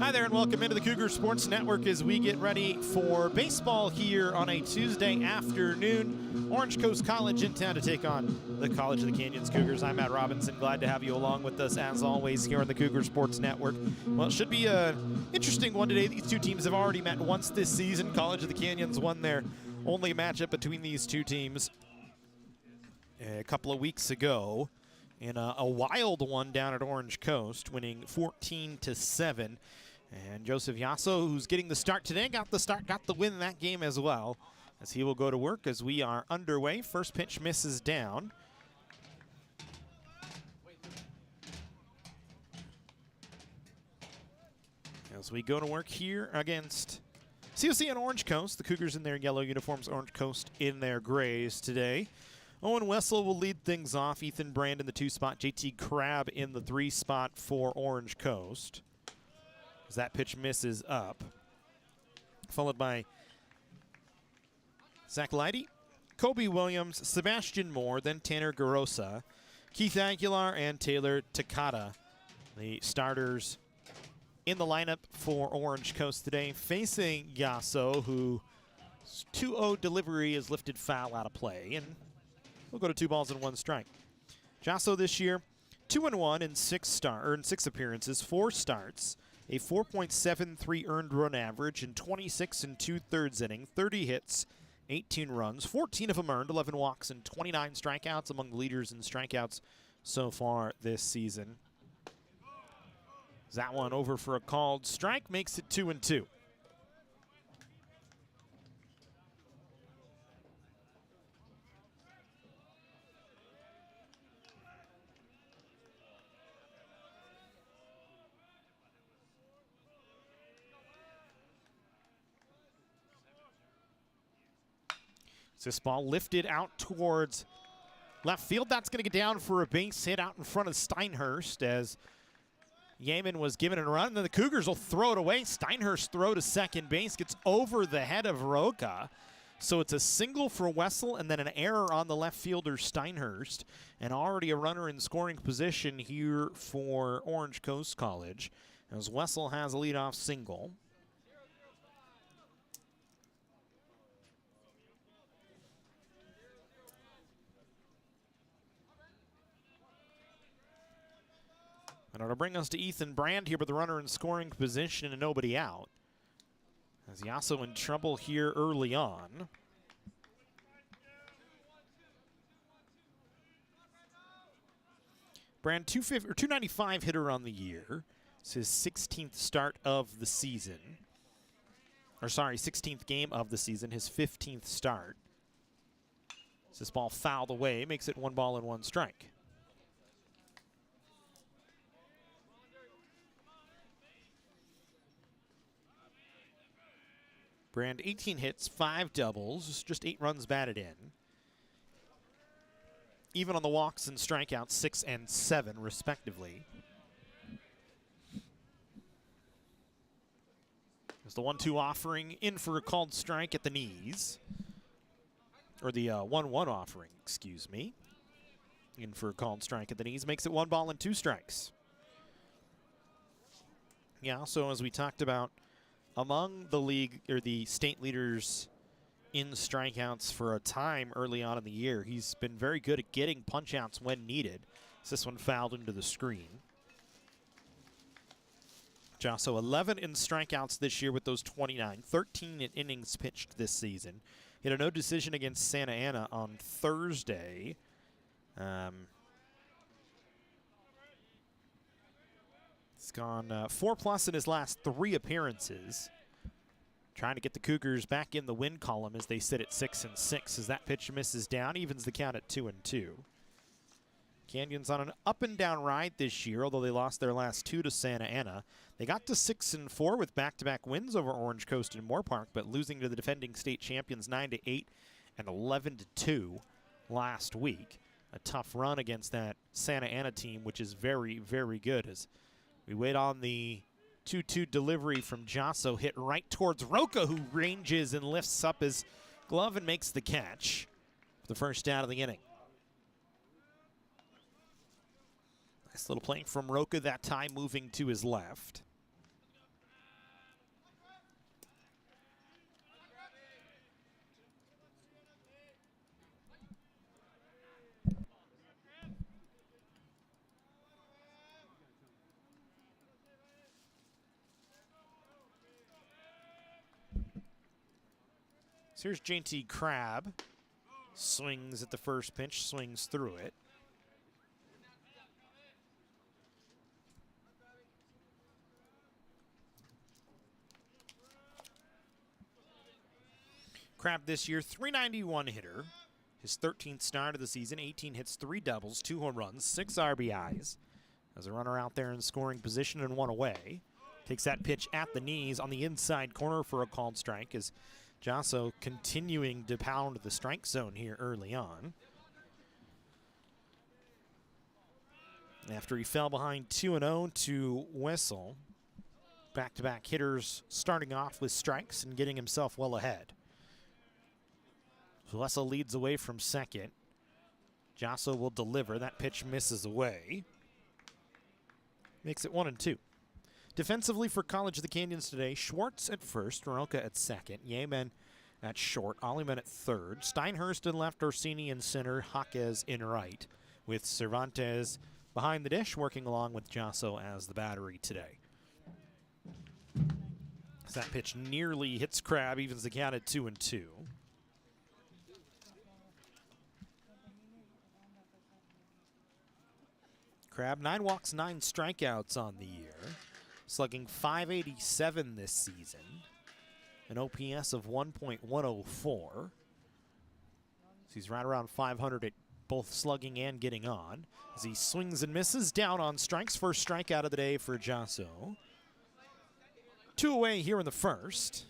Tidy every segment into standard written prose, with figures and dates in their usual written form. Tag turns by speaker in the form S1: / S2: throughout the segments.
S1: Hi there and welcome into the Cougar Sports Network as we get ready for baseball here on a Tuesday afternoon. Orange Coast College in town to take on the College of the Canyons Cougars. I'm Matt Robinson. Glad to have you along with us as always here on the Cougar Sports Network. Well, it should be an interesting one today. These two teams have already met once this season. College of the Canyons won their only matchup between these two teams a couple of weeks ago in a wild one down at Orange Coast, winning 14-7. And Joseph Yasso, who's getting the start today, got the win in that game as well, as he will go to work as we are underway. First pitch misses down. As we go to work here against COC and Orange Coast, the Cougars in their yellow uniforms, Orange Coast in their grays today. Owen Wessel will lead things off. Ethan Brand in the 2 spot. JT Crabb in the 3 spot for Orange Coast. As that pitch misses up. Followed by Zach Leidy, Kobe Williams, Sebastian Moore, then Tanner Garosa, Keith Aguilar, and Taylor Takata. The starters in the lineup for Orange Coast today, facing Yasso, whose 2-0 delivery is lifted foul out of play. And we'll go to 2 balls and 1 strike. Yasso this year, 2-1 in 6 appearances, 4 starts, a 4.73 earned run average in 26 2/3 inning, 30 hits, 18 runs, 14 of them earned, 11 walks, and 29 strikeouts, among the leaders in strikeouts so far this season. That one over for a called strike, makes it 2-2. This ball lifted out towards left field. That's going to get down for a base hit out in front of Steinhurst as Yeaman was given a run. And then the Cougars will throw it away. Steinhurst throw to second base, gets over the head of Roca. So it's a single for Wessel and then an error on the left fielder Steinhurst. And already a runner in scoring position here for Orange Coast College as Wessel has a leadoff single. And it'll bring us to Ethan Brand here with the runner in scoring position and nobody out. As Yasso in trouble here early on. Brand 295 hitter on the year. It's his 16th start of the season. Or sorry, 16th game of the season, his 15th start. As this ball fouled away, makes it 1 ball and 1 strike. Brand 18 hits, 5 doubles, just 8 runs batted in. Even on the walks and strikeouts, 6 and 7 respectively. There's the 1-2 offering in for a called strike at the knees. Or the 1-1 offering, excuse me. In for a called strike at the knees, makes it 1 ball and 2 strikes. Yeah, so as we talked about, among the league or the state leaders in strikeouts for a time early on in the year, he's been very good at getting punch-outs when needed. So this one fouled into the screen. Yasso 11 in strikeouts this year with those 29, 13 in innings pitched this season. He had a no decision against Santa Ana on Thursday. He's gone 4+ in his last 3 appearances. Trying to get the Cougars back in the win column as they sit at 6-6. As that pitch misses down, evens the count at 2-2. Canyons on an up-and-down ride this year, although they lost their last 2 to Santa Ana. They got to 6-4 with back-to-back wins over Orange Coast and Moore Park, but losing to the defending state champions 9-8 and 11-2 last week. A tough run against that Santa Ana team, which is very, very good. As we wait on the 2-2 delivery from Yasso, hit right towards Roca, who ranges and lifts up his glove and makes the catch for the first out of the inning. Nice little playing from Roca that time, moving to his left. So here's JT Crab. Swings at the first pitch, swings through it. Crab this year, .391 hitter. His 13th start of the season, 18 hits, 3 doubles, 2 home runs, 6 RBIs. As a runner out there in scoring position and 1 away. Takes that pitch at the knees on the inside corner for a called strike as Jasso continuing to pound the strike zone here early on. After he fell behind 2-0 to Wessel, back-to-back hitters starting off with strikes and getting himself well ahead. So Wessel leads away from second. Jasso will deliver. That pitch misses away. Makes it 1-2. Defensively for College of the Canyons today, Schwartz at first, Morelka at second, Yemen at short, Olliman at third, Steinhurst in left, Orsini in center, Jaquez in right, with Cervantes behind the dish, working along with Jasso as the battery today. As that pitch nearly hits Crab, evens the count at 2-2. Crab, 9 walks, 9 strikeouts on the year. Slugging .587 this season. An OPS of 1.104. So he's right around 500 at both slugging and getting on. As he swings and misses, down on strikes. First strikeout of the day for Jasso. 2 away here in the first.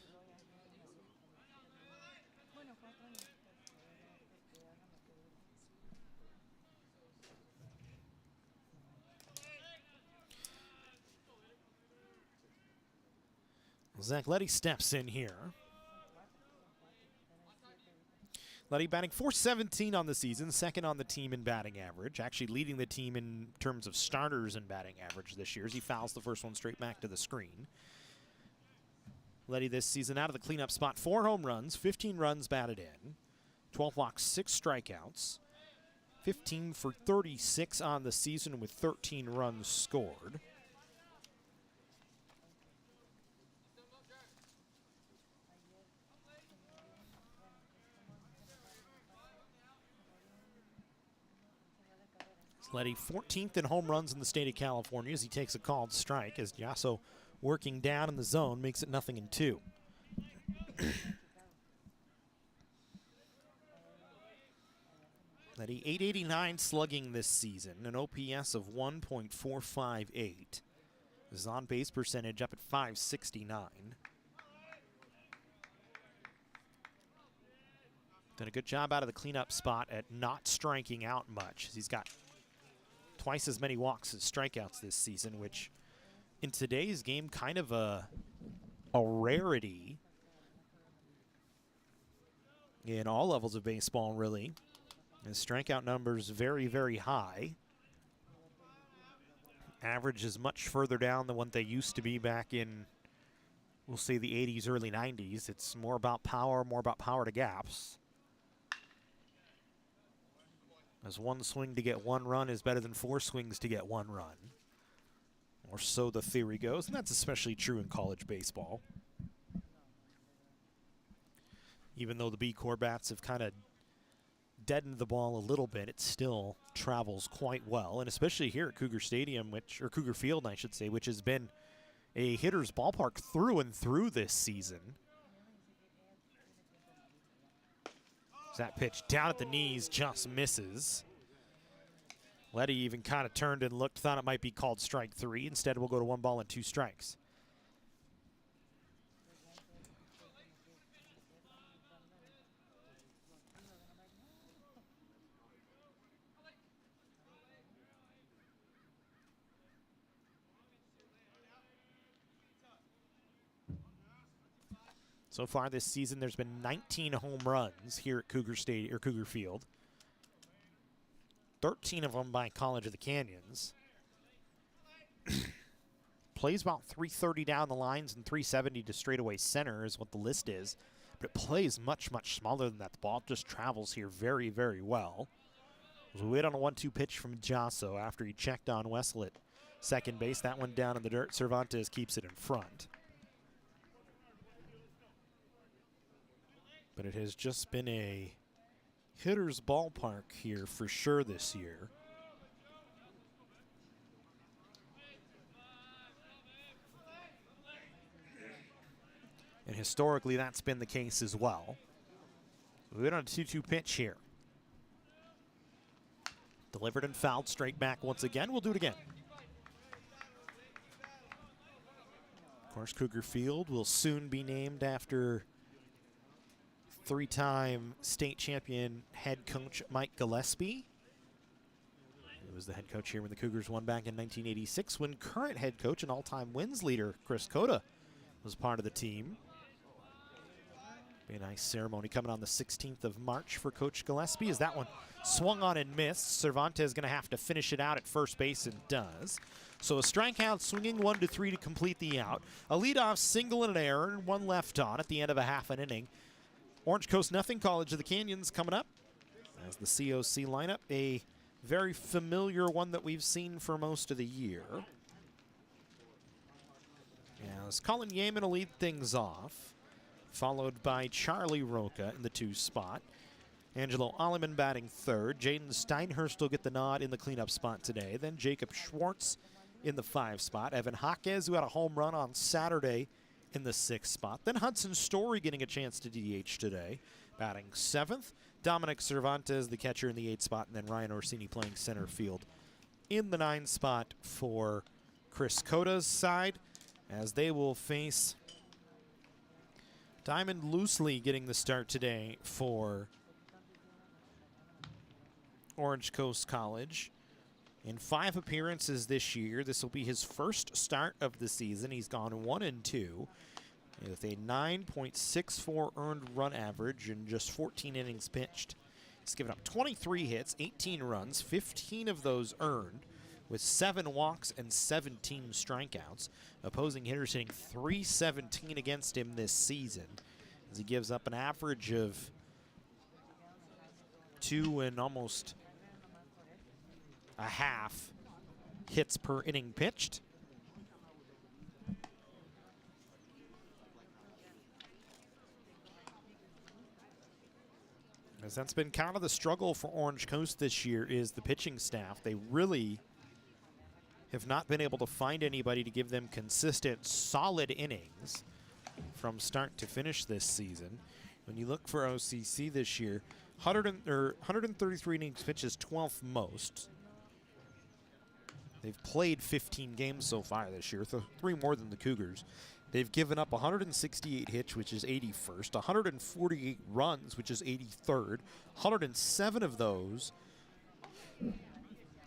S1: Zach Letty steps in here. Letty batting .417 on the season, second on the team in batting average, actually leading the team in terms of starters in batting average this year as he fouls the first one straight back to the screen. Letty this season out of the cleanup spot, 4 home runs, 15 runs batted in, 12 walks, 6 strikeouts, 15 for 36 on the season with 13 runs scored. Letty 14th in home runs in the state of California as he takes a called strike as Jasso working down in the zone makes it 0-2. Letty 889 slugging this season, an OPS of 1.458. His on-base percentage up at .569. Done a good job out of the cleanup spot at not striking out much. He's got twice as many walks as strikeouts this season, which in today's game kind of a rarity in all levels of baseball, really. His strikeout numbers very, very high. Average is much further down than what they used to be back in, we'll say, the 80s, early 90s. It's more about power to gaps. As 1 swing to get 1 run is better than 4 swings to get 1 run. Or so the theory goes, and that's especially true in college baseball. Even though the B-Corps bats have kind of deadened the ball a little bit, it still travels quite well, and especially here at Cougar Stadium, or Cougar Field, I should say, which has been a hitter's ballpark through and through this season. That pitch down at the knees just misses. Letty even kind of turned and looked, thought it might be called strike 3. Instead, we'll go to 1 ball and 2 strikes. So far this season, there's been 19 home runs here at Cougar Stadium or Cougar Field. 13 of them by College of the Canyons. Plays about 330 down the lines and 370 to straightaway center is what the list is. But it plays much, much smaller than that. The ball just travels here very, very well. As we wait on a 1-2 pitch from Jasso after he checked on Wessel at second base. That one down in the dirt. Cervantes keeps it in front. But it has just been a hitter's ballpark here for sure this year. And historically, that's been the case as well. We're on a 2-2 pitch here. Delivered and fouled straight back once again. We'll do it again. Of course, Cougar Field will soon be named after three-time state champion head coach Mike Gillespie. He was the head coach here when the Cougars won back in 1986, when current head coach and all-time wins leader Chris Cota was part of the team. Be a nice ceremony coming on the 16th of March for Coach Gillespie, as that one swung on and missed. Cervantes going to have to finish it out at first base, and does. So a strikeout, swinging 1-3 to complete the out. A leadoff single and an error, and one left on at the end of a half an inning. Orange Coast nothing, College of the Canyons coming up as the COC lineup, a very familiar one that we've seen for most of the year. As Colin Yeaman will lead things off, followed by Charlie Roca in the 2 spot. Angelo Alleman batting third. Jaden Steinhurst will get the nod in the cleanup spot today. Then Jacob Schwartz in the 5 spot. Evan Jaquez, who had a home run on Saturday, in the 6th spot. Then Hudson Story getting a chance to DH today, batting 7th. Dominic Cervantes, the catcher, in the 8th spot. And then Ryan Orsini playing center field in the 9 spot for Chris Cota's side, as they will face Diamond Loosely getting the start today for Orange Coast College. In 5 appearances this year, this will be his first start of the season. He's gone 1-2 with a 9.64 earned run average in just 14 innings pitched. He's given up 23 hits, 18 runs, 15 of those earned, with 7 walks and 17 strikeouts. Opposing hitters hitting .317 against him this season, as he gives up an average of 2 and almost a half hits per inning pitched. As that's been kind of the struggle for Orange Coast this year, is the pitching staff. They really have not been able to find anybody to give them consistent, solid innings from start to finish this season. When you look for OCC this year, 133 innings pitched is 12th most. They've played 15 games so far this year, 3 more than the Cougars. They've given up 168 hits, which is 81st, 148 runs, which is 83rd. 107 of those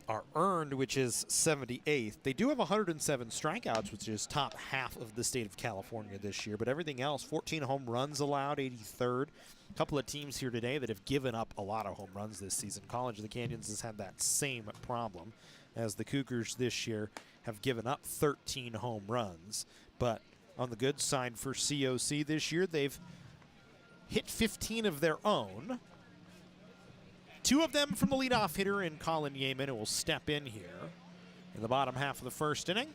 S1: are earned, which is 78th. They do have 107 strikeouts, which is top half of the state of California this year, but everything else, 14 home runs allowed, 83rd. A couple of teams here today that have given up a lot of home runs this season. College of the Canyons has had that same problem, as the Cougars this year have given up 13 home runs. But on the good side for COC this year, they've hit 15 of their own. 2 of them from the leadoff hitter in Colin Yeaman, who will step in here in the bottom half of the first inning.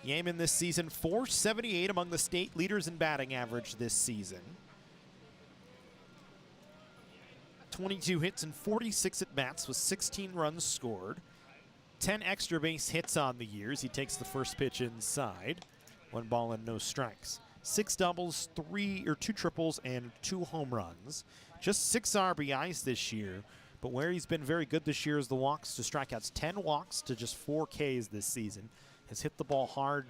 S1: Yeaman this season, .478 among the state leaders in batting average this season. 22 hits and 46 at-bats with 16 runs scored. 10 extra base hits on the years. He takes the first pitch inside. 1 ball and no strikes. 6 doubles, 2 triples, and 2 home runs. Just 6 RBIs this year. But where he's been very good this year is the walks to strikeouts. 10 walks to just 4 Ks this season. Has hit the ball hard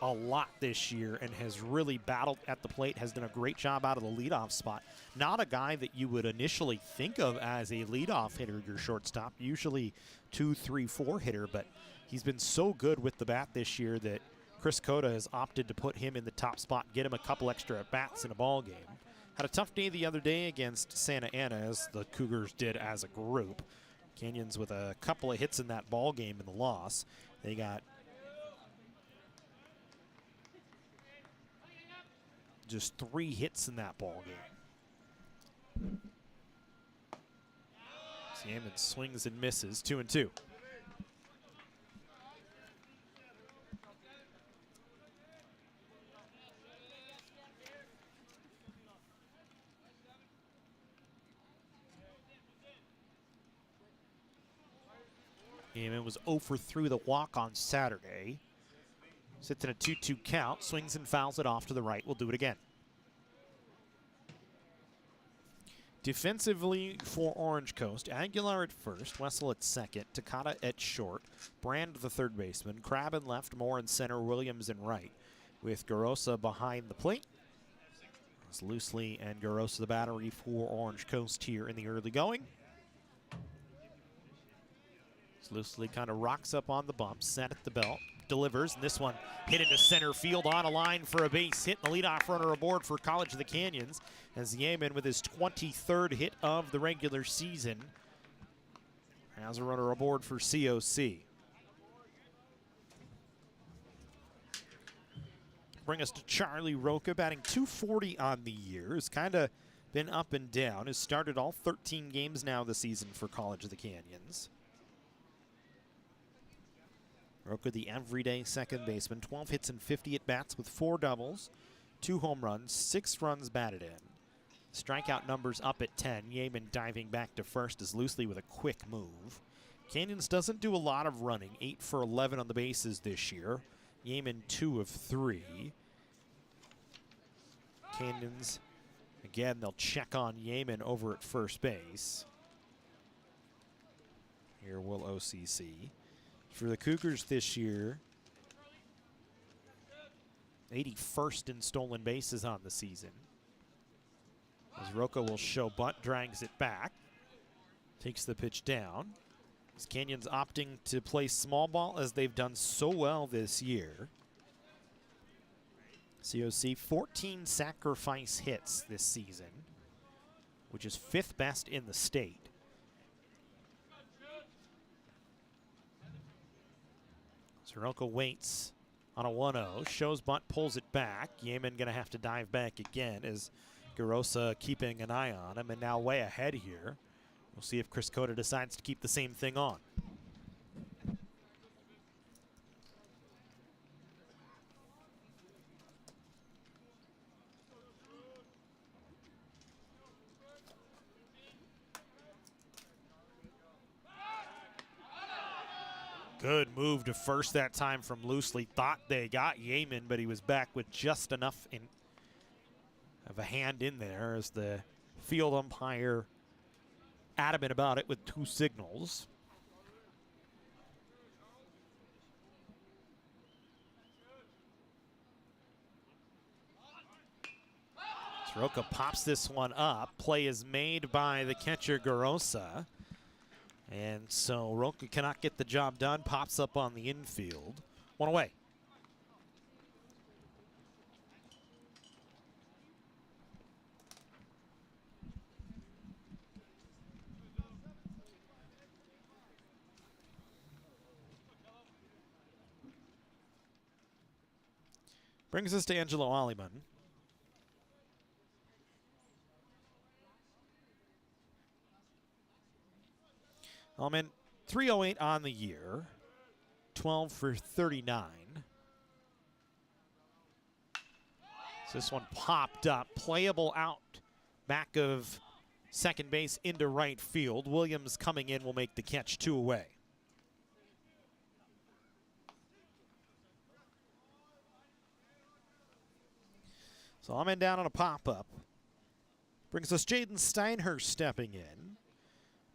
S1: a lot this year and has really battled at the plate, has done a great job out of the leadoff spot. Not a guy that you would initially think of as a leadoff hitter, your shortstop, usually 2, 3, 4 hitter, but he's been so good with the bat this year that Chris Cota has opted to put him in the top spot, get him a couple extra at-bats in a ball game. Had a tough day the other day against Santa Ana, as the Cougars did as a group. Canyons with a couple of hits in that ball game in the loss. They got just 3 hits in that ball game. Yeaman swings and misses, 2-2. Yeaman was 0 for 3 with a walk on Saturday. Sits in a 2-2 count, swings and fouls it off to the right. We'll do it again. Defensively for Orange Coast, Aguilar at first, Wessel at second, Takata at short, Brand the third baseman, Crab in left, Moore in center, Williams in right, with Garosa behind the plate. It's Loosely and Garosa the battery for Orange Coast here in the early going. Loosely kind of rocks up on the bump, set at the belt, delivers, and this one hit into center field on a line for a base hit, and the leadoff runner aboard for College of the Canyons as Yeaman, with his 23rd hit of the regular season, has a runner aboard for COC. Bring us to Charlie Roca, batting .240 on the year. Has kind of been up and down. Has started all 13 games now this season for College of the Canyons. Roca, the everyday second baseman, 12 hits and 50 at-bats with 4 doubles, 2 home runs, 6 runs batted in. Strikeout numbers up at 10. Yeaman diving back to first as Loosely with a quick move. Canyons doesn't do a lot of running, 8 for 11 on the bases this year. Yeaman 2 of 3. Canyons, again, they'll check on Yeaman over at first base. Here will OCC. For the Cougars this year, 81st in stolen bases on the season. As Roca will show bunt, drags it back, takes the pitch down. As Canyons opting to play small ball as they've done so well this year. COC 14 sacrifice hits this season, which is 5th best in the state. Roca waits on a 1-0, shows bunt, pulls it back. Yeaman going to have to dive back again as Garosa keeping an eye on him, and now way ahead here. We'll see if Chris Cota decides to keep the same thing on. Good move to first that time from Loosely. Thought they got Yeaman, but he was back with just enough of a hand in there as the field umpire adamant about it with 2 signals. Roca pops this one up. Play is made by the catcher Garosa. And so Roca cannot get the job done. Pops up on the infield. 1 away. Brings us to Angelo Aliman. Aliman, 308 on the year, 12 for 39. So this one popped up, playable out, back of second base into right field. Williams coming in will make the catch, 2 away. So Aliman down on a pop-up. Brings us Jaden Steinhurst stepping in.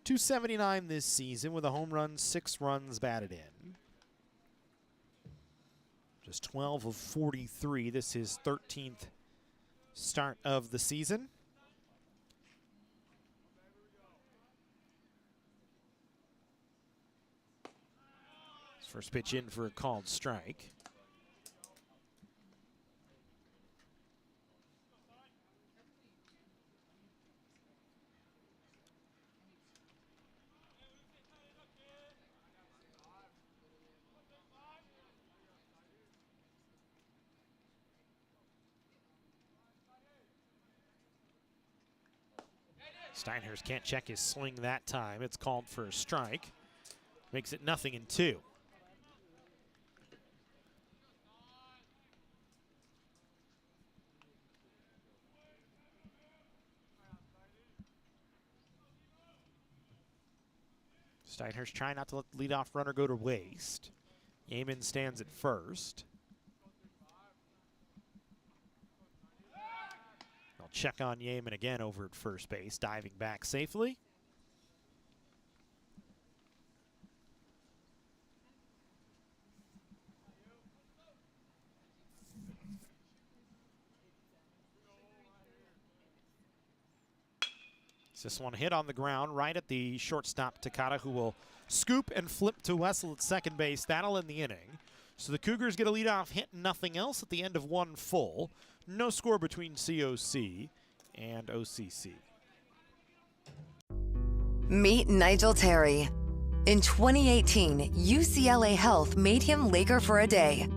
S1: 279 this season with a home run, 6 runs batted in. Just 12 of 43. This is his 13th start of the season. His first pitch in for a called strike. Steinhurst can't check his swing that time. It's called for a strike. Makes it 0-2. Steinhurst trying not to let the leadoff runner go to waste. Yeaman stands at first. I'll check on Yeaman again over at first base, diving back safely. This one hit on the ground right at the shortstop Takata, who will scoop and flip to Wessel at second base. That'll end the inning. So the Cougars get a leadoff hit, nothing else at the end of one full. No score between COC and OCC.
S2: Meet Nigel Terry. In 2018, UCLA Health made him Laker for a day.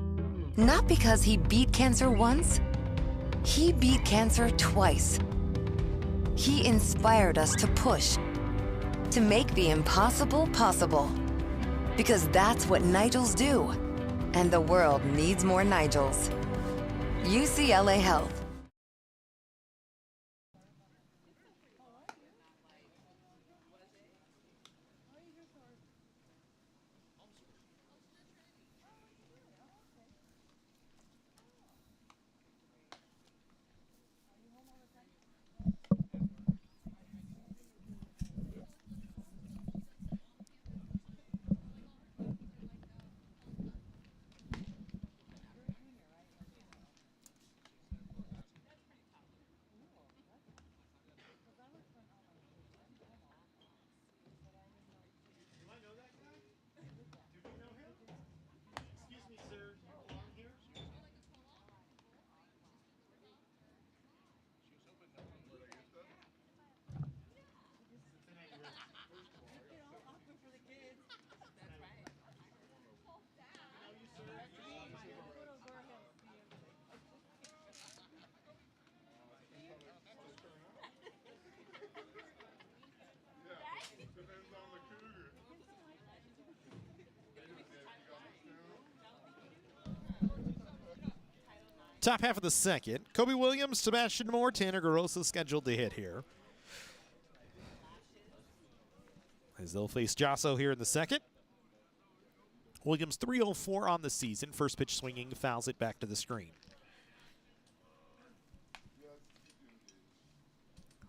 S2: Not because he beat cancer once, he beat cancer twice. He inspired us to push, to make the impossible possible. Because that's what Nigels do. And the world needs more Nigels. UCLA Health.
S1: Top half of the second. Kobe Williams, Sebastian Moore, Tanner Garosa scheduled to hit here. As they'll face Josso here in the second. Williams 304 on the season. First pitch swinging, fouls it back to the screen.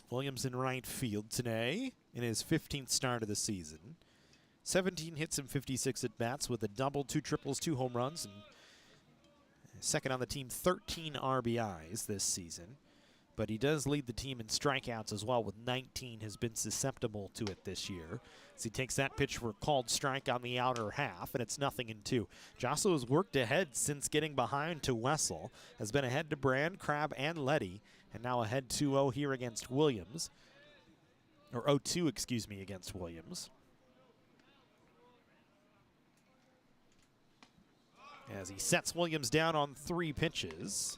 S1: Williams in right field today in his 15th start of the season. 17 hits and 56 at-bats with a double, 2 triples, 2 home runs, and second on the team, 13 RBIs this season. But he does lead the team in strikeouts as well, with 19, has been susceptible to it this year. As he takes that pitch for a called strike on the outer half, and it's 0-2. Josso has worked ahead since getting behind to Wessel, has been ahead to Brand, Crabb, and Letty, and now ahead 2-0 here against Williams. Or 0-2, excuse me, against Williams. As he sets Williams down on 3 pitches.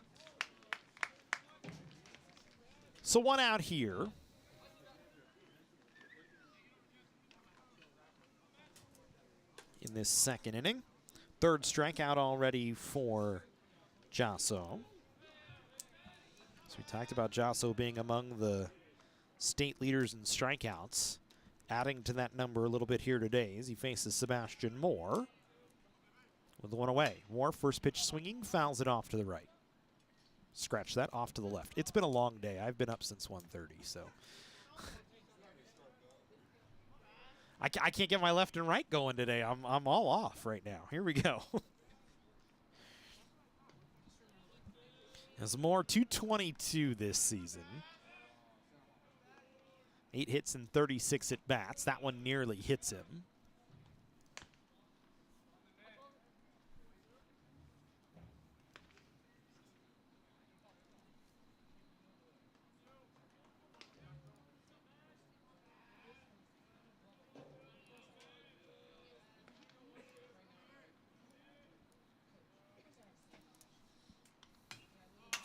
S1: So 1 out here. In this second inning. 3rd strikeout already for Josso. So we talked about Josso being among the state leaders in strikeouts. Adding to that number a little bit here today as he faces Sebastian Moore. With the 1 away. Moore, first pitch swinging, fouls it off to the right. Scratch that, off to the left. It's been a long day. I've been up since 1:30, so. I can't get my left and right going today. I'm all off right now. Here we go. As Moore, 222 this season. 8 hits and 36 at-bats. That one nearly hits him.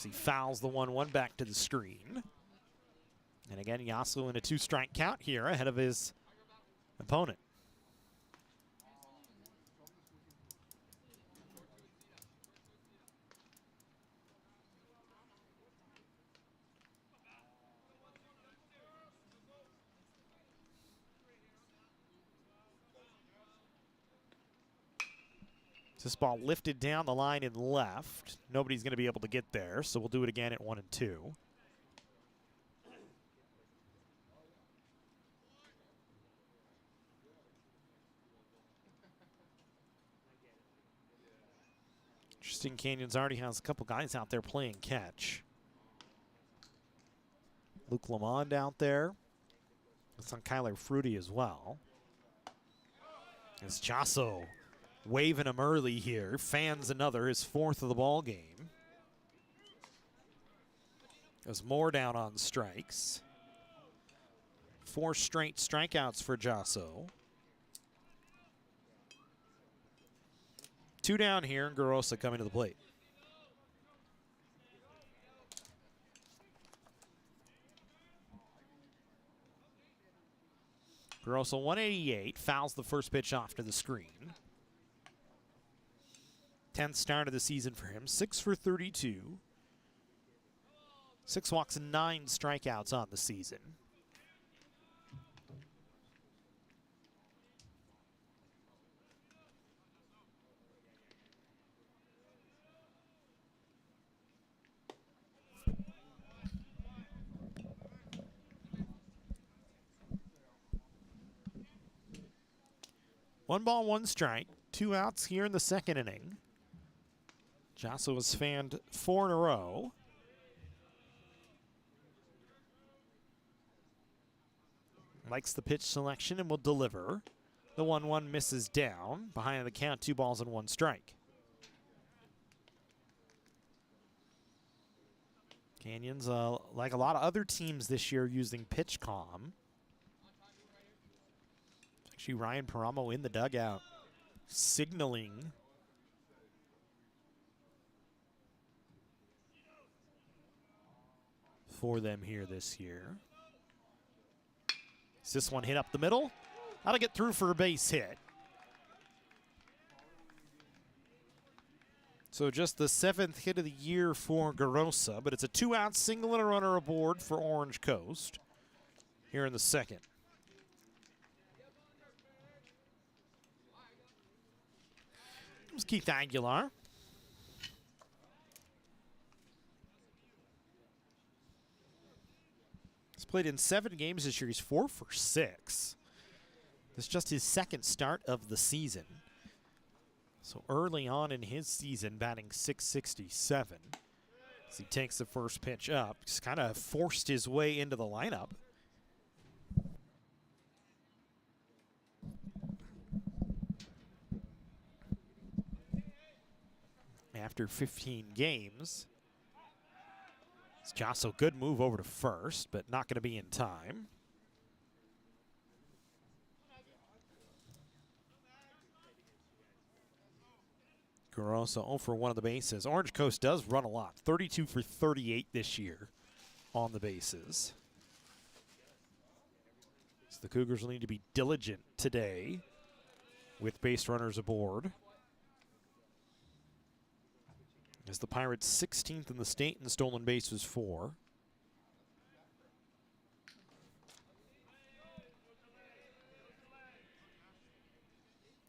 S1: He fouls the 1-1 back to the screen. And again, Josso in a 2-strike count here ahead of his opponent. This ball lifted down the line and left. Nobody's going to be able to get there, so we'll do it again at 1-2. Interesting, Canyons already has a couple guys out there playing catch. Luke Lamond out there. That's on Kyler Fruity as well. As Jasso waving him early here. Fans another, his fourth of the ball game. There's more down on strikes. 4 straight strikeouts for Jasso. 2 down here, and Garosa coming to the plate. Garosa 188, fouls the first pitch off to the screen. 10th start of the season for him, 6 for 32. 6 walks and 9 strikeouts on the season. One ball, 1 strike, 2 outs here in the second inning. Jasso has fanned 4 in a row. Likes the pitch selection and will deliver. The 1-1 misses down. Behind the count, 2 balls and 1 strike. Canyons, like a lot of other teams this year, using pitch calm. Actually, Ryan Paramo in the dugout, signaling for them here this year. Is this one hit up the middle? That'll get through for a base hit. So just the 7th hit of the year for Garosa, but it's a 2-out single and a runner aboard for Orange Coast here in the second. Here's Keith Aguilar. He's played in 7 games this year. He's 4 for 6. This is just his 2nd start of the season. So early on in his season, batting .667. As he takes the first pitch up, just kind of forced his way into the lineup. After 15 games. It's Jasso, good move over to first, but not going to be in time. Garosa 0 for 1 of the bases. Orange Coast does run a lot. 32 for 38 this year on the bases. So the Cougars will need to be diligent today with base runners aboard. As the Pirates 16th in the state in stolen bases for.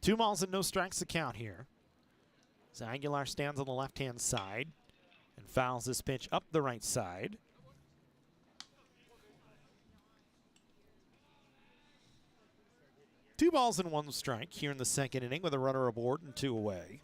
S1: Two balls and no strikes to count here. As Aguilar stands on the left-hand side and fouls this pitch up the right side. Two balls and 1 strike here in the second inning with a runner aboard and 2 away.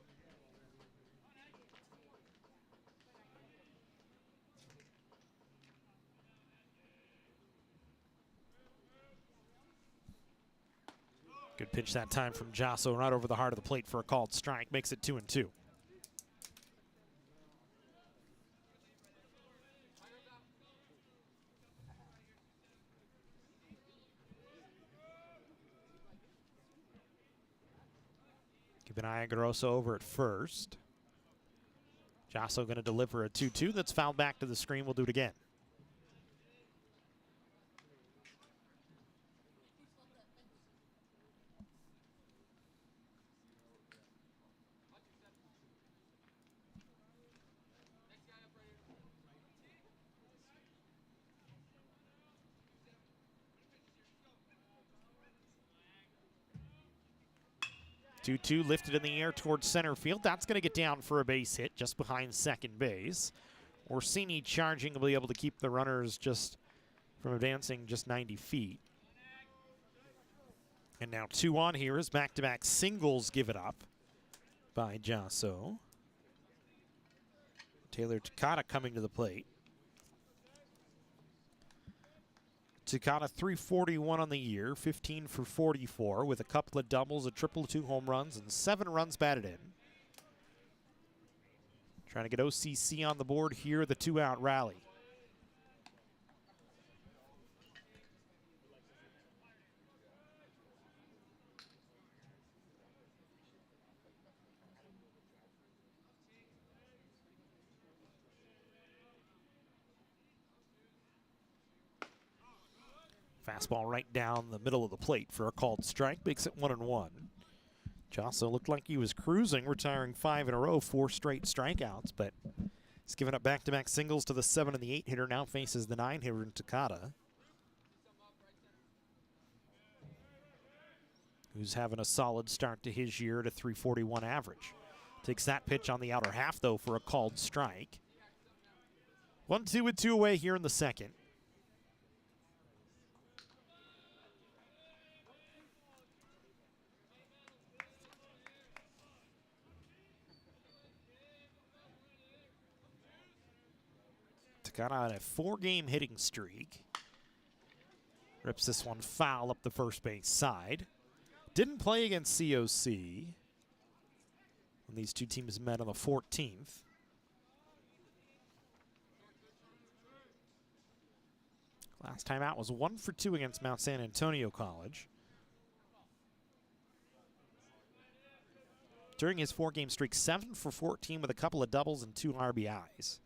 S1: Good pitch that time from Jasso, right over the heart of the plate for a called strike. Makes it 2-2. Keep an eye on Garosa over at first. Jasso going to deliver a 2-2 that's fouled back to the screen. We'll do it again. 2-2 lifted in the air towards center field. That's going to get down for a base hit just behind second base. Orsini charging will be able to keep the runners just from advancing just 90 feet. And now 2 on here as back-to-back singles give it up by Jasso. Taylor Takata coming to the plate. Takata 341 on the year, 15 for 44 with a couple of doubles, a triple, 2 home runs, and 7 runs batted in. Trying to get OCC on the board here, the 2-out rally. Fastball right down the middle of the plate for a called strike, makes it 1-1. Jasso looked like he was cruising, retiring 5 in a row, 4 straight strikeouts, but he's given up back-to-back singles to the 7 and the 8 hitter, now faces the 9 hitter in Takata, who's having a solid start to his year at a 341 average. Takes that pitch on the outer half, though, for a called strike. 1-2 with 2 away here in the second. Takata on a 4-game hitting streak. Rips this one foul up the first base side. Didn't play against COC when these two teams met on the 14th. Last time out was 1 for 2 against Mount San Antonio College. During his 4-game streak, 7 for 14 with a couple of doubles and 2 RBIs.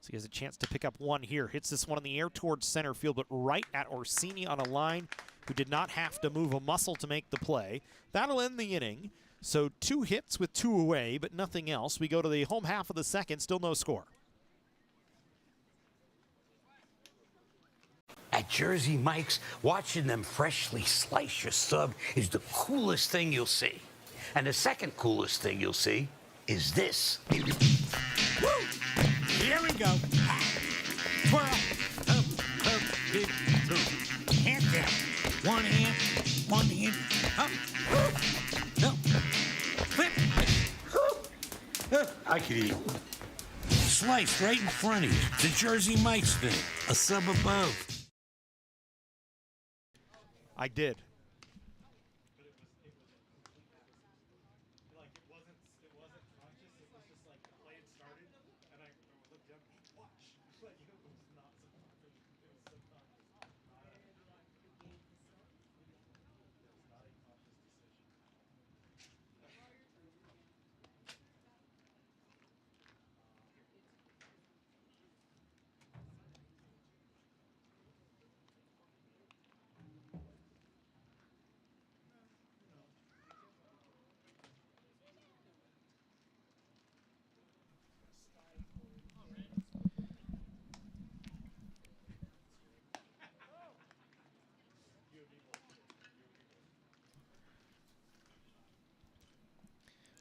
S1: So he has a chance to pick up one here. Hits this one in the air towards center field, but right at Orsini on a line who did not have to move a muscle to make the play. That'll end the inning. So 2 hits with 2 away, but nothing else. We go to the home half of the second, still no score.
S3: At Jersey Mike's, watching them freshly slice your sub is the coolest thing you'll see. And the second coolest thing you'll see is this. Woo! Here we go. Twirl. Up, big, hand down. One hand. Up. No. Flip. I could eat. Slice right in front of you. The Jersey Mike's thing. A sub above.
S1: I did.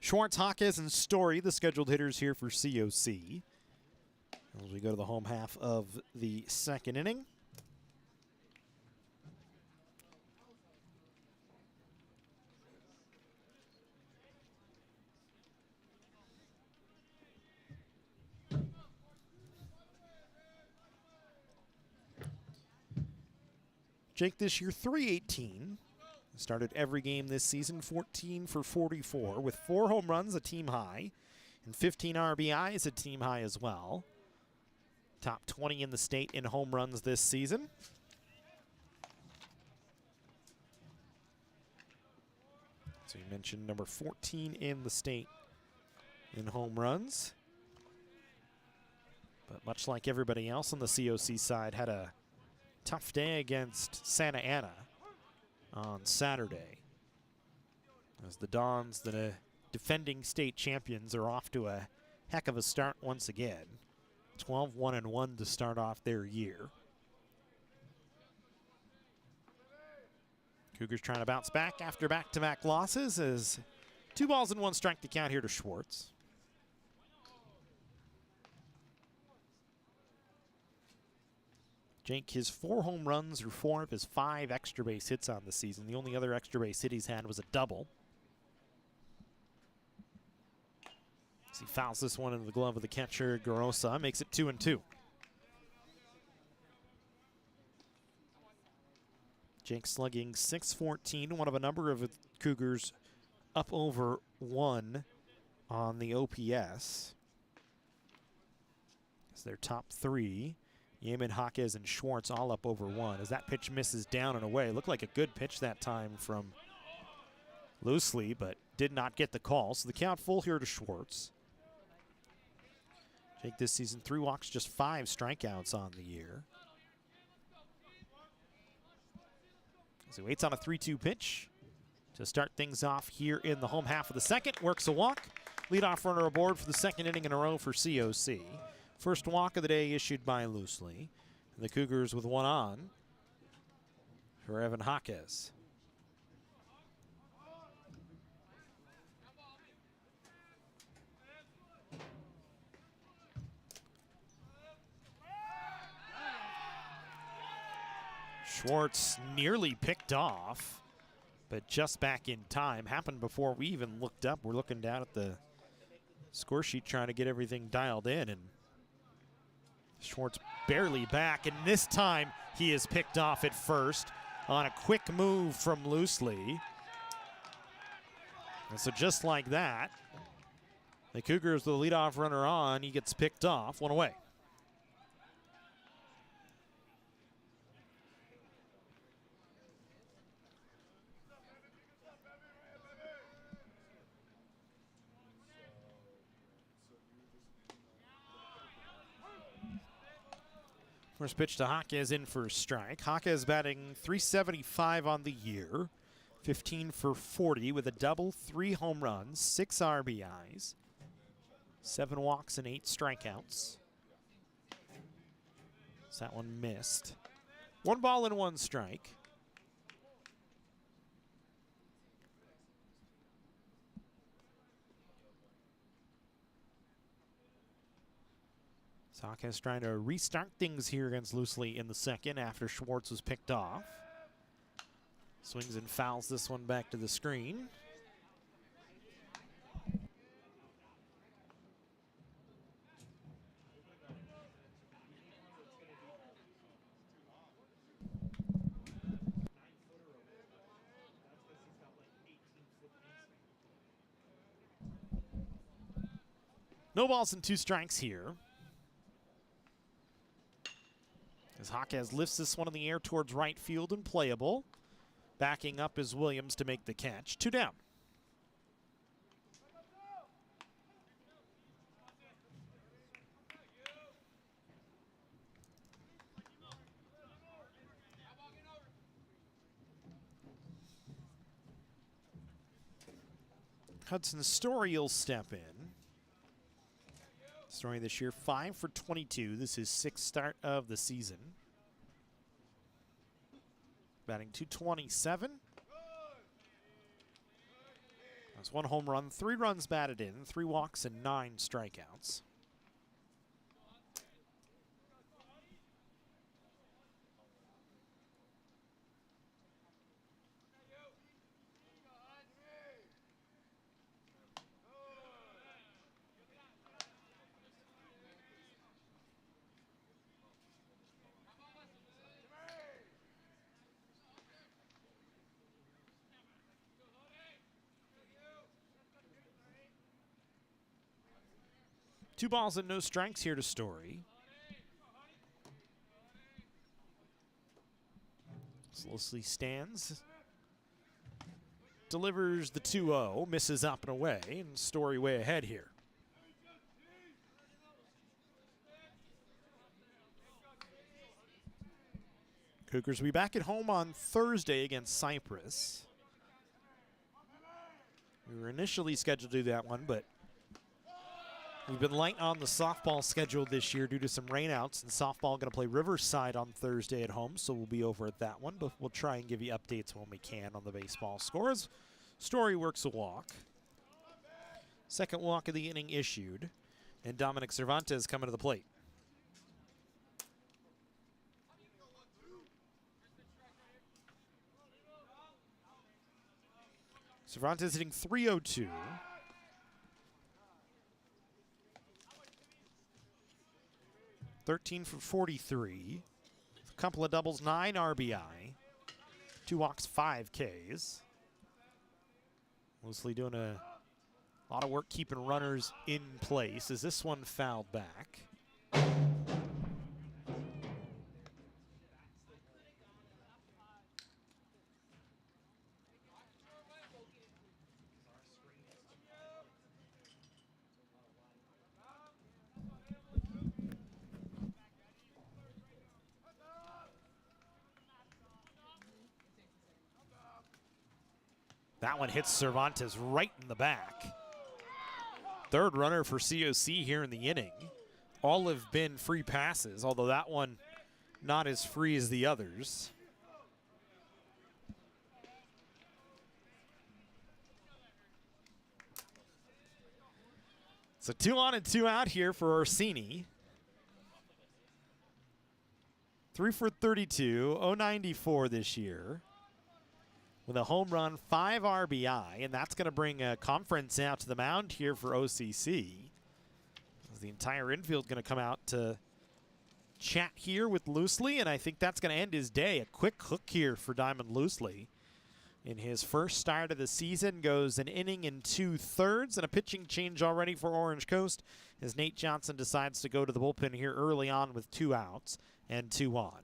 S1: Schwartz, Hawkes, and Story, the scheduled hitters here for COC. As we go to the home half of the second inning. Jake this year, 318. Started every game this season, 14 for 44, with 4 home runs, a team high, and 15 RBIs, a team high as well. Top 20 in the state in home runs this season. So you mentioned number 14 in the state in home runs. But much like everybody else on the COC side, had a tough day against Santa Ana on Saturday, as the Dons, the defending state champions, are off to a heck of a start once again. 12-1-1 to start off their year. Cougars trying to bounce back after back-to-back losses, as 2-1 the count here to Schwartz. Jake, his 4 home runs are 4 of his 5 extra base hits on the season. The only other extra base hit he's had was a double. As he fouls this one into the glove of the catcher, Garosa, makes it 2-2. Jake slugging .614, one of a number of Cougars up over 1 on the OPS. It's their top 3. Yeaman, Jaquez, and Schwartz all up over 1. As that pitch misses down and away. Looked like a good pitch that time from Loosely, but did not get the call. So the count full here to Schwartz. Jake this season, 3 walks, just 5 strikeouts on the year. As he waits on a 3-2 pitch to start things off here in the home half of the second. Works a walk. Leadoff runner aboard for the second inning in a row for COC. First walk of the day issued by Loosely. And the Cougars with 1 on for Evan Jaquez. Schwartz nearly picked off, but just back in time. Happened before we even looked up. We're looking down at the score sheet trying to get everything dialed in, and Schwartz barely back, and this time he is picked off at first on a quick move from Loosely. And so just like that, the Cougars with the leadoff runner on, he gets picked off, 1 away. First pitch to Jaquez in for a strike. Jaquez batting .375 on the year. 15 for 40 with a double, 3 home runs, 6 RBIs, 7 walks and 8 strikeouts. So that one missed. 1 strike. Jaquez trying to restart things here against Loosely in the second after Schwartz was picked off. Swings and fouls this one back to the screen. No balls and 2 strikes here. As Jaquez lifts this one in the air towards right field and playable. Backing up is Williams to make the catch. 2 down. Hudson Story will step in. Story this year, 5 for 22. This is 6th start of the season. Batting .227. That's 1 home run, 3 runs batted in, 3 walks and 9 strikeouts. Two balls and no strikes here to Story. Loosely stands. Delivers the 2-0, misses up and away, and Story way ahead here. Cougars will be back at home on Thursday against Cypress. We were initially scheduled to do that one, but we've been light on the softball schedule this year due to some rainouts, and softball going to play Riverside on Thursday at home, so we'll be over at that one, but we'll try and give you updates when we can on the baseball scores. Story works a walk. Second walk of the inning issued, and Dominic Cervantes coming to the plate. Cervantes hitting .302. 13 for 43. A couple of doubles, 9 RBI. 2 walks, 5 Ks. Mostly doing a lot of work keeping runners in place. Is this one fouled back? That one hits Cervantes right in the back. Third runner for COC here in the inning. All have been free passes, although that one not as free as the others. So 2 on and 2 out here for Orsini. 3 for 32, 094 this year. With a home run, 5 RBI, and that's going to bring a conference out to the mound here for OCC. As the entire infield going to come out to chat here with Loosely, and I think that's going to end his day. A quick hook here for Diamond Loosely. In his first start of the season, goes an inning and 2/3, and a pitching change already for Orange Coast as Nate Johnson decides to go to the bullpen here early on with 2 outs and 2 on.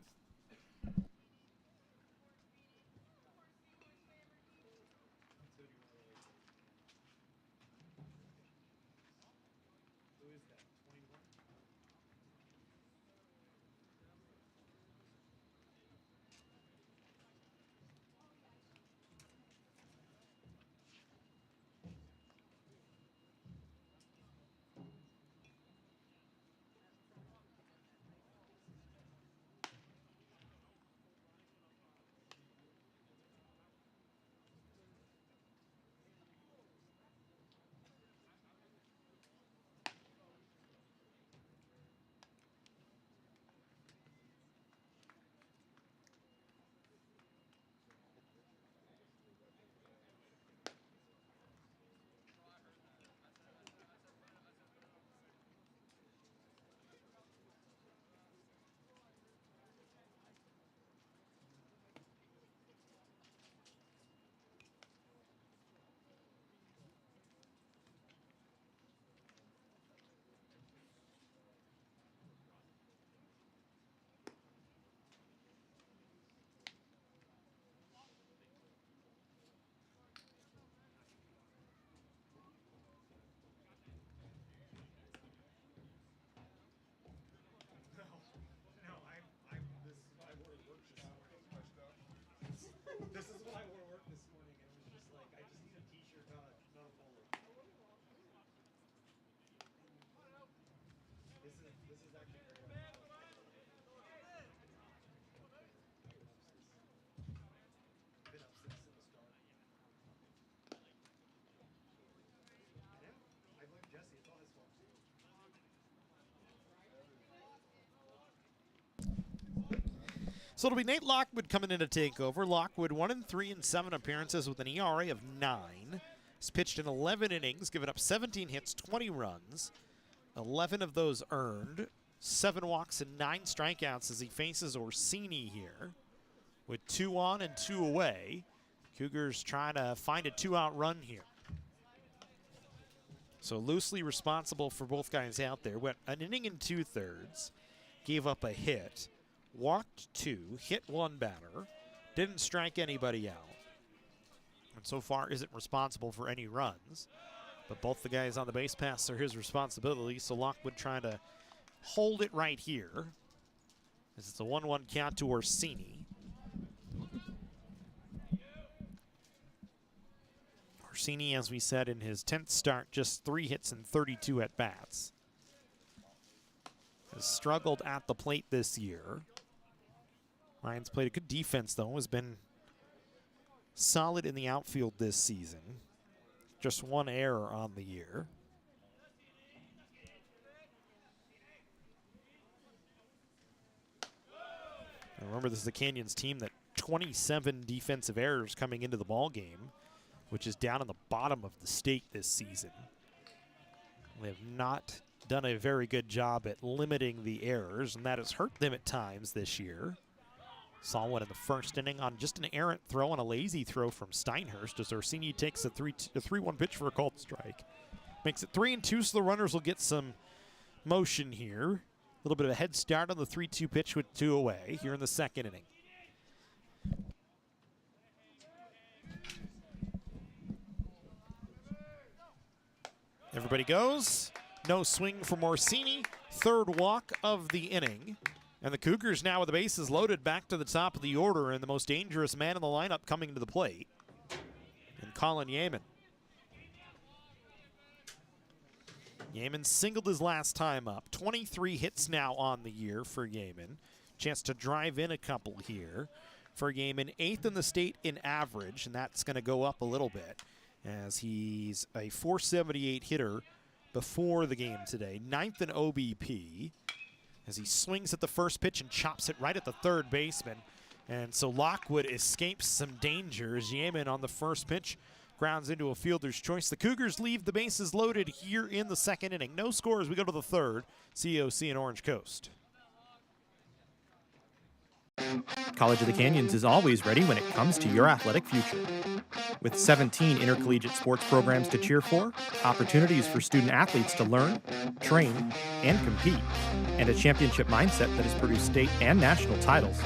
S1: This is what I wore to work this morning, and it was just like, I just need a t-shirt, not a polo. This is actually very been up since the start. Yeah, I blame Jesse, it's all his fault. So it'll be Nate Lockwood coming in to take over. Lockwood 1-3 in 7 appearances with an ERA of 9. He's pitched in 11 innings, given up 17 hits, 20 runs. 11 of those earned. 7 walks and 9 strikeouts as he faces Orsini here. With 2 on and 2 away. Cougars trying to find a 2-out run here. So loosely responsible for both guys out there. Went an inning and 2/3. Gave up a hit. Walked 2, hit 1 batter, didn't strike anybody out, and so far isn't responsible for any runs. But both the guys on the base paths are his responsibility, so Lockwood trying to hold it right here. As it's a 1-1 count to Orsini. Orsini, as we said, in his 10th start, just 3 hits and 32 at-bats. Has struggled at the plate this year. Ryan's played a good defense, though. Has been solid in the outfield this season. Just one error on the year. And remember, this is the Canyons team that 27 defensive errors coming into the ball game, which is down in the bottom of the state this season. They have not done a very good job at limiting the errors, and that has hurt them at times this year. Saw one in the first inning on just an errant throw and a lazy throw from Steinhurst as Orsini takes a 3-1 pitch for a called strike. Makes it 3-2, so the runners will get some motion here. A little bit of a head start on the 3-2 pitch with 2 away here in the second inning. Everybody goes. No swing from Orsini. Third walk of the inning. And the Cougars now with the bases loaded back to the top of the order, and the most dangerous man in the lineup coming to the plate. And Colin Yeaman. Yeaman singled his last time up. 23 hits now on the year for Yeaman. Chance to drive in a couple here for Yeaman. 8th in the state in average, and that's going to go up a little bit, as he's a .478 hitter before the game today. 9th in OBP, as he swings at the first pitch and chops it right at the third baseman. And so Lockwood escapes some danger as Yeaman on the first pitch grounds into a fielder's choice. The Cougars leave the bases loaded here in the second inning. No score as we go to the third. COC and Orange Coast.
S4: College of the Canyons is always ready when it comes to your athletic future. With 17 intercollegiate sports programs to cheer for, opportunities for student athletes to learn, train, and compete, and a championship mindset that has produced state and national titles,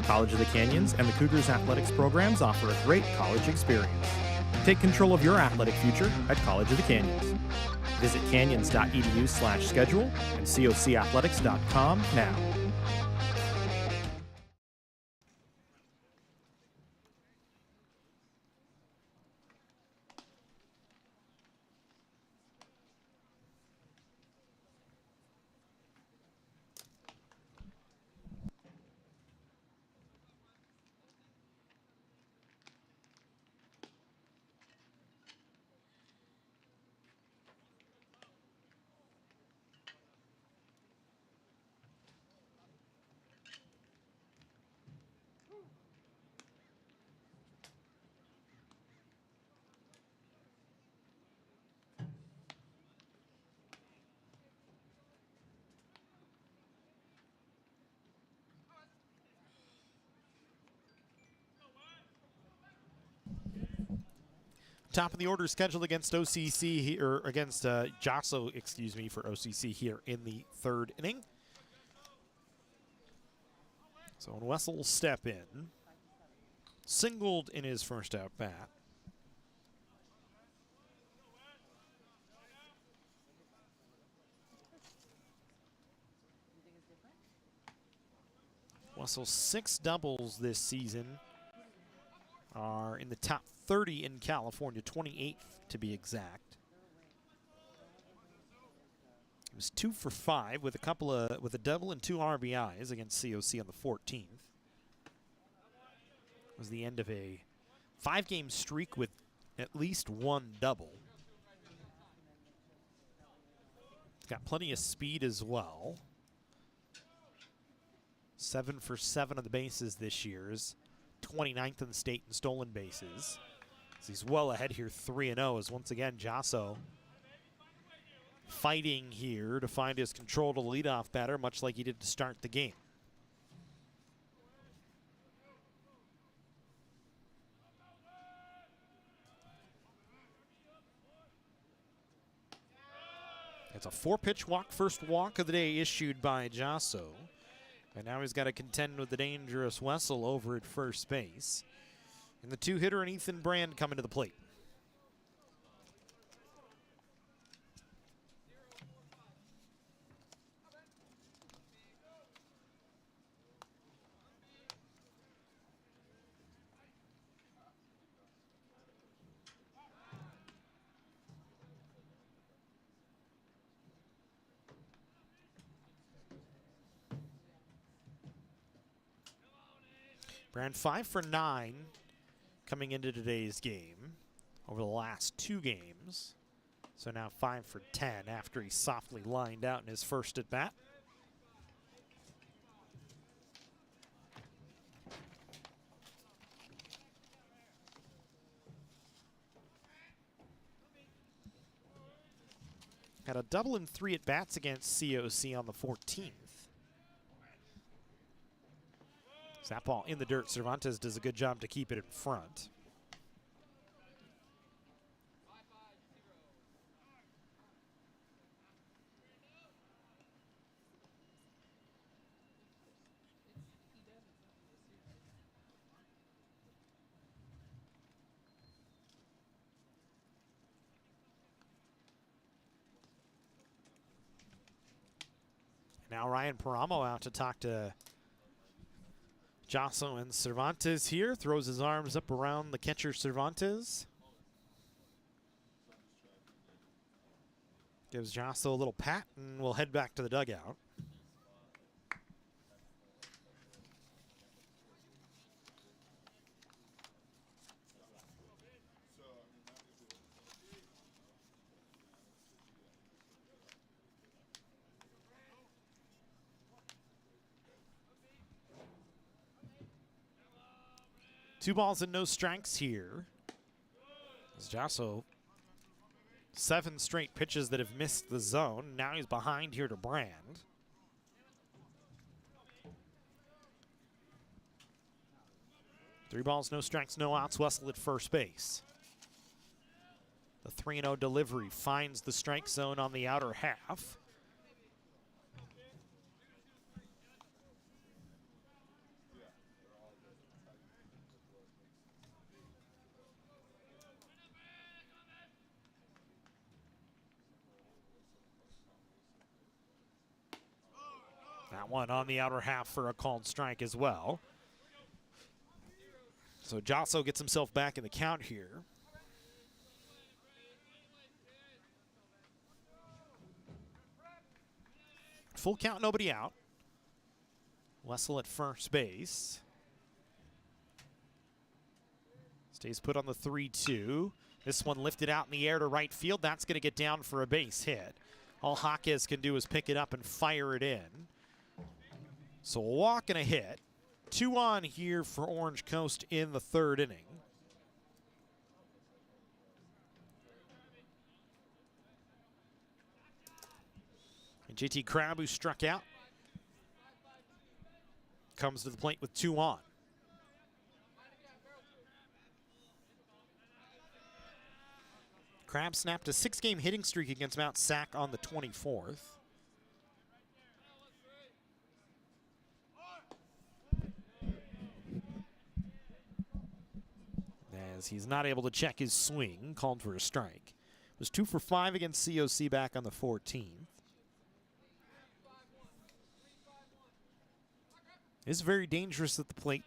S4: College of the Canyons and the Cougars athletics programs offer a great college experience. Take control of your athletic future at College of the Canyons. Visit canyons.edu/schedule and cocathletics.com now.
S1: Top of the order scheduled against OCC or against Josso, excuse me, for OCC here in the third inning. So Wessel will step in. Singled in his first out bat. Wessel's 6 doubles this season are in the top 30 in California, 28th to be exact. He was 2 for 5 with a double and 2 RBIs against COC on the 14th. It was the end of a 5-game streak with at least 1 double. He's got plenty of speed as well. 7 for 7 on the bases this year. Is 29th in the state in stolen bases. So he's well ahead here, 3-0, as once again Josso fighting here to find his control to the leadoff batter, much like he did to start the game. It's a 4-pitch walk, first walk of the day issued by Josso. And now he's got to contend with the dangerous Wessel over at first base. And the 2-hitter and Ethan Brand coming to the plate. Brand 5 for 9 coming into today's game. over the last 2 games. So now 5 for 10 after he softly lined out in his first at bat. Had a double in 3 at bats against COC on the 14th. So that ball in the dirt. Cervantes does a good job to keep it in front. Now Ryan Paramo out to talk to Josso and Cervantes here. Throws his arms up around the catcher Cervantes. Gives Josso a little pat and we'll head back to the dugout. Two balls and no strikes here. As Josso, 7 straight pitches that have missed the zone. Now he's behind here to Brand. Three balls, no strikes, no outs. Wessel at first base. The 3-0 delivery finds the strike zone on the outer half. That one on the outer half for a called strike as well. So Josso gets himself back in the count here. Full count, nobody out. Wessel at first base. Stays put on the 3-2. This one lifted out in the air to right field. That's going to get down for a base hit. All Jaquez can do is pick it up and fire it in. So a walk and a hit. 2 on here for Orange Coast in the 3rd inning. And JT Crab, who struck out, comes to the plate with 2 on. Crab snapped a 6-game hitting streak against Mount Sac on the 24th. As he's not able to check his swing, called for a strike. Was 2 for 5 against COC back on the 14th. Is very dangerous at the plate.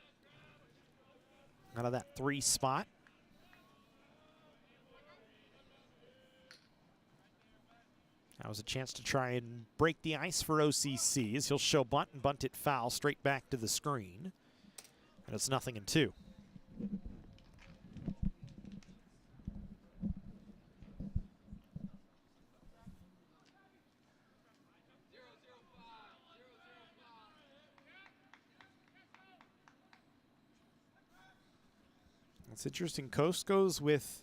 S1: Out of that 3 spot. That was a chance to try and break the ice for OCC as he'll show bunt and bunt it foul straight back to the screen. And it's 0-2. It's interesting. Coast goes with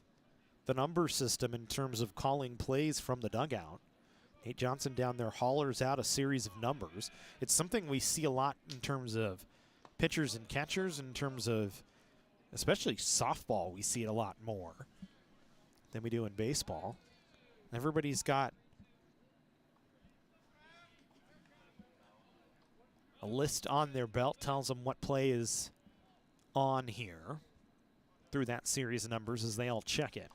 S1: the number system in terms of calling plays from the dugout. Nate Johnson down there hollers out a series of numbers. It's something we see a lot in terms of pitchers and catchers, in terms of especially softball. We see it a lot more than we do in baseball. Everybody's got a list on their belt, tells them what play is on here through that series of numbers as they all check it.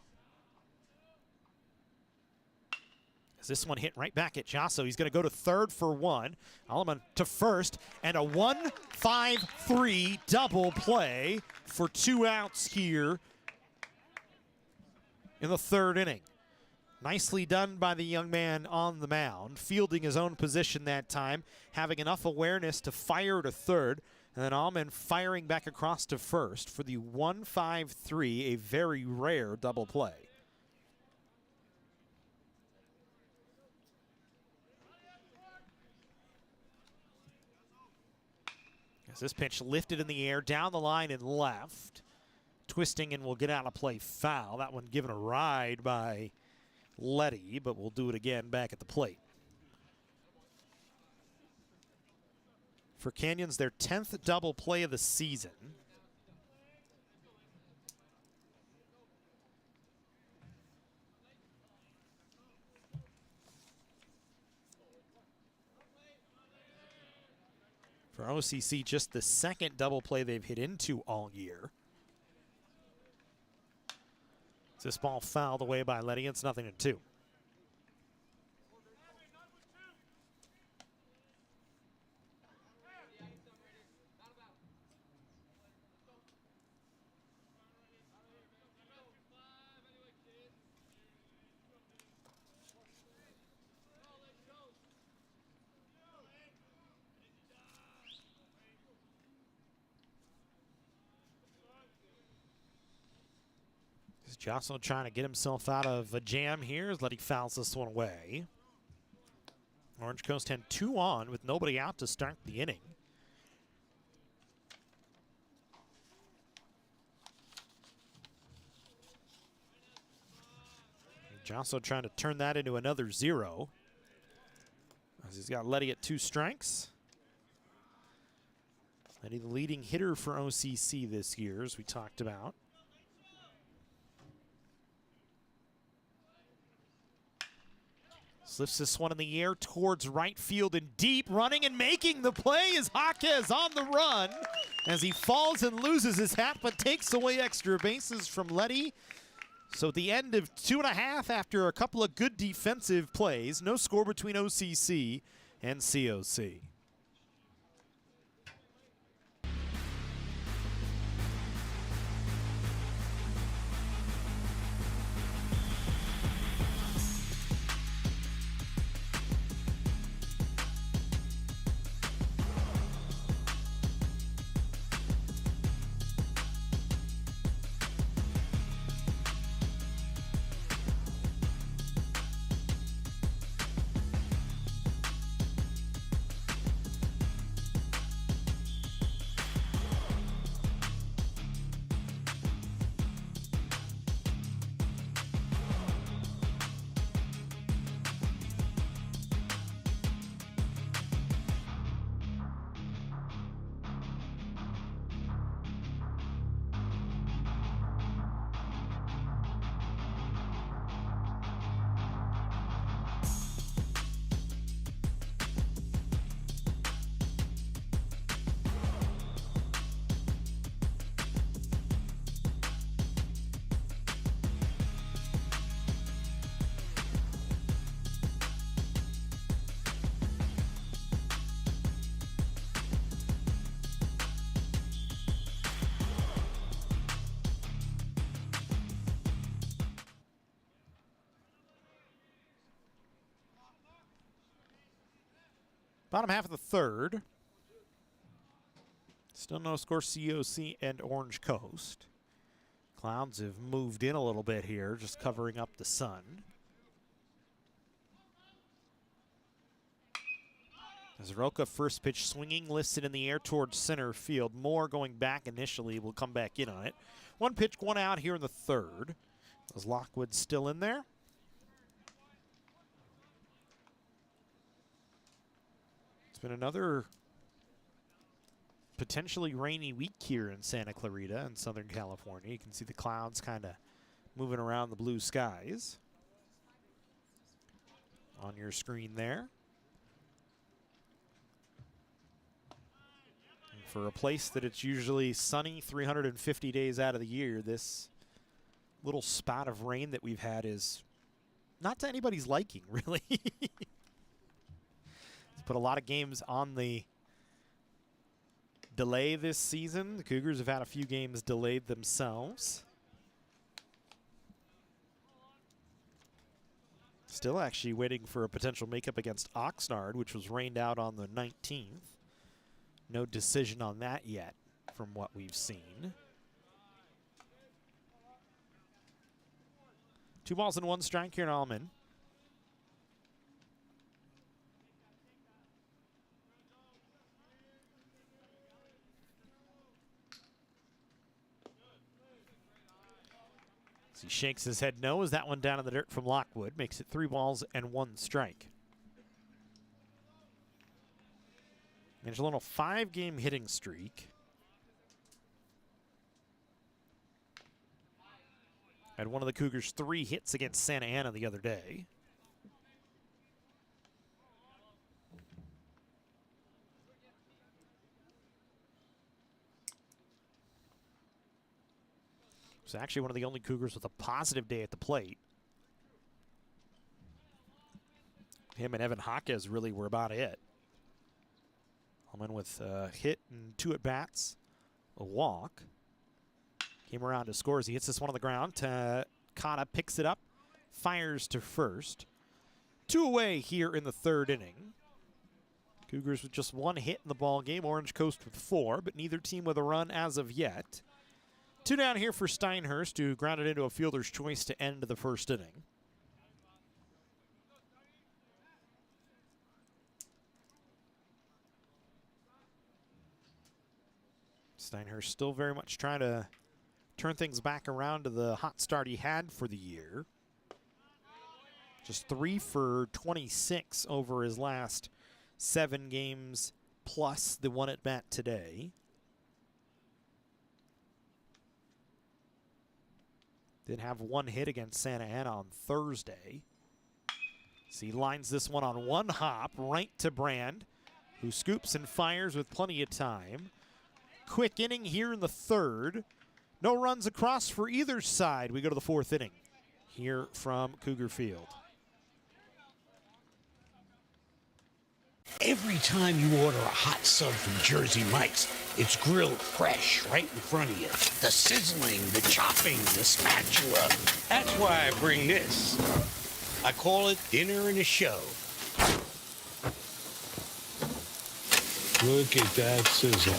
S1: As this one hit right back at Josso, he's going to go to 3rd for 1. Alleman to 1st, and a 1-5-3 double play for 2 outs here in the 3rd inning. Nicely done by the young man on the mound, fielding his own position that time, having enough awareness to fire to 3rd. And then Allman firing back across to first for the 1-5-3, a very rare double play. As this pitch lifted in the air, down the line and left. Twisting and will get out of play foul. That one given a ride by Letty, but we'll do it again back at the plate. For Canyons, their 10th double play of the season. For OCC, just the second double play they've hit into all year. This ball fouled away by Letty. It's 0-2. Jocelyn trying to get himself out of a jam here as Letty fouls this one away. Orange Coast had 2 on with nobody out to start the inning. Jocelyn trying to turn that into another 0. As he's got Letty at 2 strikes. Letty the leading hitter for OCC this year, as we talked about. Lifts this one in the air towards right field and deep. Running and making the play is Jaquez on the run as he falls and loses his hat but takes away extra bases from Letty. So at the end of 2.5 after a couple of good defensive plays, no score between OCC and COC. Bottom half of the third. Still no score, COC and Orange Coast. Clouds have moved in a little bit here, just covering up the sun. As Roca first pitch swinging, listed in the air towards center field. Moore going back initially, will come back in on it. 1 pitch, 1 out here in the third. Is Lockwood still in there? It's been another potentially rainy week here in Santa Clarita in Southern California. You can see the clouds kind of moving around the blue skies on your screen there. And for a place that it's usually sunny 350 days out of the year, this little spot of rain that we've had is not to anybody's liking, really. Put a lot of games on the delay this season. The Cougars have had a few games delayed themselves. Still actually waiting for a potential makeup against Oxnard, which was rained out on the 19th. No decision on that yet from what we've seen. 2 balls and 1 strike here in Allman. As he shakes his head no, as that one down in the dirt from Lockwood makes it 3 balls and 1 strike. Angelino 5-game hitting streak. Had one of the Cougars 3 hits against Santa Ana the other day. It was actually one of the only Cougars with a positive day at the plate. Him and Evan Jaquez really were about it. Allman with a hit and 2 at-bats, a walk. Came around to score as he hits this one on the ground. Kata picks it up, fires to first. 2 away here in the 3rd inning. Cougars with just 1 hit in the ball game. Orange Coast with 4, but neither team with a run as of yet. 2 down here for Steinhurst, who grounded into a fielder's choice to end the 1st inning. Steinhurst still very much trying to turn things back around to the hot start he had for the year. Just 3 for 26 over his last 7 games, plus the 1 at bat today. Did have 1 hit against Santa Ana on Thursday. So he lines this one on 1 hop right to Brand, who scoops and fires with plenty of time. Quick inning here in the 3rd. No runs across for either side. We go to the 4th inning here from Cougar Field.
S3: Every time you order a hot sub from Jersey Mike's, it's grilled fresh right in front of you. The sizzling, the chopping, the spatula. That's why I bring this. I call it dinner and a show. Look at that sizzle.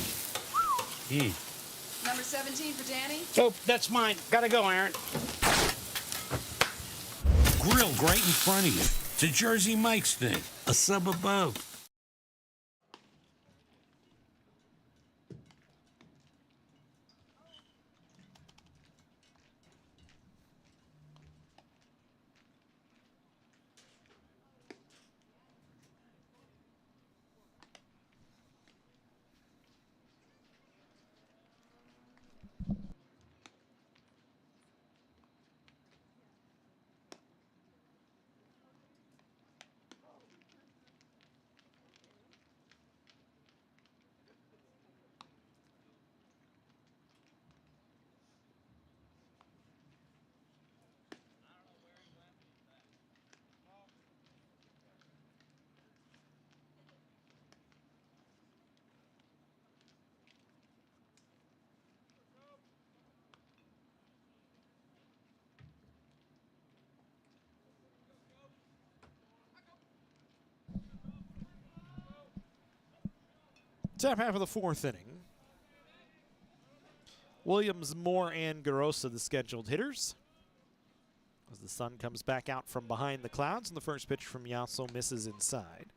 S5: Number 17 for Danny.
S3: Oh, that's mine. Gotta go, Aaron. Grilled right in front of you. It's a Jersey Mike's thing. A sub above.
S1: Top half of the 4th inning. Williams, Moore, and Garosa, the scheduled hitters. As the sun comes back out from behind the clouds, and the first pitch from Yasso misses inside.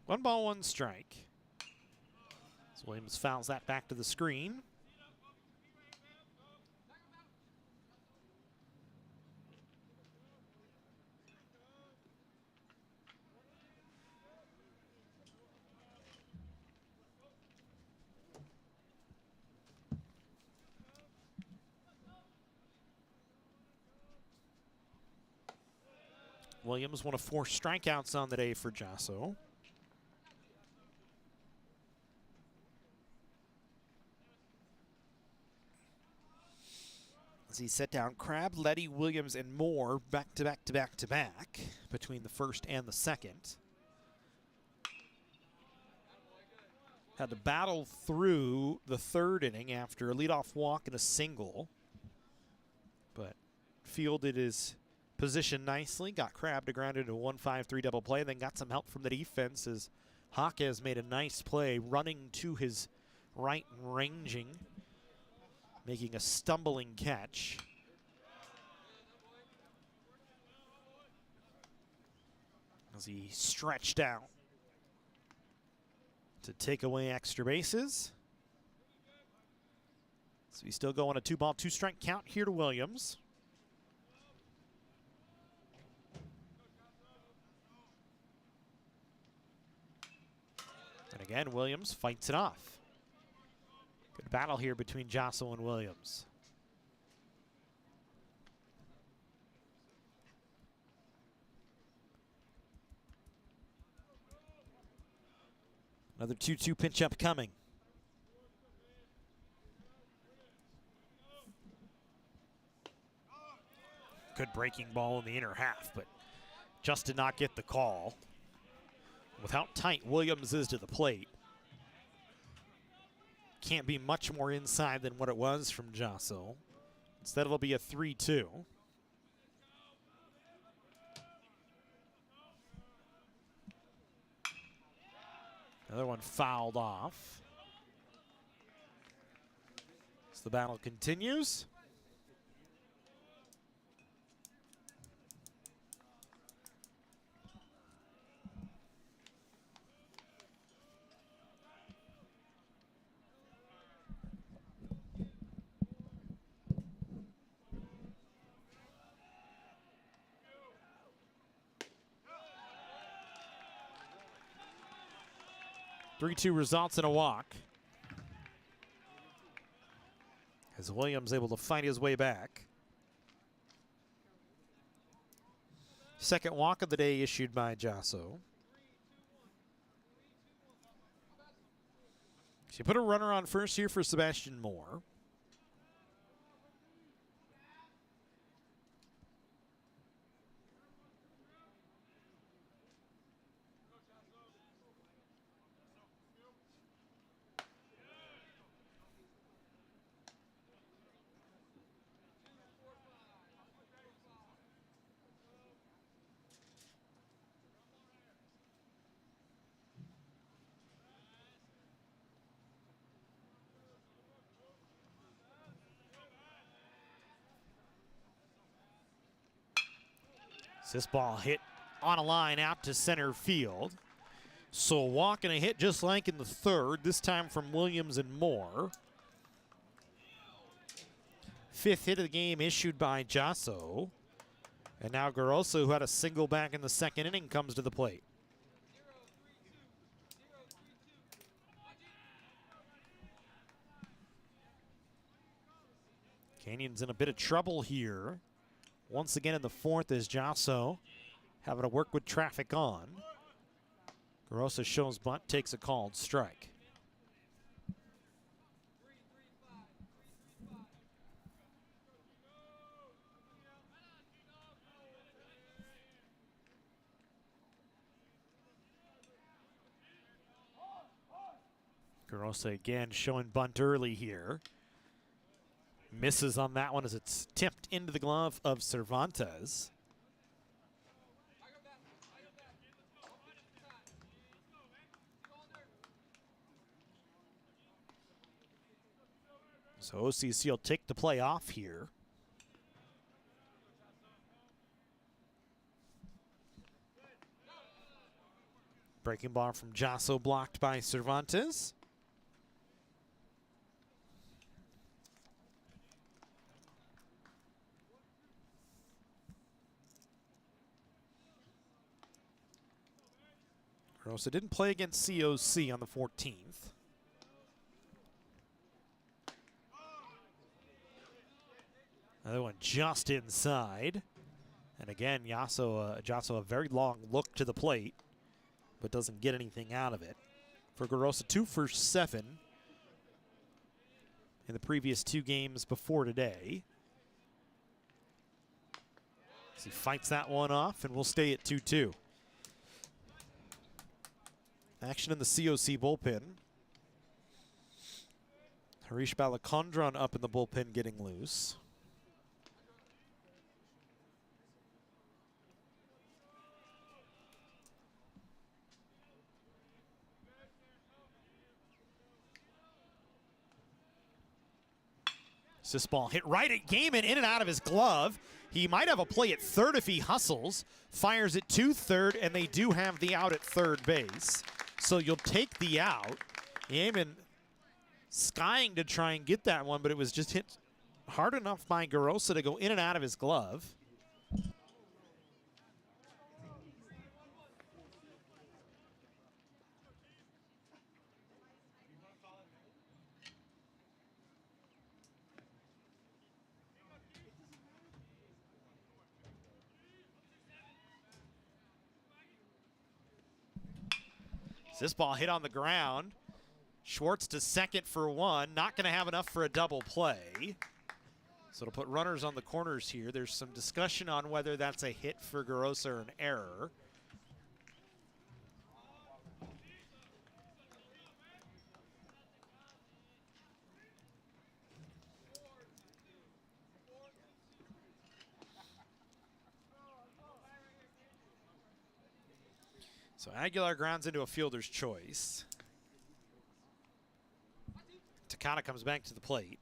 S1: One ball, 1 strike. So Williams fouls that back to the screen. Williams, 1 of 4 strikeouts on the day for Jasso. As he set down Crabb, Letty, Williams, and Moore back to back to back to back between the first and the second. Had to battle through the third inning after a leadoff walk and a single, but fielded his position nicely, got Crabb to ground into a 1-5-3 double play, then got some help from the defense as Jaquez made a nice play running to his right and ranging, making a stumbling catch. As he stretched out to take away extra bases. So he's still going a 2-ball, 2-strike count here to Williams. And again, Williams fights it off. Good battle here between Josso and Williams. Another 2-2 pinch up coming. Good breaking ball in the inner half, but just did not get the call. With how tight Williams is to the plate, can't be much more inside than what it was from Josso. Instead, it'll be a 3-2. Another one fouled off. As the battle continues. Three-two results in a walk. As Williams able to fight his way back. Second walk of the day issued by Josso. So you put a runner on first here for Sebastian Moore. This ball hit on a line out to center field. So a walk and a hit just like in the third, this time from Williams and Moore. Fifth hit of the game issued by Josso. And now Garoso, who had a single back in the second inning, comes to the plate. Canyon's in a bit of trouble here. Once again in the fourth is Josso having to work with traffic on. Garosa shows bunt, takes a called strike. Garosa again showing bunt early here. Misses on that one as it's tipped into the glove of Cervantes. So OCC will take the play off here. Breaking ball from Josso blocked by Cervantes. Rosa didn't play against COC on the 14th. Another one just inside. And again, Josso a very long look to the plate, but doesn't get anything out of it. For Garosa, 2 for 7 in the previous 2 games before today. So he fights that one off, and we'll stay at 2-2. Action in the COC bullpen. Harish Balachandran up in the bullpen getting loose. This ball hit right at Gaiman, in and out of his glove. He might have a play at third if he hustles. Fires it to third, and they do have the out at third base. So you'll take the out. Gaiman skying to try and get that one, but it was just hit hard enough by Garosa to go in and out of his glove. This ball hit on the ground. Schwartz to second for one. Not going to have enough for a double play. So it'll put runners on the corners here. There's some discussion on whether that's a hit for Garosa or an error. So Aguilar grounds into a fielder's choice. Takata comes back to the plate.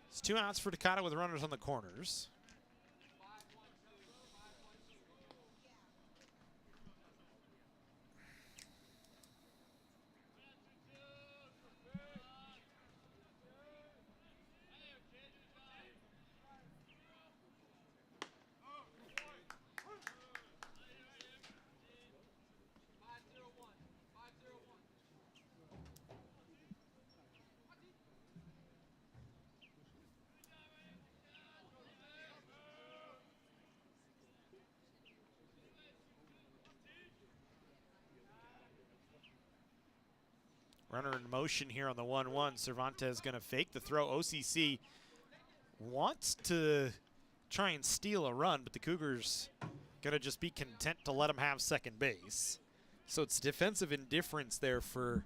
S1: It's 2 outs for Takata with runners on the corners. Runner in motion here on the 1-1. Cervantes going to fake the throw. OCC wants to try and steal a run, but the Cougars going to just be content to let him have second base. So it's defensive indifference there for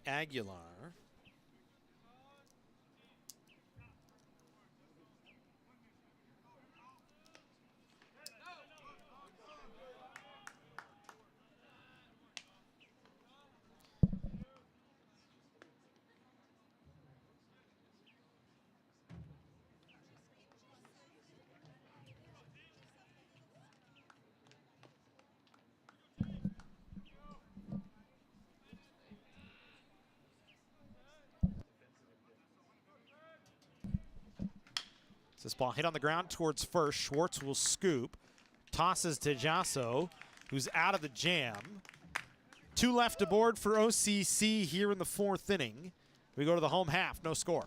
S1: Aguilar. This ball hit on the ground towards first. Schwartz will scoop. Tosses to Jasso, who's out of the jam. 2 left aboard for OCC here in the 4th inning. We go to the home half, no score.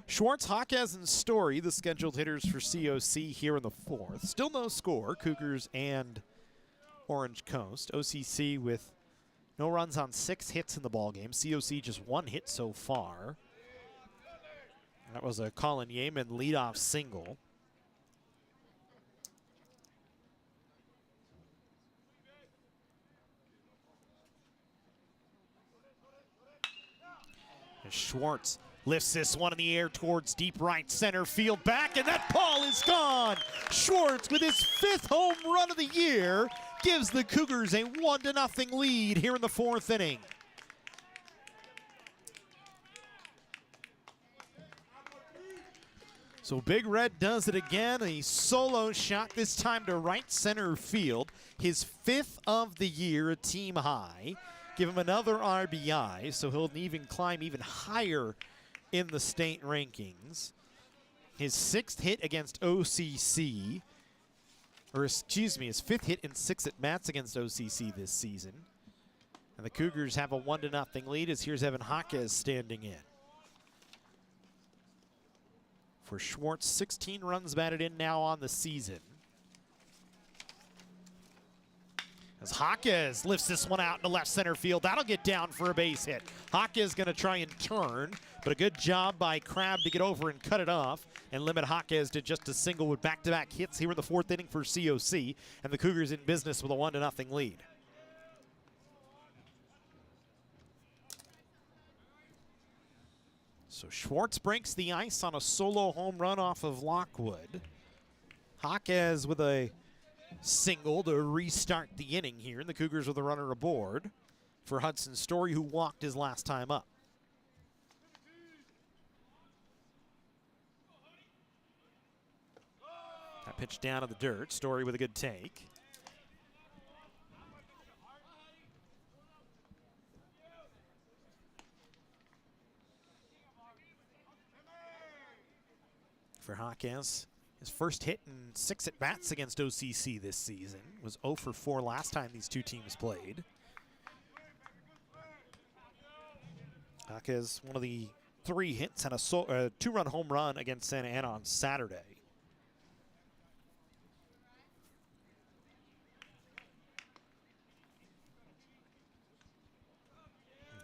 S1: Schwartz, Jaquez, and Story, the scheduled hitters for COC here in the 4th. Still no score, Cougars and Orange Coast. OCC with no runs on 6 hits in the ballgame. COC just 1 hit so far. That was a Colin Yeaman leadoff single. And Schwartz lifts this one in the air towards deep right center field back, and that ball is gone. Schwartz, with his 5th home run of the year, gives the Cougars a 1-0 lead here in the 4th inning. So Big Red does it again, a solo shot, this time to right center field. His 5th of the year, a team high. Give him another RBI, so he'll even climb even higher in the state rankings. His 6th hit against OCC, or excuse me, his 5th hit in 6 at-bats against OCC this season. And the Cougars have a 1-0 lead as here's Evan Jaquez standing in. For Schwartz, 16 runs batted in now on the season. As Jaquez lifts this one out into left center field, that'll get down for a base hit. Jaquez gonna try and turn, but a good job by Crabb to get over and cut it off and limit Jaquez to just a single with back-to-back hits here in the 4th inning for COC, and the Cougars in business with a 1-0 lead. So Schwartz breaks the ice on a solo home run off of Lockwood. Jaquez with a single to restart the inning here, and the Cougars with a runner aboard for Hudson Story, who walked his last time up. That pitch down to the dirt. Story with a good take. For Jaquez, his first hit in 6 at-bats against OCC this season. Was 0 for 4 last time these two teams played. Jaquez, one of the 3 hits and a 2-run home run against Santa Ana on Saturday.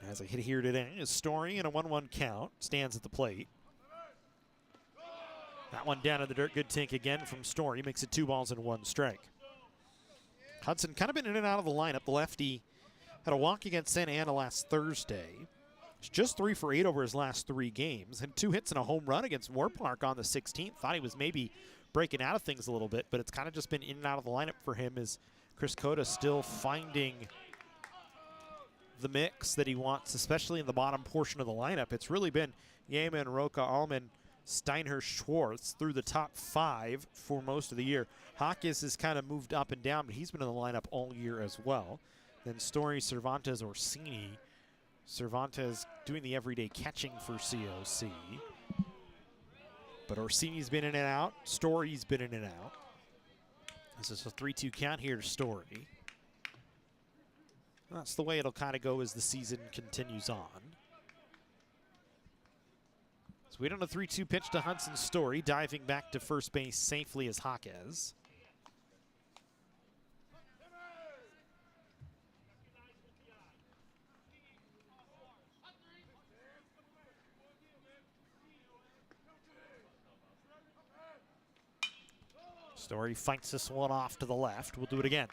S1: Has a hit here today. A Story and a 1-1 count. Stands at the plate. That one down in the dirt. Good take again from Story. Makes it 2 balls and 1 strike. Hudson kind of been in and out of the lineup. The lefty had a walk against Santa Ana last Thursday. He's just 3 for 8 over his last 3 games. Had 2 hits and a home run against Moorpark on the 16th. Thought he was maybe breaking out of things a little bit, but it's kind of just been in and out of the lineup for him as Chris Cota still finding the mix that he wants, especially in the bottom portion of the lineup. It's really been Yeaman, Roca, Allman, Steiner, Schwartz through the top 5 for most of the year. Jaquez has kind of moved up and down, but he's been in the lineup all year as well. Then Story, Cervantes, Orsini. Cervantes doing the everyday catching for COC. But Orsini's been in and out. Story's been in and out. This is a 3-2 count here to Story. That's the way it'll kind of go as the season continues on. So we don't a 3-2 pitch to Hudson Story, diving back to first base safely as Jaquez. Story fights this one off to the left. We'll do it again.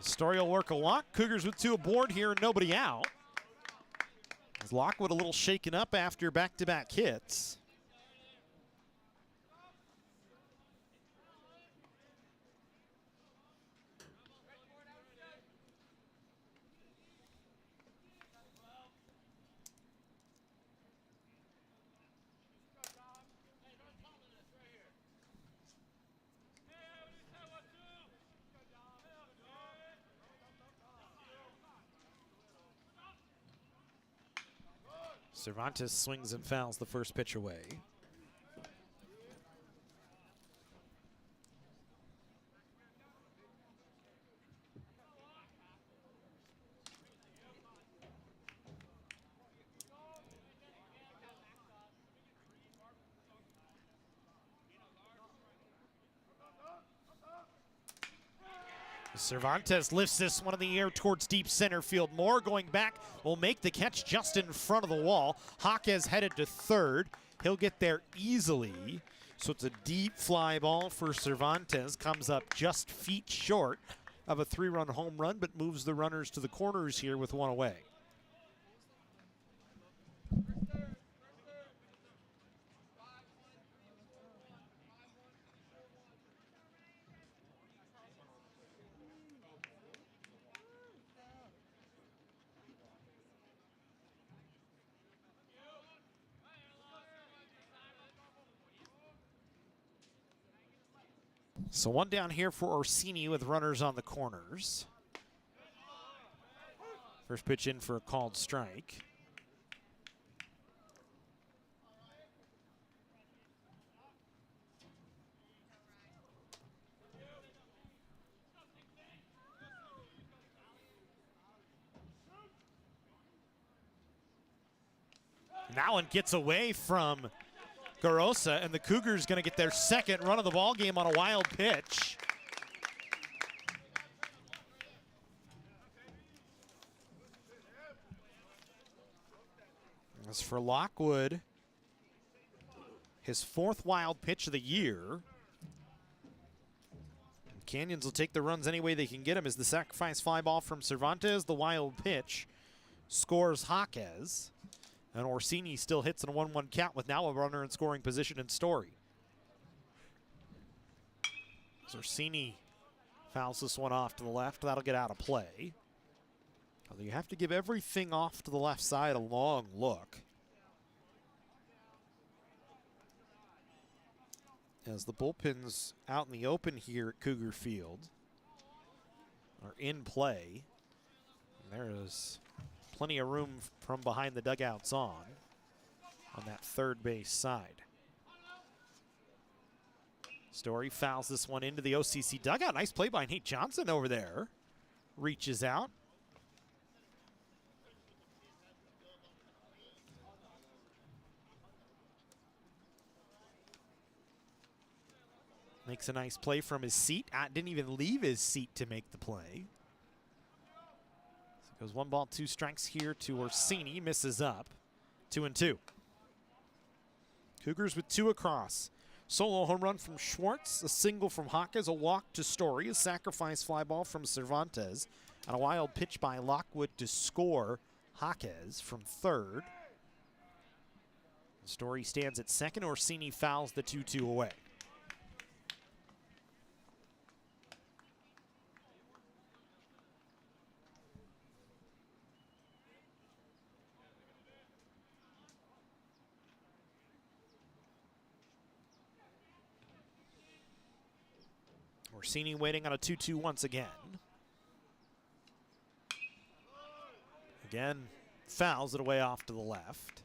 S1: Story will work a walk. Cougars with 2 aboard here and nobody out. As Lockwood a little shaken up after back-to-back hits. Cervantes swings and fouls the first pitch away. Cervantes lifts this one in the air towards deep center field. Moore going back will make the catch just in front of the wall. Jaquez headed to third. He'll get there easily. So it's a deep fly ball for Cervantes. Comes up just feet short of a 3-run home run, but moves the runners to the corners here with one away. So one down here for Orsini with runners on the corners. First pitch in for a called strike. That one gets away from Garosa, and the Cougars going to get their second run of the ball game on a wild pitch. As for Lockwood, his 4th wild pitch of the year. Canyons will take the runs any way they can get them as the sacrifice fly ball from Cervantes. The wild pitch scores Jaquez. And Orsini still hits in a 1-1 count with now a runner in scoring position in Story. As Orsini fouls this one off to the left. That'll get out of play. Although you have to give everything off to the left side a long look. As the bullpens out in the open here at Cougar Field are in play. And there is plenty of room from behind the dugouts on that third base side. Story fouls this one into the OCC dugout. Nice play by Nate Johnson over there. Reaches out. Makes a nice play from his seat. Didn't even leave his seat to make the play. So goes 1 ball, 2 strikes here to Orsini. Misses up. 2-2. Cougars with 2 across. Solo home run from Schwartz. A single from Jaquez. A walk to Story. A sacrifice fly ball from Cervantes. And a wild pitch by Lockwood to score Jaquez from third. Story stands at second. Orsini fouls the 2-2 away. Orsini waiting on a 2-2 once again. Again, fouls it away off to the left.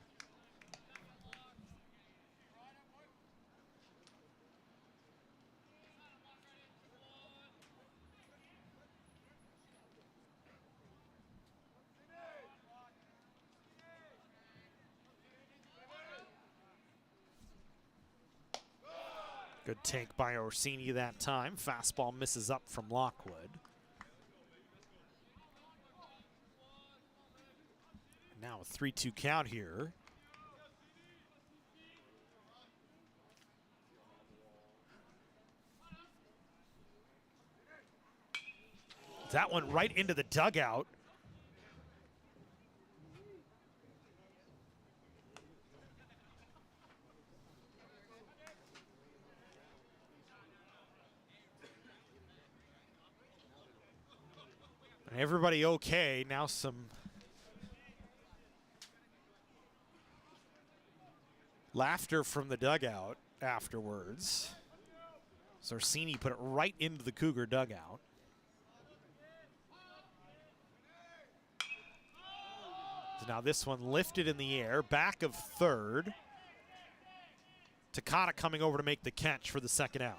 S1: Good take by Orsini that time. Fastball misses up from Lockwood. Now a 3-2 count here. That one right into the dugout. Everybody okay. Now some laughter from the dugout afterwards. Orsini put it right into the Cougar dugout. Now this one lifted in the air, back of third. Takata coming over to make the catch for the second out.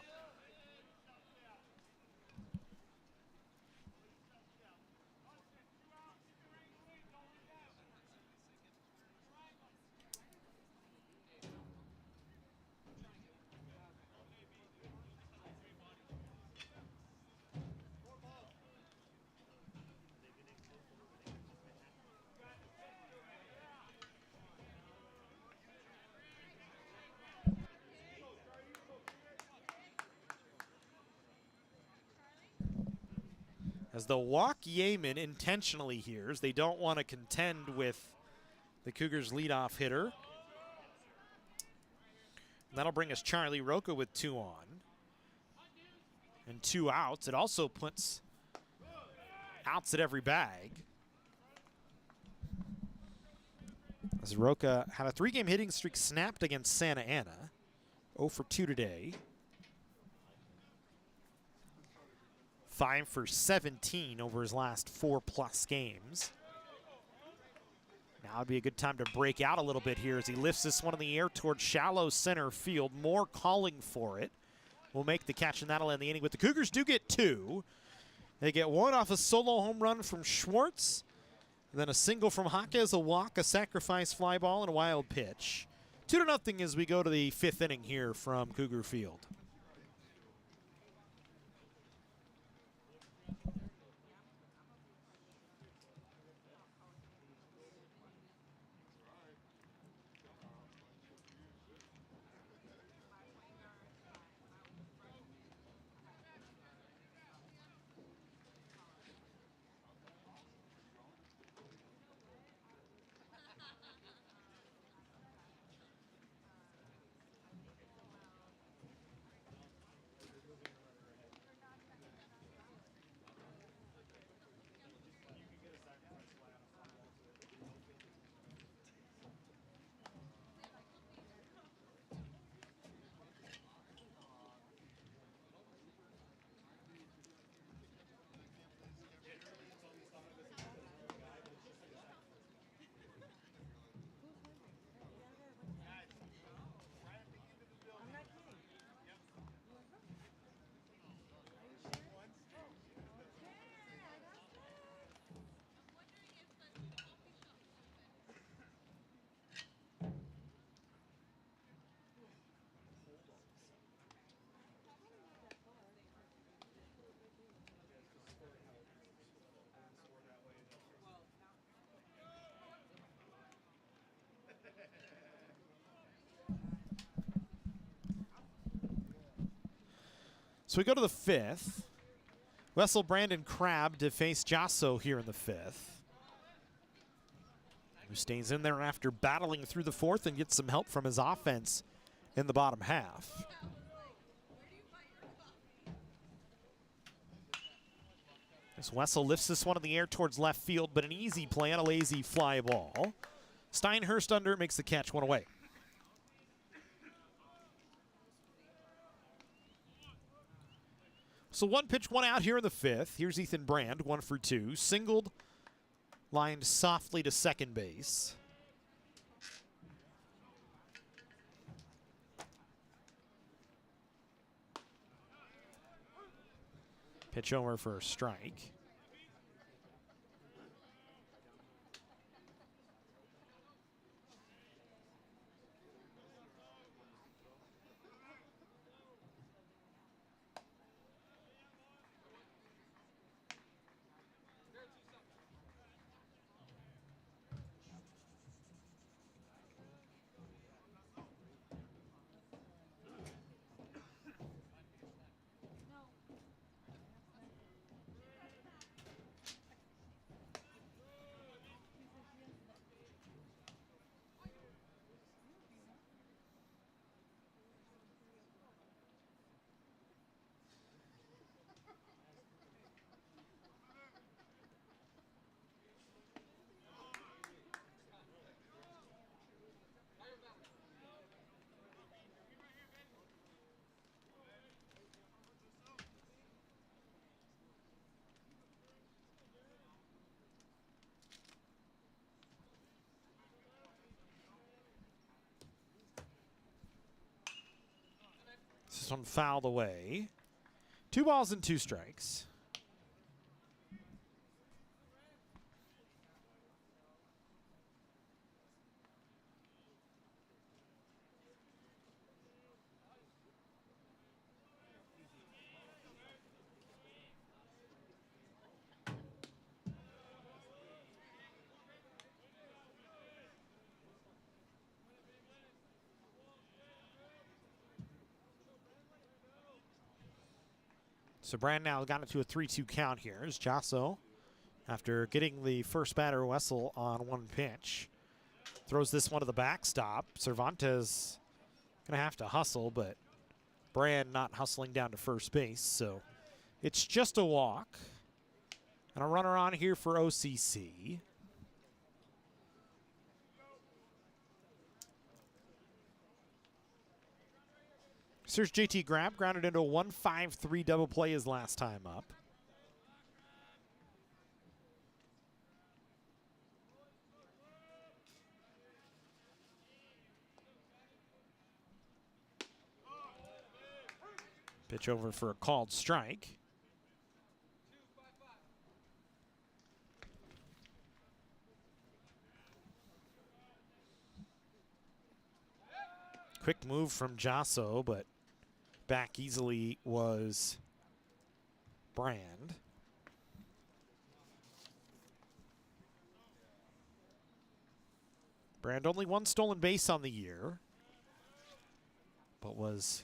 S1: As the walk Yeaman intentionally here, as they don't want to contend with the Cougars' leadoff hitter. And that'll bring us Charlie Roca with 2 on and 2 outs. It also puts outs at every bag. As Roca had a 3-game hitting streak snapped against Santa Ana. 0 for 2 today. 5 for 17 over his last 4+ games. Now would be a good time to break out a little bit here as he lifts this one in the air towards shallow center field. Moore calling for it. Will make the catch, and that'll end the inning. But the Cougars do get 2. They get 1 off a solo home run from Schwartz, and then a single from Jaquez, a walk, a sacrifice fly ball, and a wild pitch. 2-0 as we go to the 5th inning here from Cougar Field. So we go to the 5th. Wessel Brandon Crabb to face Jasso here in the 5th. Who stays in there after battling through the 4th and gets some help from his offense in the bottom half. As Wessel lifts this one in the air towards left field, but an easy play on a lazy fly ball. Steinhurst under makes the catch, 1 away. So 1 pitch, 1 out here in the 5th. Here's Ethan Brand, 1 for 2. Singled, lined softly to second base. Pitch over for a strike. This one fouled away. 2 balls and 2 strikes. So Brand now got it to a 3-2 count here as Jasso, after getting the first batter Wessel on 1 pitch, throws this one to the backstop. Cervantes gonna have to hustle, but Brand not hustling down to first base, so it's just a walk. And a runner on here for OCC. Here's JT Grab, grounded into a 1-5-3 double play his last time up. Pitch over for a called strike. Quick move from Jasso, but back easily was Brand. Brand only 1 stolen base on the year, but was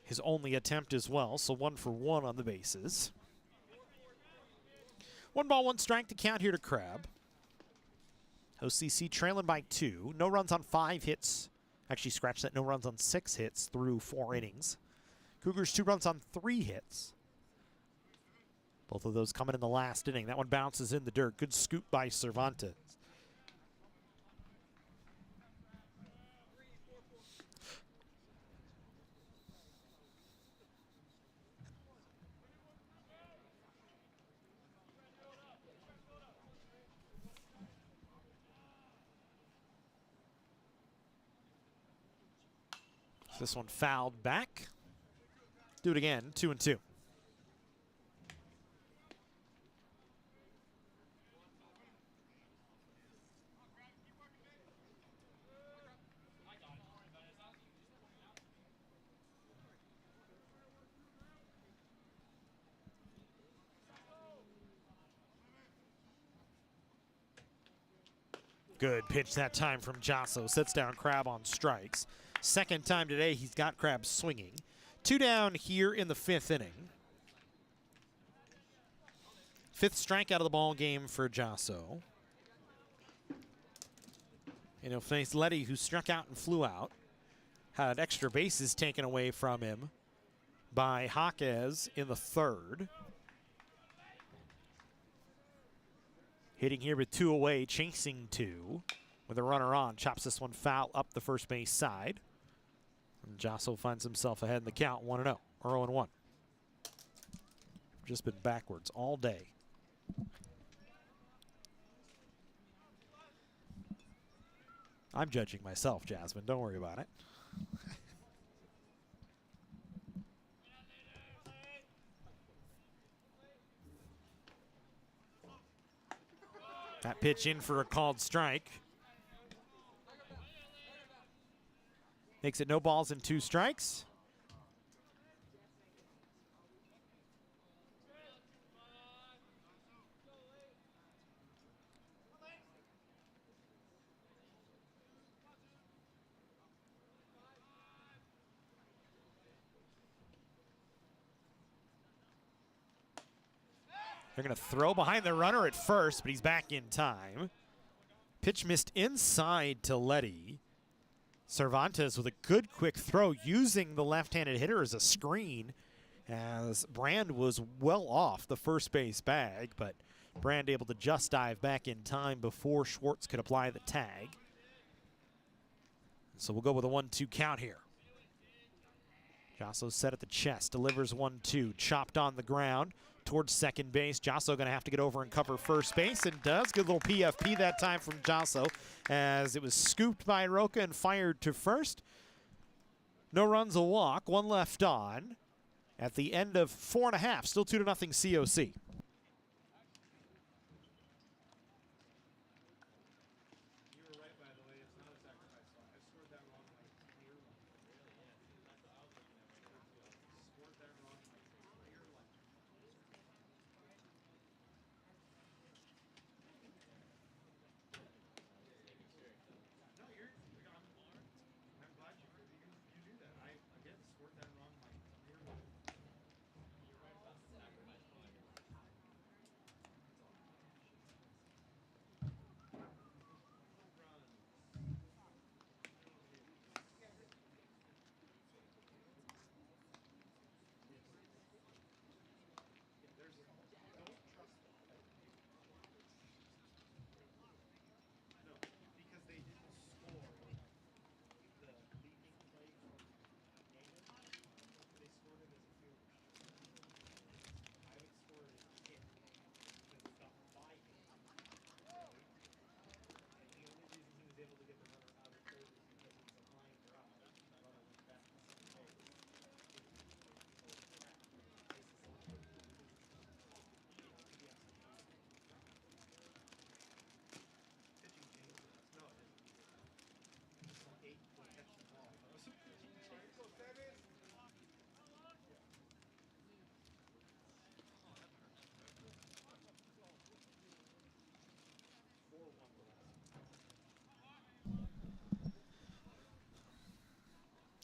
S1: his only attempt as well, so 1 for 1 on the bases. 1 ball, 1 strike to count here to Crab. OCC trailing by 2. No runs on 5 hits. Actually, scratch that. No runs on 6 hits through 4 innings. Cougars 2 runs on 3 hits. Both of those coming in the last inning. That one bounces in the dirt. Good scoop by Cervantes. This one fouled back. Do it again, 2-2. Good pitch that time from Jasso. Sets down Crab on strikes. Second time today he's got Crab swinging. 2 down here in the 5th inning. 5th strikeout of the ball game for Jasso. And he'll face Letty, who struck out and flew out. Had extra bases taken away from him by Jaquez in the 3rd. Hitting here with 2 away, chasing 2. With a runner on, chops this one foul up the first base side. And Jasso finds himself ahead in the count, 1-0, or 0-1. Just been backwards all day. I'm judging myself, Jasmine. Don't worry about it. That pitch in for a called strike. Makes it no balls and 2 strikes. They're going to throw behind the runner at first, but he's back in time. Pitch missed inside to Letty. Cervantes with a good quick throw using the left-handed hitter as a screen, as Brand was well off the first base bag, but Brand able to just dive back in time before Schwartz could apply the tag. So we'll go with a 1-2 count here. Jasso set at the chest, delivers 1-2, chopped on the ground towards second base. Jasso going to have to get over and cover first base, and does. Good little PFP that time from Jasso, as it was scooped by Roca and fired to first. No runs, a walk, one left on. At the end of 4.5, still 2-0 COC.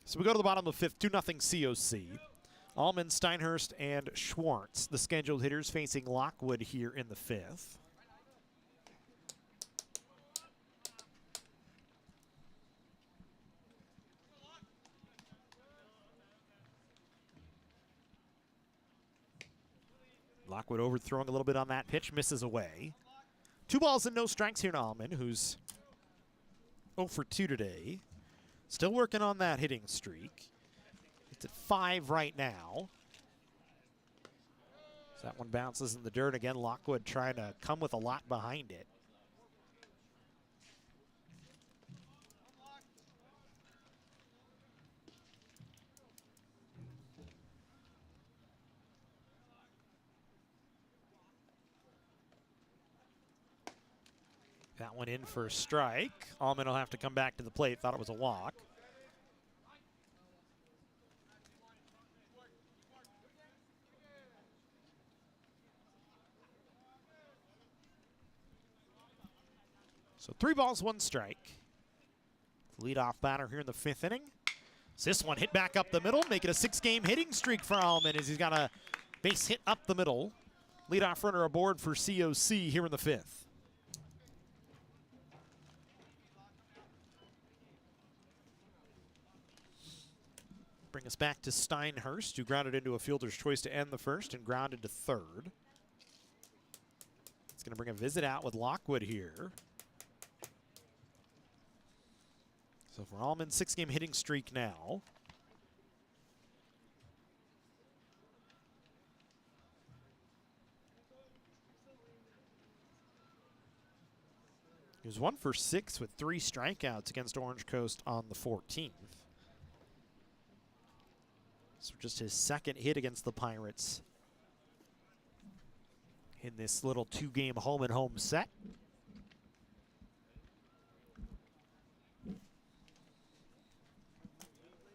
S1: So we go to the bottom of the 5th, 2-0 COC. Allman, Steinhurst, and Schwartz, the scheduled hitters, facing Lockwood here in the 5th. Lockwood overthrowing a little bit on that pitch, misses away. 2 balls and no strikes here to Allman, who's 0 for 2 today. Still working on that hitting streak. It's at 5 right now. So that one bounces in the dirt again. Lockwood trying to come with a lot behind it. That one in for a strike. Allman will have to come back to the plate. Thought it was a walk. So 3 balls, 1 strike. Leadoff batter here in the 5th inning. So this one hit back up the middle, make it a 6-game hitting streak for Allman as he's got a base hit up the middle. Leadoff runner aboard for COC here in the 5th. Bring us back to Steinhurst, who grounded into a fielder's choice to end the 1st and grounded to 3rd. It's going to bring a visit out with Lockwood here. So for Allman, 6-game hitting streak now. He was 1 for 6 with 3 strikeouts against Orange Coast on the 14th. So just his 2nd hit against the Pirates in this little 2-game home-and-home set.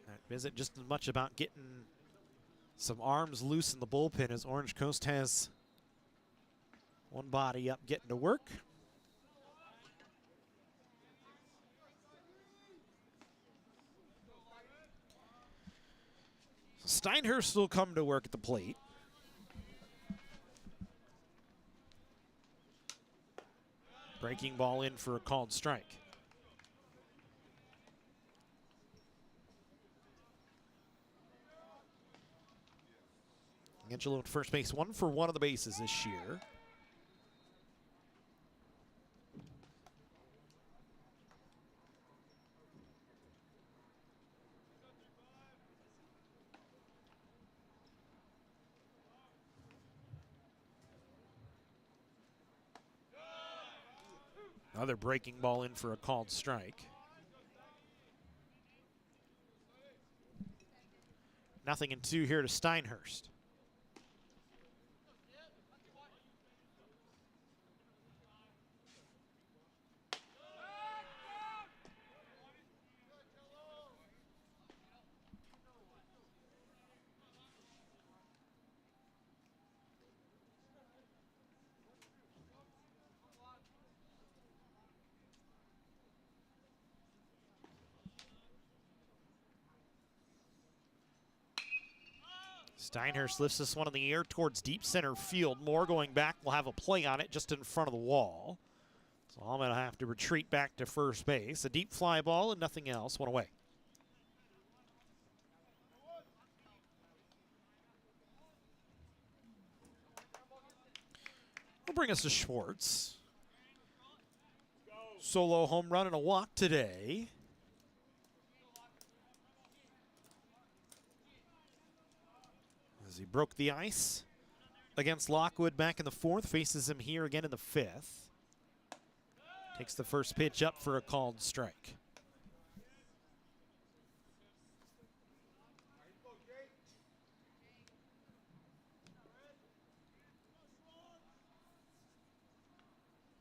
S1: That visit just as much about getting some arms loose in the bullpen as Orange Coast has one body up getting to work. Steinhurst will come to work at the plate. Breaking ball in for a called strike. Angelo at first base, 1 for 1 of the bases this year. Another breaking ball in for a called strike. 0-2 here to Steinhurst. Steinhurst lifts this one in the air towards deep center field. Moore going back will have a play on it just in front of the wall. So I'm going to have to retreat back to first base. A deep fly ball and nothing else. One away. Will bring us to Schwartz. Solo home run and a walk today. As he broke the ice against Lockwood back in the 4th, faces him here again in the 5th. Takes the first pitch up for a called strike.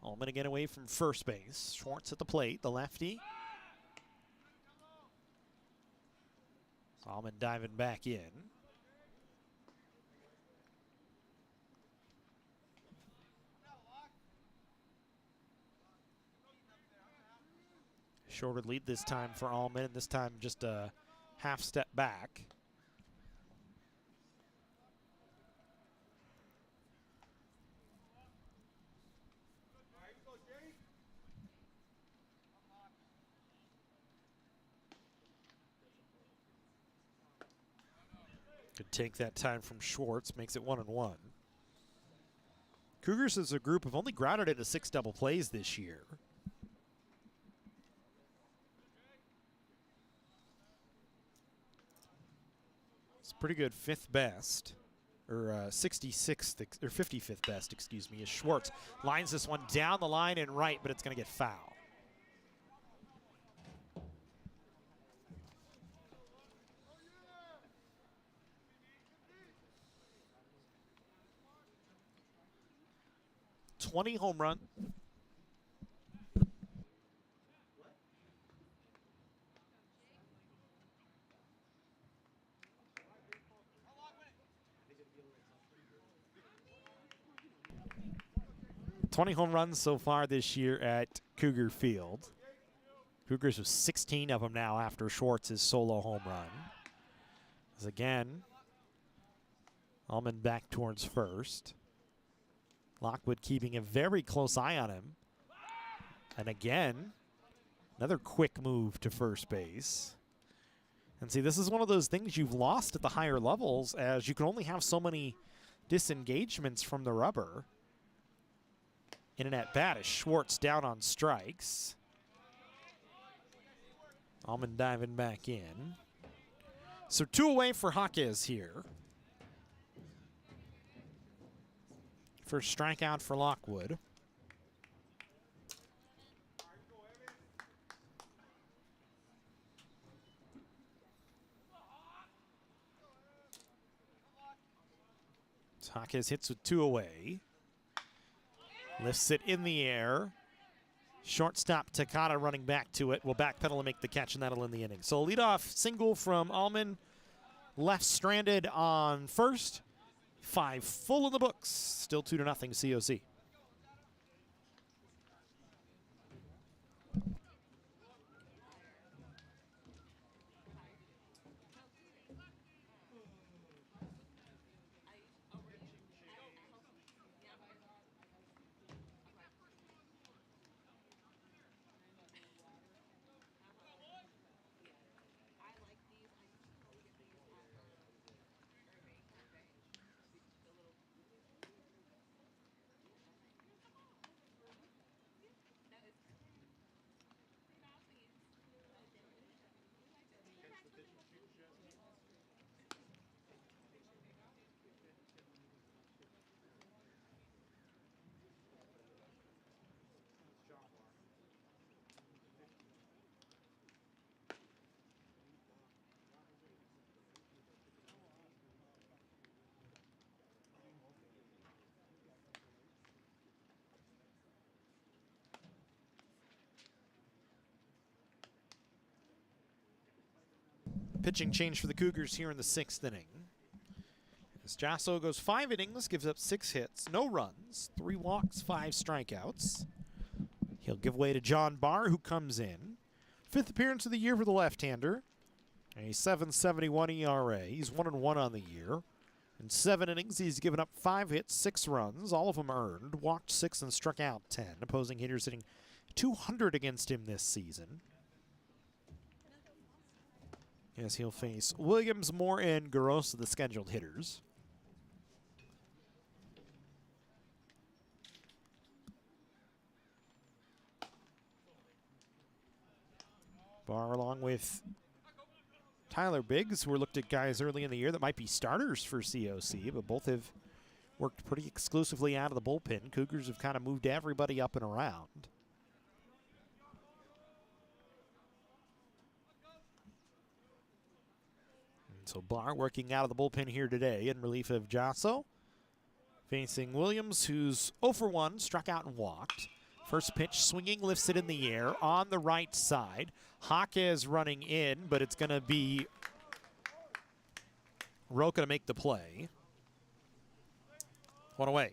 S1: Allman again away from first base. Schwartz at the plate, the lefty. Allman diving back in. Shorter lead this time for Allman, and this time just a half step back. Could take that time from Schwartz, makes it 1-1. Cougars as a group have only grounded into 6 double plays this year. It's pretty good 5th best, or 66th, or 55th best, excuse me, as Schwartz lines this one down the line and right, but it's going to get foul. '20 home run. '20 home runs so far this year at Cougar Field. Cougars with 16 of them now after Schwartz's solo home run. As again, Allman back towards first. Lockwood keeping a very close eye on him. And again, another quick move to first base. And see, this is one of those things you've lost at the higher levels, as you can only have so many disengagements from the rubber. In an at-bat as Schwartz down on strikes. Allman diving back in. So 2 away for Jaquez here. First strikeout for Lockwood. Jaquez hits with 2 away. Lifts it in the air. Shortstop Takata running back to it. Will backpedal and make the catch, and that'll end the inning. So a leadoff single from Allman. Left stranded on first. 5 full in the books. Still 2-0 COC. pitching change for the Cougars here in the 6th inning. As Jasso goes 5 innings, gives up 6 hits, no runs, 3 walks, 5 strikeouts. He'll give way to John Barr, who comes in. 5th appearance of the year for the left-hander. A 7.71 ERA. He's 1-1 on the year. In 7 innings, he's given up 5 hits, 6 runs, all of them earned, walked 6 and struck out 10. Opposing hitters hitting .200 against him this season. As he'll face Williams, Moore, and Garosa, the scheduled hitters. Barr along with Tyler Biggs, who looked at guys early in the year that might be starters for COC, but both have worked pretty exclusively out of the bullpen. Cougars have kind of moved everybody up and around. And so Barr working out of the bullpen here today in relief of Jasso. Facing Williams, who's 0 for 1, struck out and walked. First pitch, swinging, lifts it in the air on the right side. Jaquez running in, but it's going to be Roca to make the play. 1 away.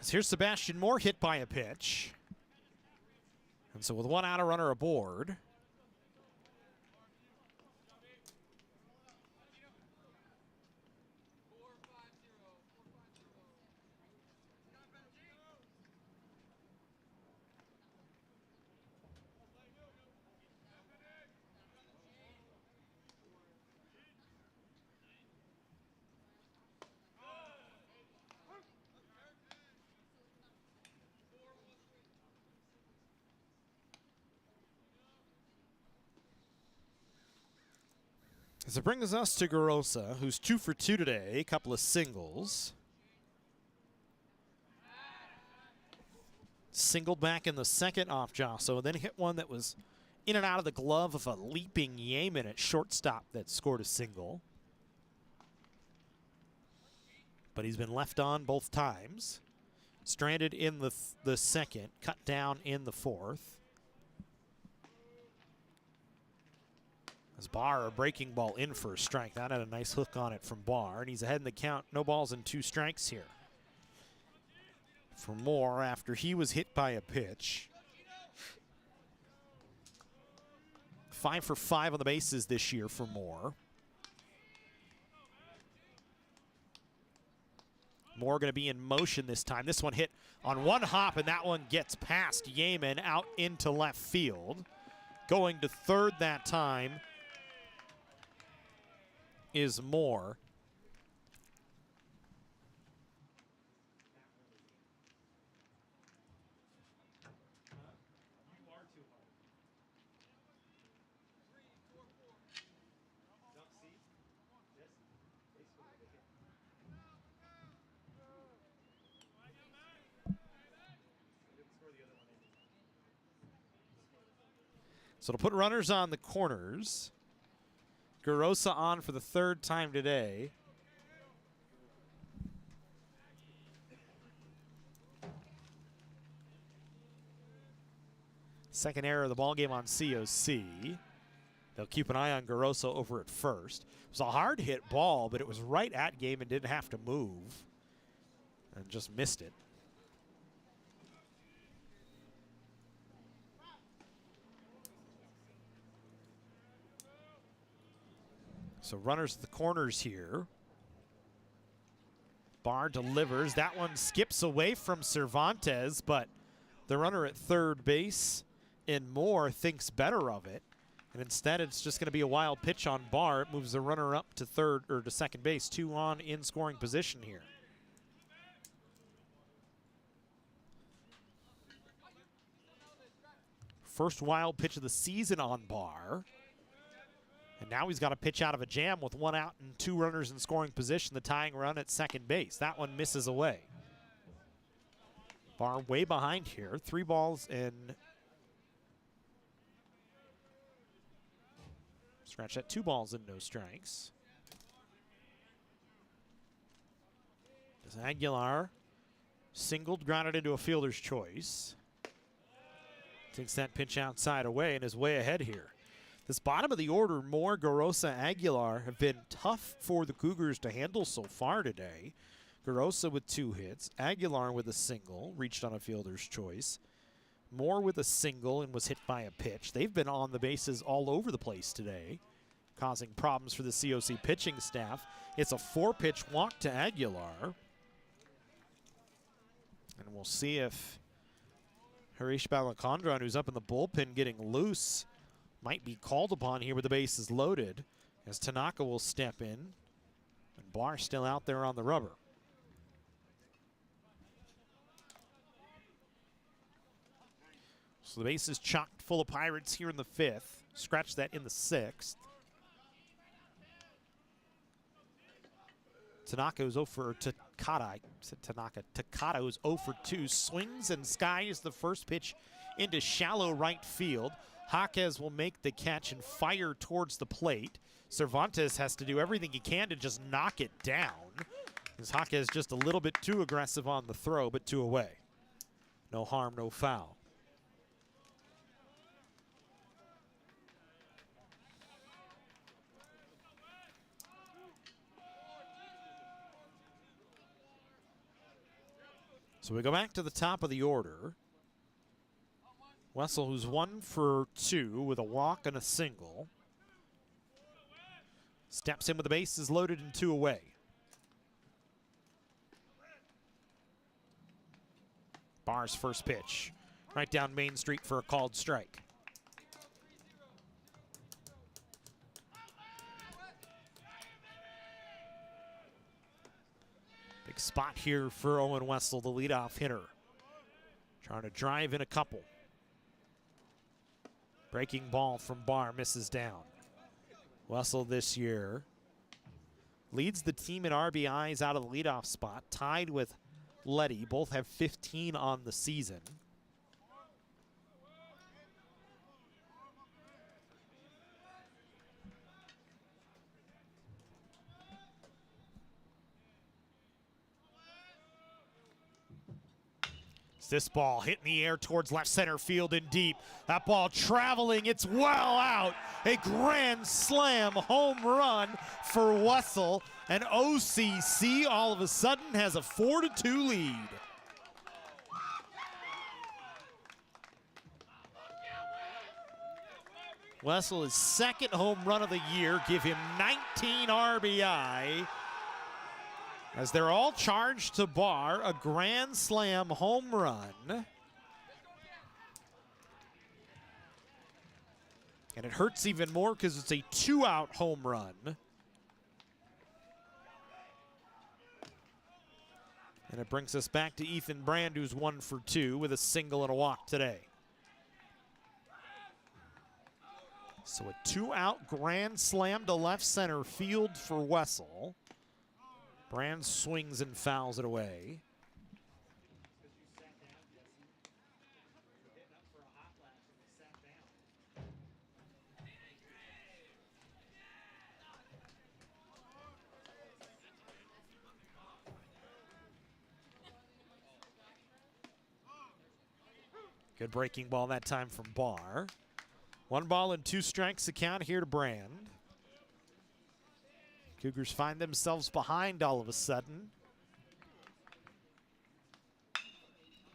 S1: Here's Sebastian Moore hit by a pitch. And so with 1 out, a runner aboard. So it brings us to Garosa, who's 2 for 2 today, a couple of singles. Singled back in the 2nd off Jasso, and then hit one that was in and out of the glove of a leaping Yeaman at shortstop that scored a single. But he's been left on both times. Stranded in the 2nd, cut down in the 4th. As Barr, a breaking ball in for a strike. That had a nice hook on it from Barr, and he's ahead in the count. No balls and 2 strikes here. For Moore, after he was hit by a pitch. 5 for 5 on the bases this year for Moore. Moore going to be in motion this time. This one hit on 1 hop, and that one gets past Yeaman out into left field. Going to 3rd that time is Moore. So it'll put runners on the corners. Garosa on for the 3rd time today. Second error of the ballgame on COC. They'll keep an eye on Garosa over at first. It was a hard hit ball, but it was right at game and didn't have to move. And just missed it. So runners at the corners here. Barr delivers. That one skips away from Cervantes, but the runner at 3rd base in Moore thinks better of it. And instead, it's just going to be a wild pitch on Barr. It moves the runner up to 3rd or to 2nd base. 2 on in scoring position here. First wild pitch of the season on Barr. And now he's got to pitch out of a jam with 1 out and 2 runners in scoring position, the tying run at second base. That one misses away. Barr way behind here. 3 balls and scratch that, 2 balls and no strikes. As Aguilar singled, grounded into a fielder's choice. Takes that pitch outside away and is way ahead here. This bottom of the order, Moore, Garosa, Aguilar, have been tough for the Cougars to handle so far today. Garosa with 2 hits, Aguilar with a single, reached on a fielder's choice. Moore with a single and was hit by a pitch. They've been on the bases all over the place today, causing problems for the COC pitching staff. It's a 4-pitch walk to Aguilar. And we'll see if Harish Balachandran, who's up in the bullpen getting loose, might be called upon here with the bases loaded, as Tanaka will step in and Barr still out there on the rubber. So the base is chocked full of Pirates here in the 5th. Scratch that in the 6th. Tanaka's 0 for Takata. I said Tanaka. Takato's 0 for 2. Swings and skies the first pitch into shallow right field. Jaquez will make the catch and fire towards the plate. Cervantes has to do everything he can to just knock it down, as Jaquez just a little bit too aggressive on the throw, but 2 away. No harm, no foul. So we go back to the top of the order. Wessel, who's 1 for 2 with a walk and a single, steps in with the bases loaded and 2 away. Barr's first pitch, right down Main Street for a called strike. Big spot here for Owen Wessel, the leadoff hitter. Trying to drive in a couple. Breaking ball from Barr, misses down. Wessel this year leads the team in RBIs out of the leadoff spot, tied with Letty. Both have 15 on the season. This ball hit in the air towards left center field and deep. That ball traveling, it's well out. A grand slam home run for Wessel. And OCC all of a sudden has a 4-2 lead. Wessel, his 2nd home run of the year, give him 19 RBI. As they're all charged to Barr, a grand slam home run. And it hurts even more because it's a 2-out home run. And it brings us back to Ethan Brand, who's 1 for 2 with a single and a walk today. So a 2-out grand slam to left center field for Wessel. Brand swings and fouls it away. Good breaking ball that time from Barr. 1 ball and 2 strikes account here to Brand. Cougars find themselves behind all of a sudden.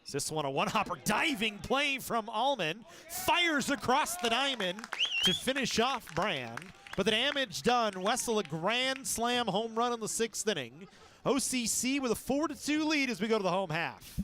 S1: Is this one a one-hopper diving play from Allman? Fires across the diamond to finish off Brand. But the damage done. Wessel a grand slam home run in the 6th inning. OCC with a 4-2 lead as we go to the home half.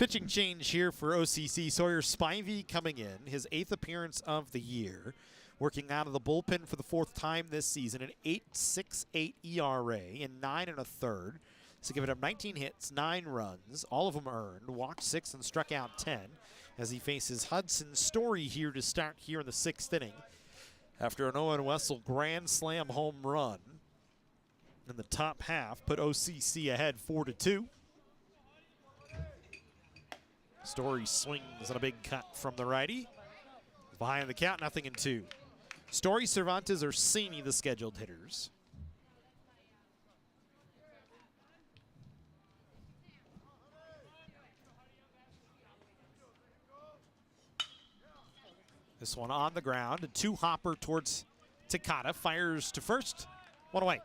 S1: Pitching change here for OCC. Sawyer Spivey coming in, his 8th appearance of the year, working out of the bullpen for the 4th time this season, an 8.68 ERA in 9 1/3. So giving up 19 hits, 9 runs, all of them earned, walked 6 and struck out 10 as he faces Hudson Story here to start here in the 6th inning after an Owen Wessel grand slam home run in the top half, put OCC ahead 4-2. Story swings on a big cut from the righty. Behind the count, 0-2. Story, Cervantes, Orsini, the scheduled hitters. This one on the ground, a 2-hopper towards Takata, fires to first, 1 away.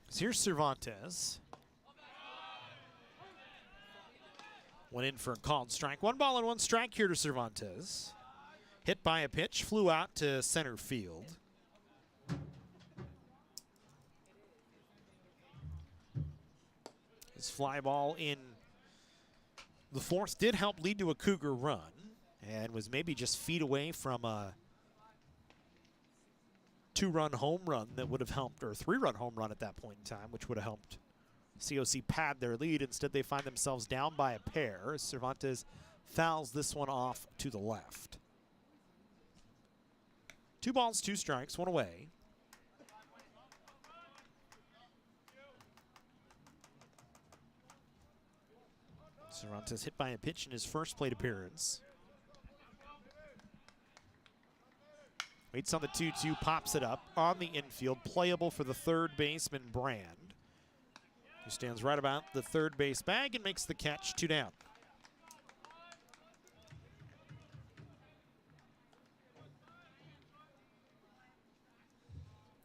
S1: So here's Cervantes. Went in for a called strike. 1 ball and 1 strike here to Cervantes. Hit by a pitch, flew out to center field. His fly ball in the 4th did help lead to a Cougar run and was maybe just feet away from a 2-run home run that would have helped, or a 3-run home run at that point in time, which would have helped COC pad their lead. Instead, they find themselves down by a pair. Cervantes fouls this one off to the left. 2 balls, 2 strikes, 1 away. Cervantes hit by a pitch in his first plate appearance. Waits on the 2-2, pops it up on the infield, playable for the 3rd baseman, Brand, who stands right about the 3rd base bag and makes the catch, 2 down.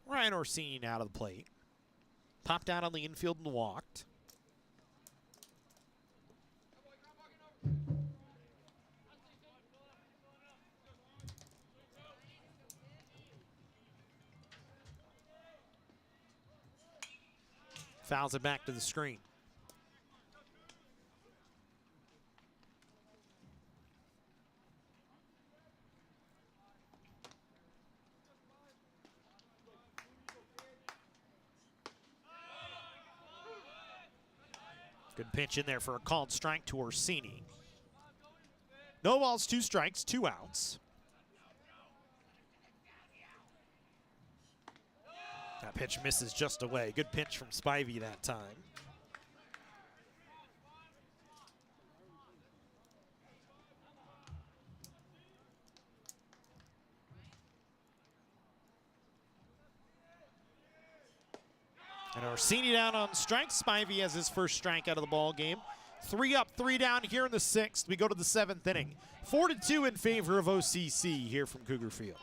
S1: Ryan Orsini out of the plate. Popped out on the infield and walked. Fouls it back to the screen. Good pitch in there for a called strike to Orsini. No balls, 2 strikes, 2 outs. That pitch misses just away. Good pitch from Spivey that time. And Orsini down on strikes. Spivey has his first strike out of the ball game. 3 up, 3 down here in the 6th. We go to the 7th inning. 4-2 in favor of OCC here from Cougar Field.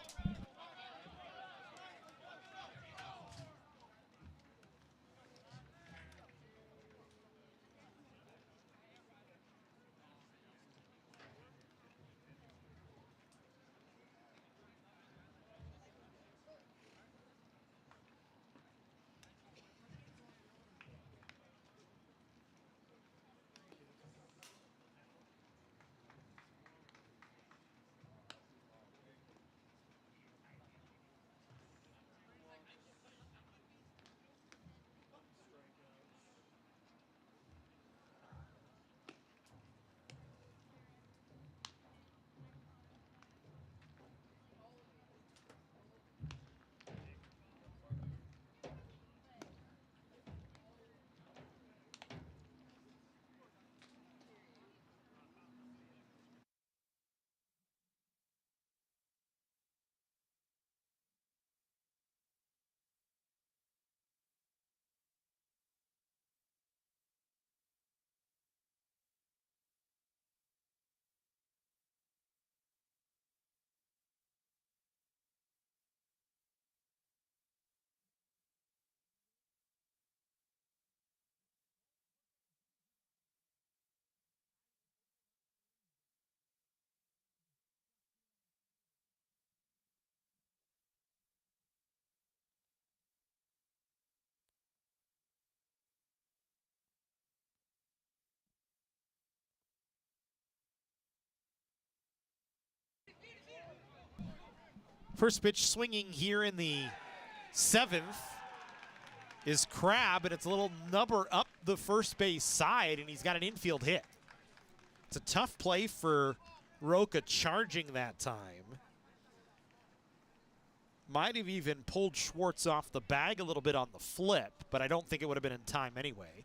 S1: First pitch swinging here in the 7th is Crab, and it's a little nubber up the first base side, and he's got an infield hit. It's a tough play for Roca charging that time. Might have even pulled Schwartz off the bag a little bit on the flip, but I don't think it would have been in time anyway.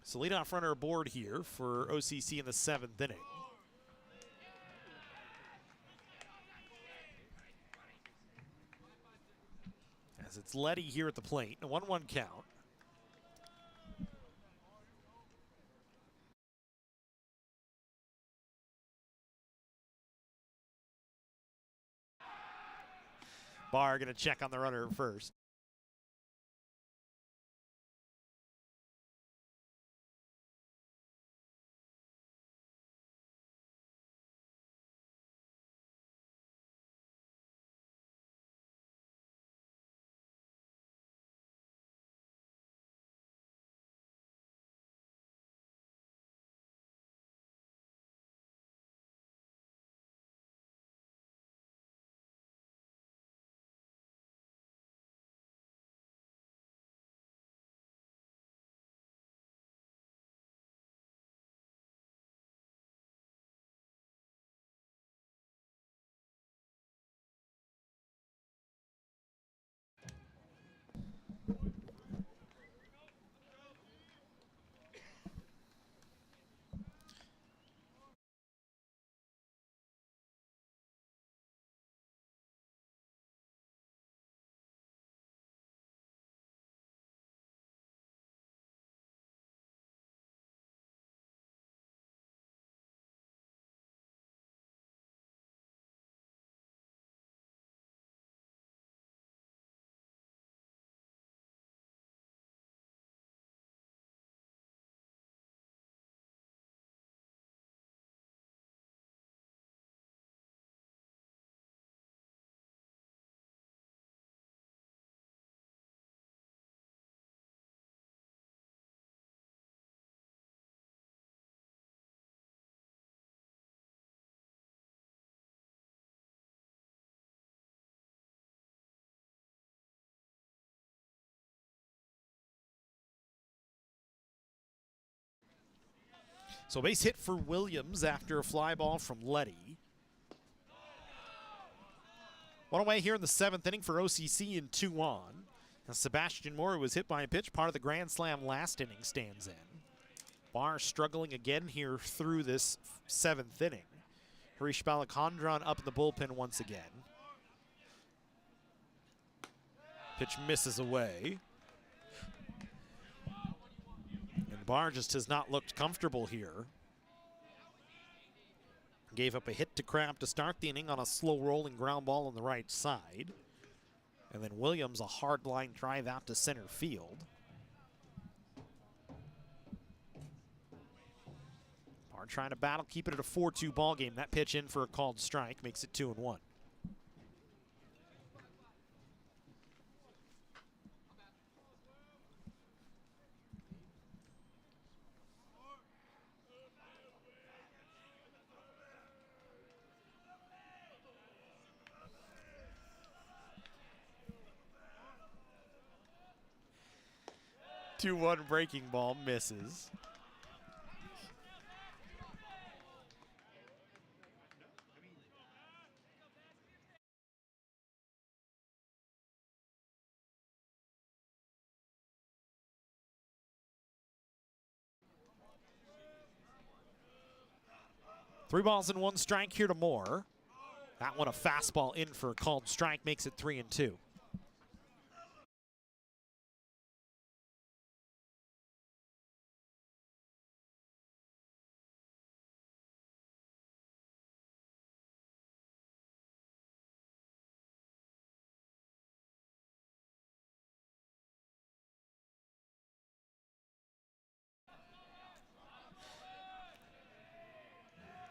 S1: So leadoff runner aboard here for OCC in the 7th inning. As it's Letty here at the plate, a 1-1 count. Barr gonna check on the runner first. So base hit for Williams after a fly ball from Letty. One away here in the 7th inning for OCC in 2 on. Now Sebastian Moore, who was hit by a pitch, part of the Grand Slam last inning, stands in. Barr struggling again here through this 7th inning. Harish Balakandran up in the bullpen once again. Pitch misses away. And Barr just has not looked comfortable here. Gave up a hit to Crab to start the inning on a slow rolling ground ball on the right side. And then Williams, a hard line drive out to center field. Barr trying to battle, keep it at a 4-2 ball game. That pitch in for a called strike makes it 2-1. Two-one breaking ball misses. 3 balls and 1 strike here to Moore. That one a fastball in for a called strike, makes it 3-2.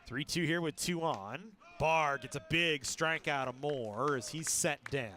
S1: Three-two here with 2 on. Barr gets a big strikeout of Moore as he's set down.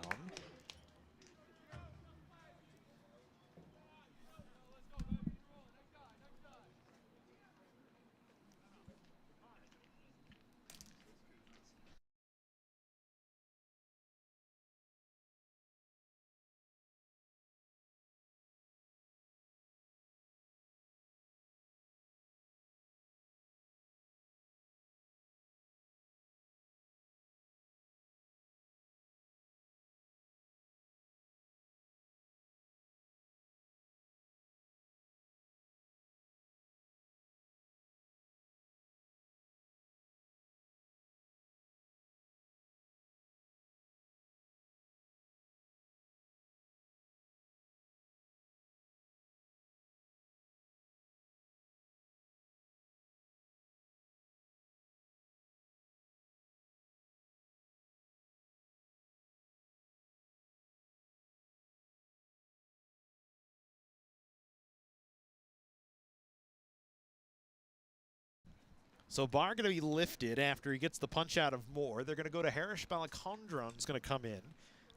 S1: So Barr going to be lifted after he gets the punch out of Moore. They're going to go to Harish Balacondron's going to come in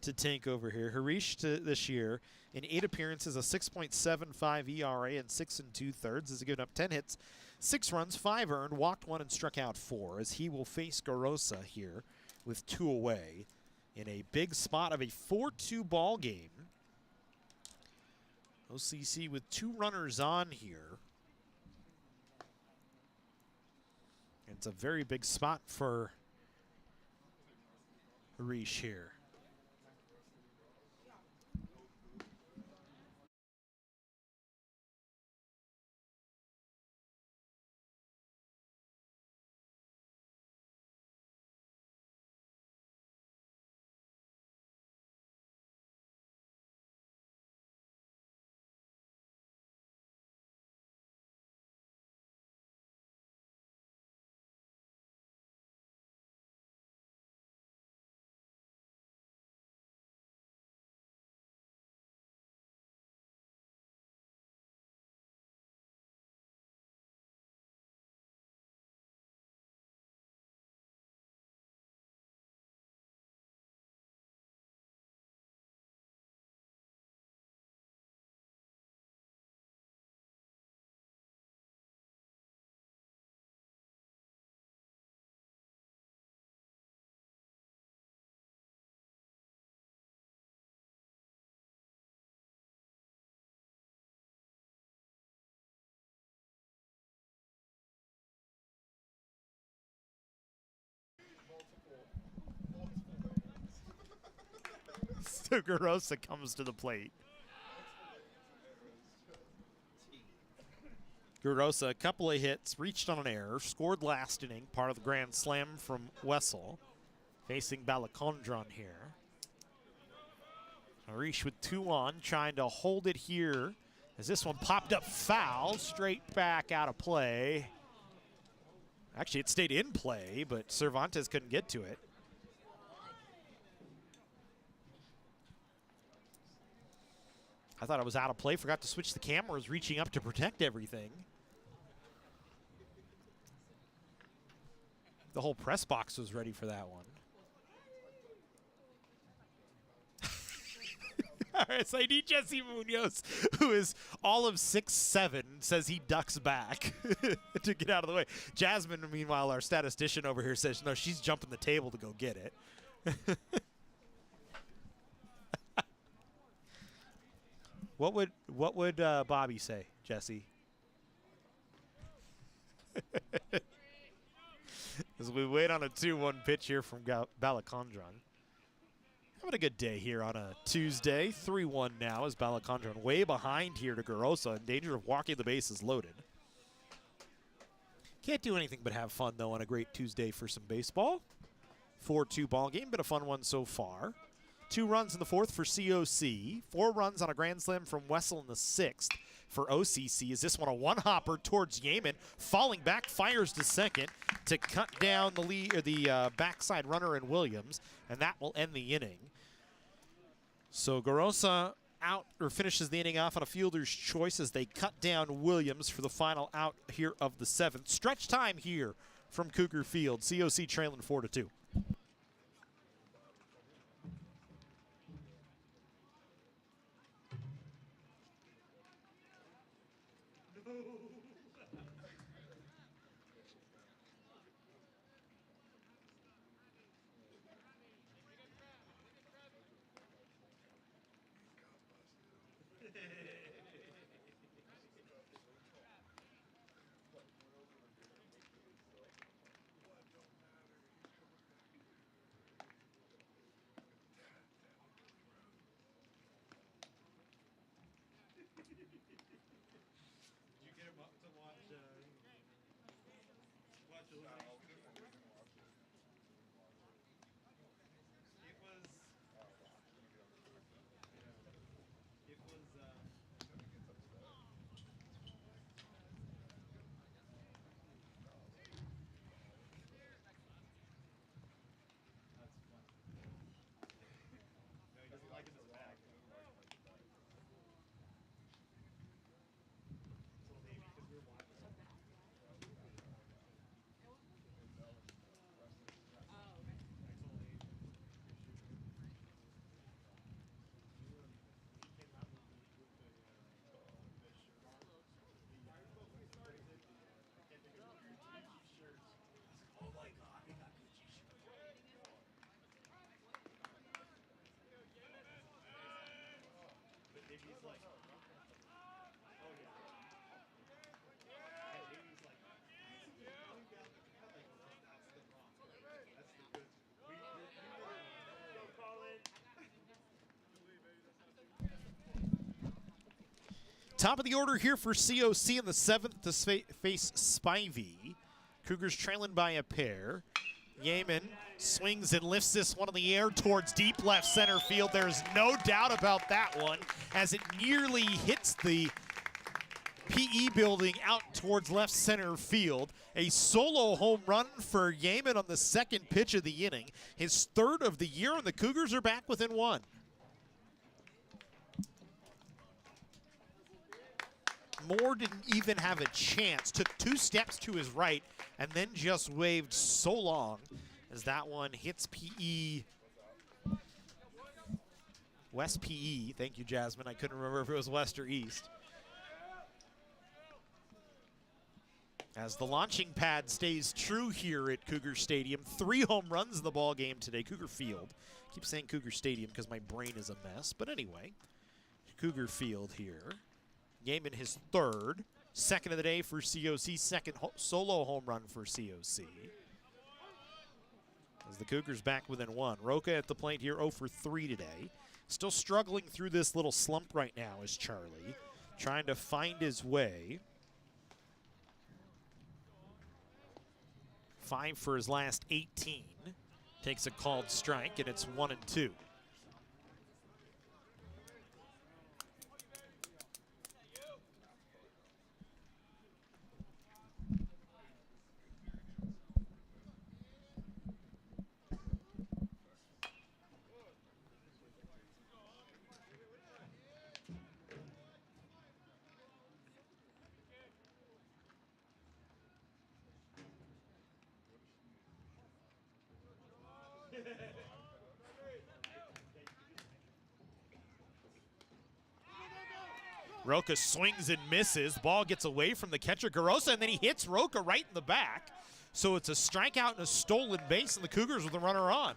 S1: to take over here. Harish this year in 8 appearances, a 6.75 ERA and 6 2/3. Has given up 10 hits, 6 runs, 5 earned, walked 1 and struck out 4 as he will face Garosa here with 2 away in a big spot of a 4-2 ball game. OCC with 2 runners on here. It's a very big spot for Harish here. So Garosa comes to the plate. Garosa, a couple of hits, reached on an error, scored last inning, part of the grand slam from Wessel, facing Balacondron here. Harish with 2 on, trying to hold it here as this one popped up foul, straight back out of play. Actually, it stayed in play, but Cervantes couldn't get to it. I thought it was out of play, forgot to switch the cameras, reaching up to protect everything. The whole press box was ready for that one. All right, so I need Jesse Munoz, who is all of 6'7", says he ducks back to get out of the way. Jasmine, meanwhile, our statistician over here says, no, she's jumping the table to go get it. What would Bobby say, Jesse? As we wait on a 2-1 pitch here from Balacondron. Having a good day here on a Tuesday. 3-1 now as Balacondron way behind here to Garosa, in danger of walking the bases loaded. Can't do anything but have fun, though, on a great Tuesday for some baseball. 4-2 ball game, but a fun one so far. 2 runs in the 4th for COC. 4 runs on a grand slam from Wessel in the 6th for OCC. Is this one a one-hopper towards Yeaman? Falling back, fires to second to cut down the lead, or the backside runner in Williams, and that will end the inning. So Garosa out, or finishes the inning off on a fielder's choice as they cut down Williams for the final out here of the 7th. Stretch time here from Cougar Field. COC trailing 4-2. Top of the order here for COC in the 7th to face Spivey. Cougars trailing by a pair. Yeaman swings and lifts this one in the air towards deep left center field. There's no doubt about that one as it nearly hits the PE building out towards left center field. A solo home run for Yeaman on the 2nd pitch of the inning. His 3rd of the year, and the Cougars are back within 1. Moore didn't even have a chance. Took 2 steps to his right and then just waved so long as that one hits PE. West PE. Thank you, Jasmine. I couldn't remember if it was West or East. As the launching pad stays true here at Cougar Stadium. 3 home runs in the ball game today. Cougar Field. I keep saying Cougar Stadium because my brain is a mess. But anyway, Cougar Field here. Yeaman his 3rd. 2nd of the day for COC. 2nd solo home run for COC. As the Cougars back within 1. Roca at the plate here, 0 for 3 today. Still struggling through this little slump right now is Charlie. Trying to find his way. 5 for his last 18. Takes a called strike, and it's 1-2. Roca swings and misses. Ball gets away from the catcher, Garosa, and then he hits Roca right in the back. So it's a strikeout and a stolen base, and the Cougars with the runner on.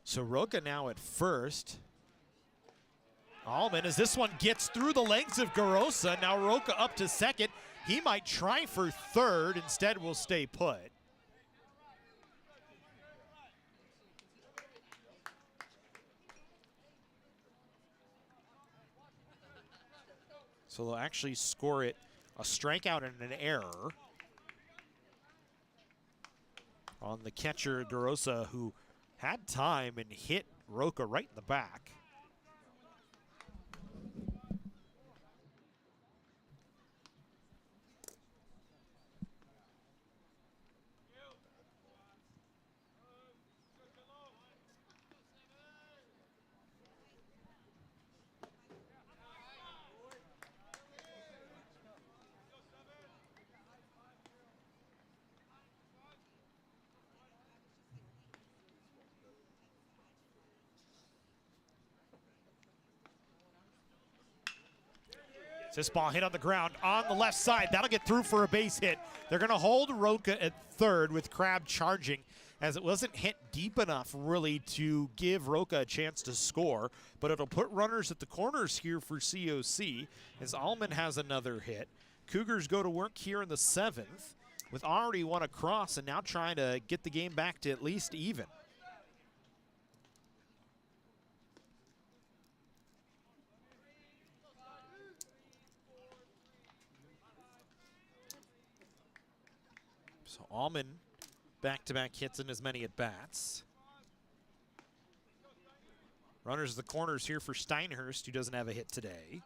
S1: So Roca now at first. Allman, as this one gets through the legs of Garosa, now Roca up to second. He might try for third, instead will stay put. So they'll actually score it a strikeout and an error on the catcher, Garosa, who had time and hit Roca right in the back. This ball hit on the ground on the left side. That'll get through for a base hit. They're going to hold Roca at third with Crab charging, as it wasn't hit deep enough really to give Roca a chance to score, but it'll put runners at the corners here for COC as Allman has another hit. Cougars go to work here in the seventh with already one across and now trying to get the game back to at least even. So Allman back-to-back hits in as many at-bats. Runners the corners here for Steinhurst, who doesn't have a hit today.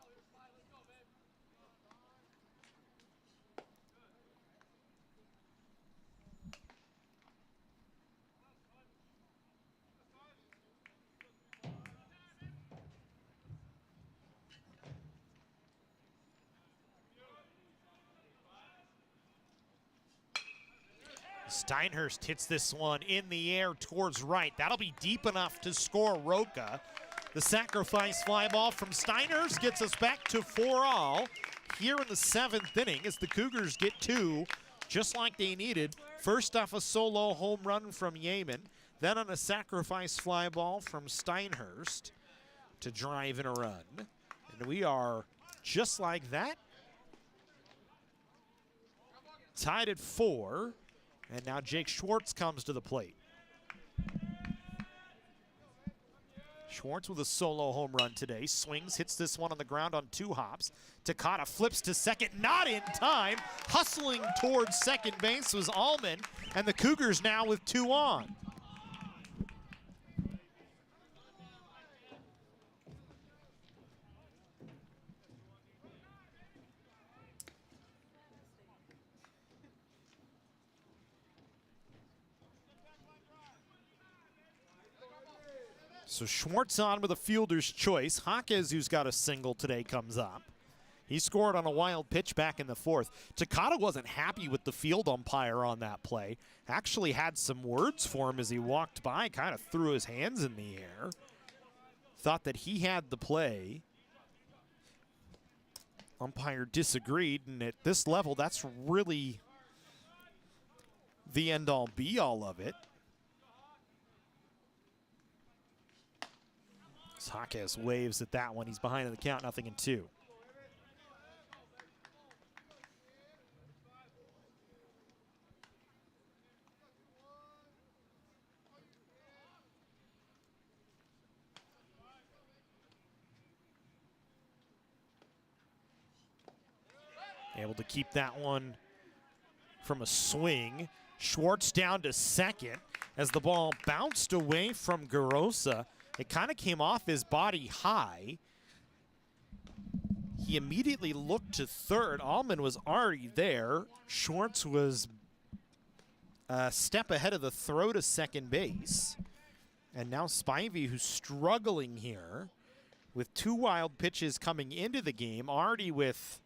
S1: Steinhurst hits this one in the air towards right. That'll be deep enough to score Roca. The sacrifice fly ball from Steinhurst gets us back to 4-all here in the seventh inning as the Cougars get two, just like they needed. First off a solo home run from Yeaman, then on a sacrifice fly ball from Steinhurst to drive in a run. And we are just like that, tied at 4. And now Jake Schwartz comes to the plate. Schwartz with a solo home run today. Swings, hits this one on the ground on 2 hops. Takata flips to second, not in time. Hustling towards second base was Allman, and the Cougars now with 2 on. So Schwartz on with a fielder's choice. Jaquez, who's got a single today, comes up. He scored on a wild pitch back in the 4th. Takata wasn't happy with the field umpire on that play. Actually had some words for him as he walked by, kind of threw his hands in the air. Thought that he had the play. Umpire disagreed, and at this level, that's really the end-all, be-all of it. Jaquez waves at that one. He's behind in the count, 0-2. Able to keep that one from a swing. Schwartz down to second as the ball bounced away from Garosa. It kind of came off his body high. He immediately looked to third. Allman was already there. Schwartz was a step ahead of the throw to second base. And now Spivey, who's struggling here with 2 wild pitches coming into the game, already with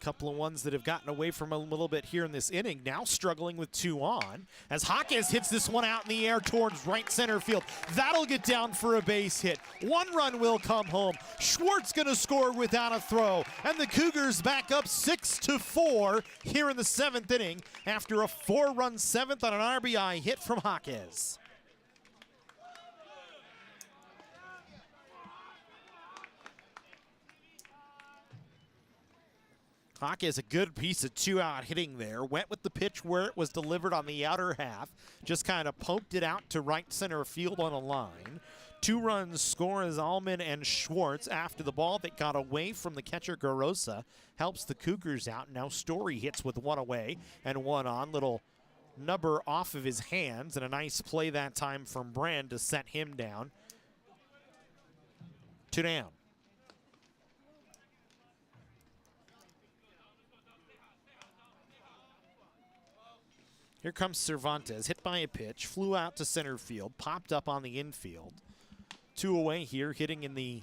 S1: couple of ones that have gotten away from him a little bit here in this inning, now struggling with 2 on. As Jaquez hits this one out in the air towards right center field. That'll get down for a base hit. 1 run will come home. Schwartz gonna score without a throw. And the Cougars back up 6-4 here in the 7th inning after a 4-run 7th on an RBI hit from Jaquez. Jaquez, a good piece of 2-out hitting there. Went with the pitch where it was delivered on the outer half. Just kind of poked it out to right center field on a line. 2 runs score as Allman and Schwartz after the ball that got away from the catcher Garosa helps the Cougars out. Now Story hits with 1 away and 1 on. Little number off of his hands and a nice play that time from Brand to set him down. 2 down. Here comes Cervantes, hit by a pitch, flew out to center field, popped up on the infield. 2 away here, hitting in the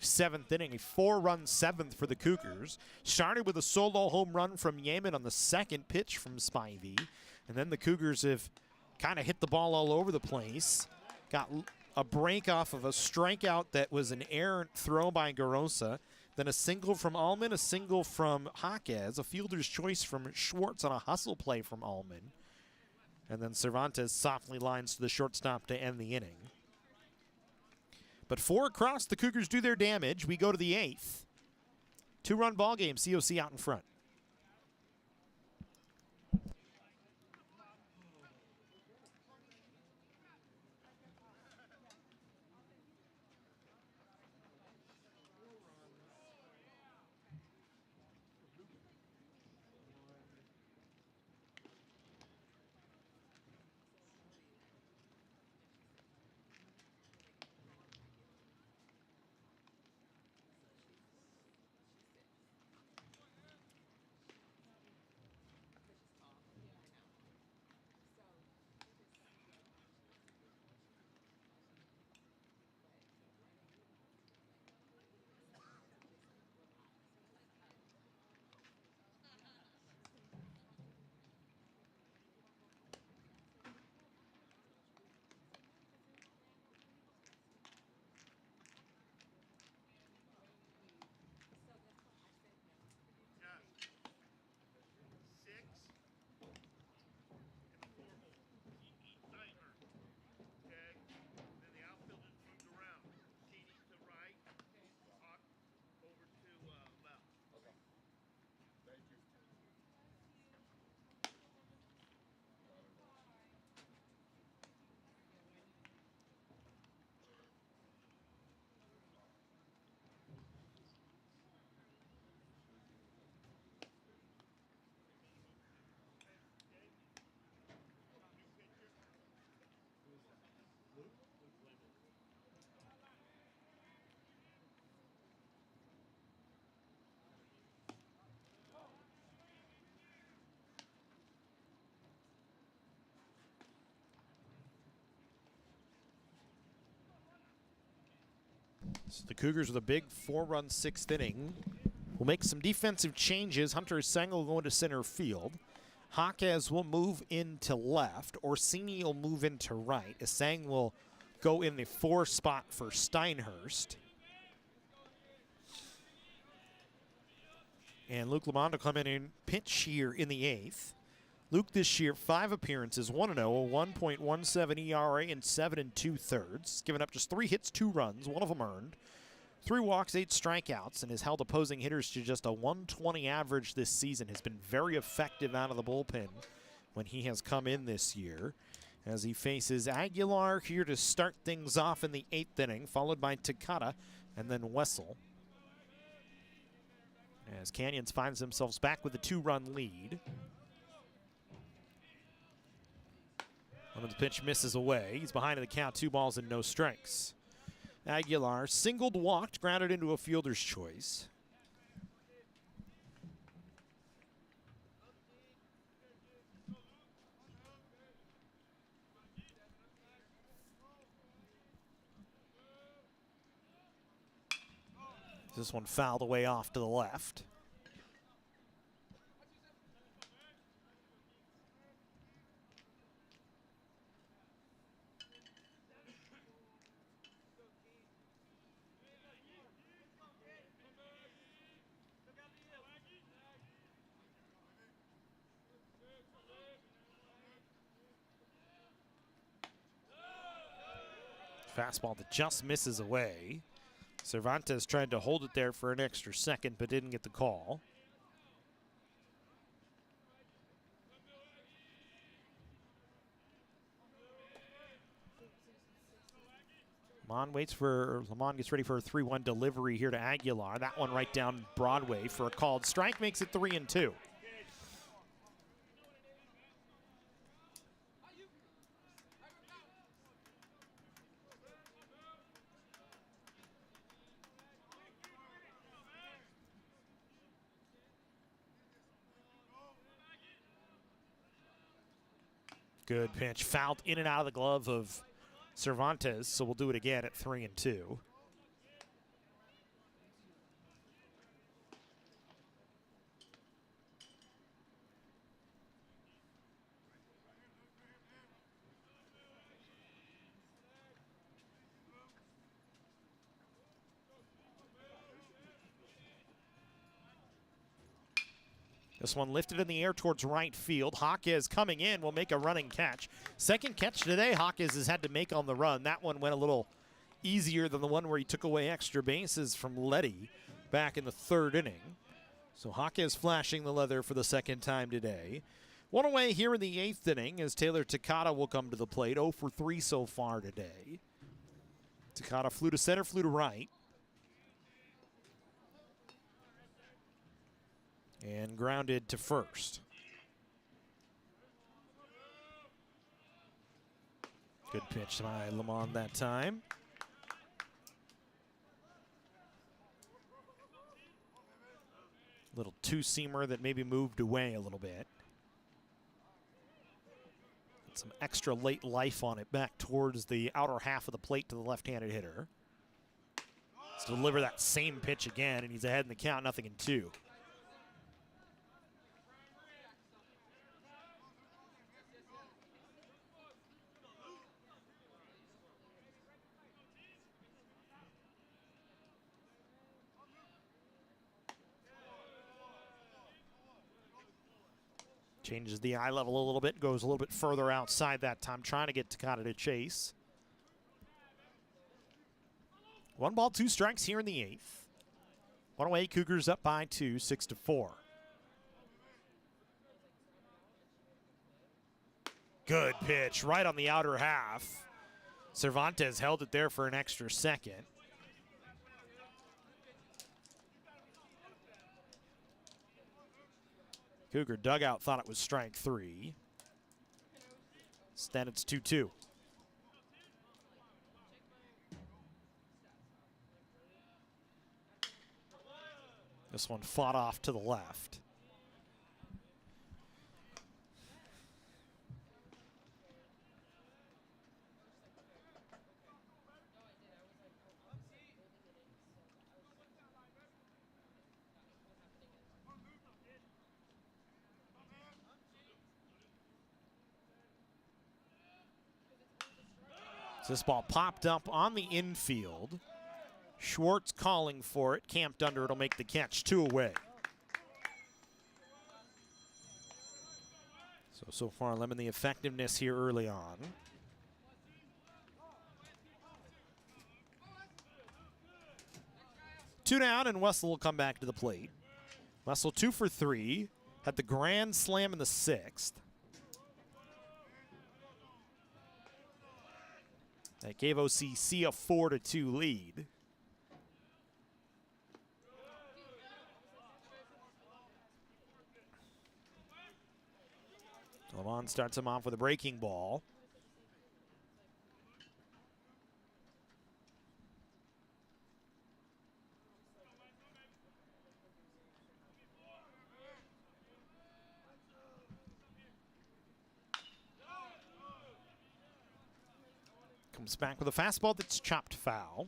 S1: 7th inning, a 4-run 7th for the Cougars. Started with a solo home run from Yeaman on the 2nd pitch from Spivey. And then the Cougars have kind of hit the ball all over the place. Got a break off of a strikeout that was an errant throw by Garosa. Then a single from Allman, a single from Jaquez, a fielder's choice from Schwartz on a hustle play from Allman. And then Cervantes softly lines to the shortstop to end the inning. But 4 across, the Cougars do their damage. We go to the 8th. 2-run ball game, COC out in front. So the Cougars with a big 4-run 6th inning will make some defensive changes. Hunter Aseng will go into center field. Jaquez will move into left. Orsini will move into right. Aseng will go in the 4 spot for Steinhurst. And Luke Lamond will come in and pitch here in the 8th. Luke this year, 5 appearances, 1-0, a 1.17 ERA and 7 2/3. Given up just 3 hits, 2 runs, 1 of them earned. 3 walks, 8 strikeouts, and has held opposing hitters to just a 120 average this season. Has been very effective out of the bullpen when he has come in this year. As he faces Aguilar here to start things off in the 8th inning, followed by Takata and then Wessel. As Canyons finds themselves back with a 2-run lead. One of the pitch misses away. He's behind in the count, 2 balls and no strikes. Aguilar singled, walked, grounded into a fielder's choice. This one fouled away off to the left. Fastball that just misses away. Cervantes tried to hold it there for an extra second, but didn't get the call. Lamont gets ready for a 3-1 delivery here to Aguilar. That one right down Broadway for a called strike, makes it 3-2. Good pitch, fouled in and out of the glove of Cervantes, so we'll do it again at 3-2. This one lifted in the air towards right field. Hawkes coming in will make a running catch. Second catch today Hawkes has had to make on the run. That one went a little easier than the one where he took away extra bases from Letty back in the third inning. So Hawkes flashing the leather for the second time today. One away here in the eighth inning as Taylor Takata will come to the plate. 0 for 3 so far today. Takata flew to center, flew to right. And grounded to first. Good pitch by Lamont that time. Little two-seamer that maybe moved away a little bit. Some extra late life on it back towards the outer half of the plate to the left-handed hitter. Let's deliver that same pitch again, and he's ahead in the count, 0-2. Changes the eye level a little bit, goes a little bit further outside that time, trying to get Takata to chase. 1 ball, 2 strikes here in the eighth. One away, Cougars up by 2, 6-4. Good pitch, right on the outer half. Cervantes held it there for an extra second. Cougar dugout thought it was strike 3. Instead, it's 2-2. This one fought off to the left. This ball popped up on the infield. Schwartz calling for it. Camped under, it'll make the catch. 2 away. So far, Lemon the effectiveness here early on. Two down, and Wessel will come back to the plate. Wessel 2 for 3. Had the grand slam in the 6th. That gave OCC a 4-2 lead. Lamont starts him off with a breaking ball. Comes back with a fastball that's chopped foul.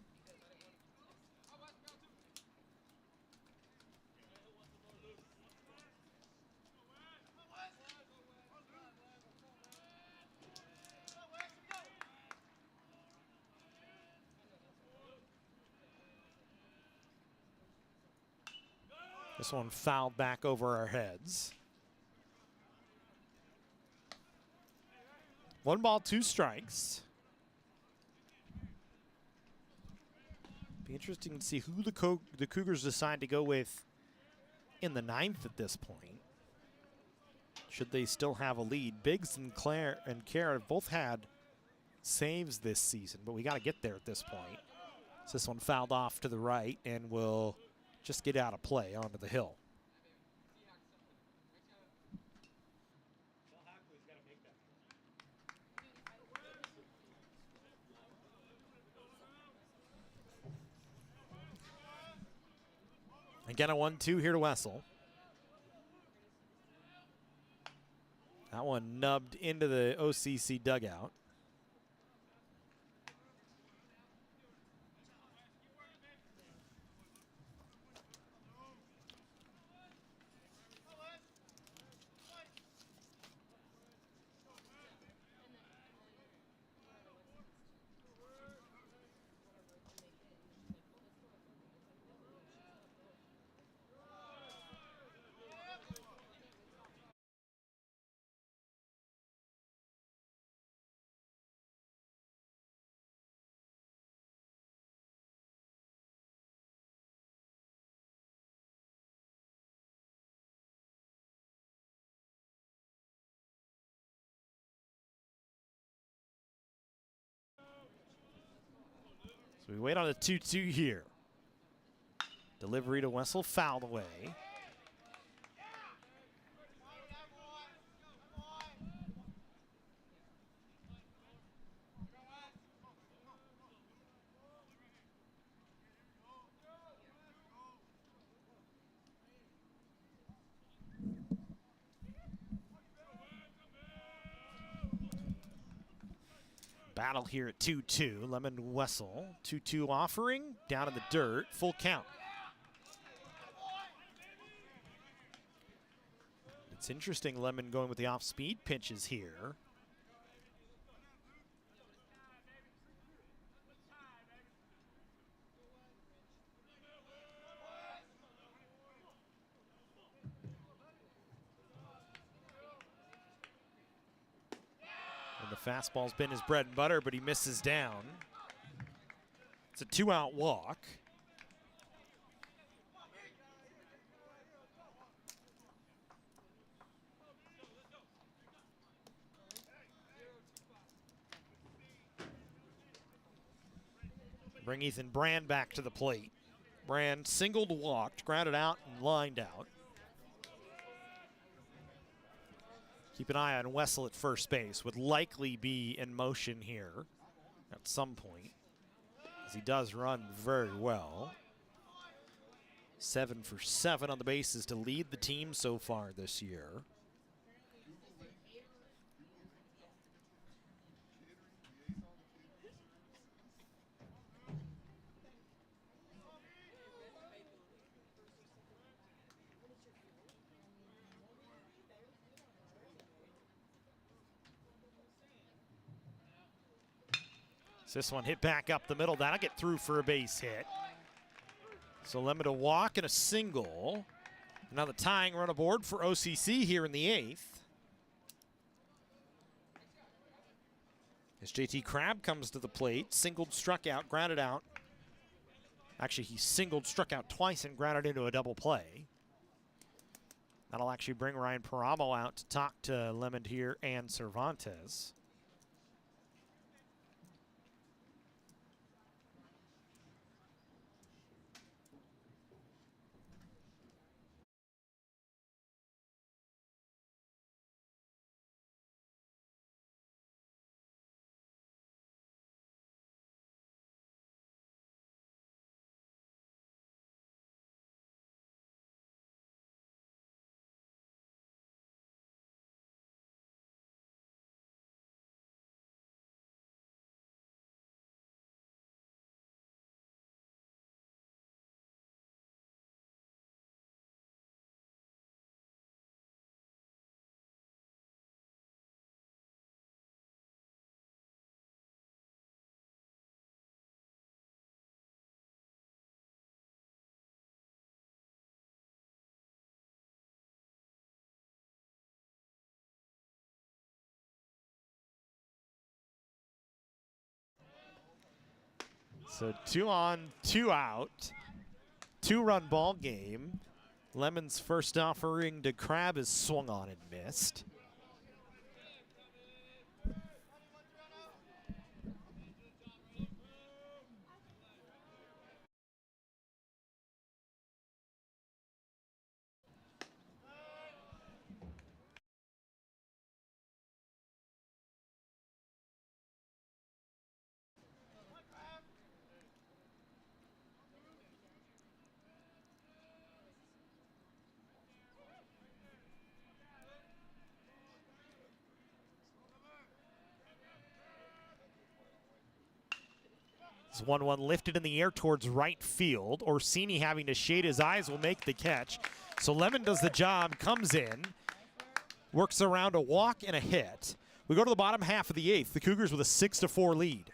S1: This one fouled back over our heads. 1 ball, 2 strikes. Be interesting to see who the Cougars decide to go with in the 9th at this point. Should they still have a lead? Biggs and Claire and Kerr have both had saves this season, but we got to get there at this point. So this one fouled off to the right and will just get out of play onto the hill. Again, a 1-2 here to Wessel. That one nubbed into the OCC dugout. So we wait on a 2-2 here. Delivery to Wessel, fouled away. Battle here at 2-2. Lemon Wessel, 2-2 offering, down in the dirt, full count. It's interesting, Lemon going with the off-speed pitches here. And the fastball's been his bread and butter, but he misses down. It's a 2-out walk. Bring Ethan Brand back to the plate. Brand singled, walked, grounded out, and lined out. Keep an eye on Wessel at first base. Would likely be in motion here at some point, as he does run very well. 7 for 7 on the bases to lead the team so far this year. So this one hit back up the middle. That'll get through for a base hit. So Lemon a walk and a single. Now the tying run aboard for OCC here in the 8th. As JT Crabb comes to the plate, singled, struck out, grounded out. Actually, he singled, struck out twice, and grounded into a double play. That'll actually bring Ryan Paramo out to talk to Lemon here and Cervantes. So 2 on, 2 out. 2-run ball game. Lemon's first offering to Crab is swung on and missed. It's 1-1 lifted in the air towards right field. Orsini having to shade his eyes will make the catch. So Lemon does the job, comes in, works around a walk and a hit. We go to the bottom half of the 8th. The Cougars with a 6-4 lead.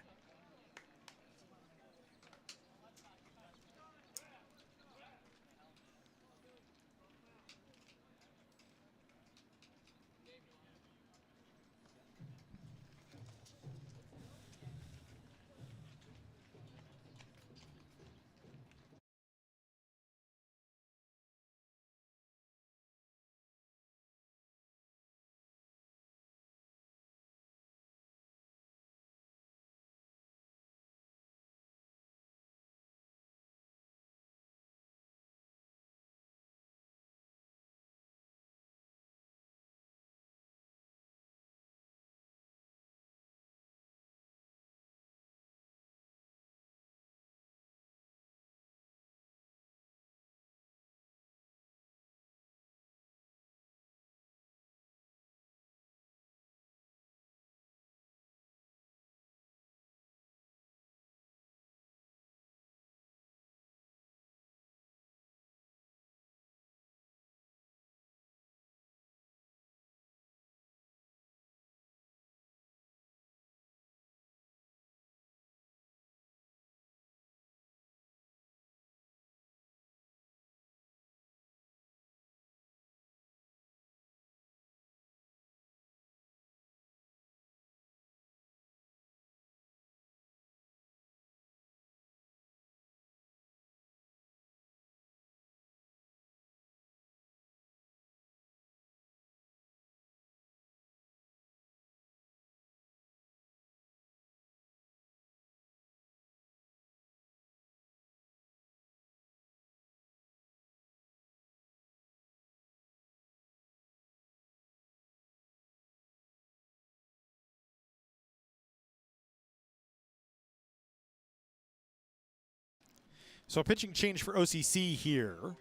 S1: So a pitching change for OCC here.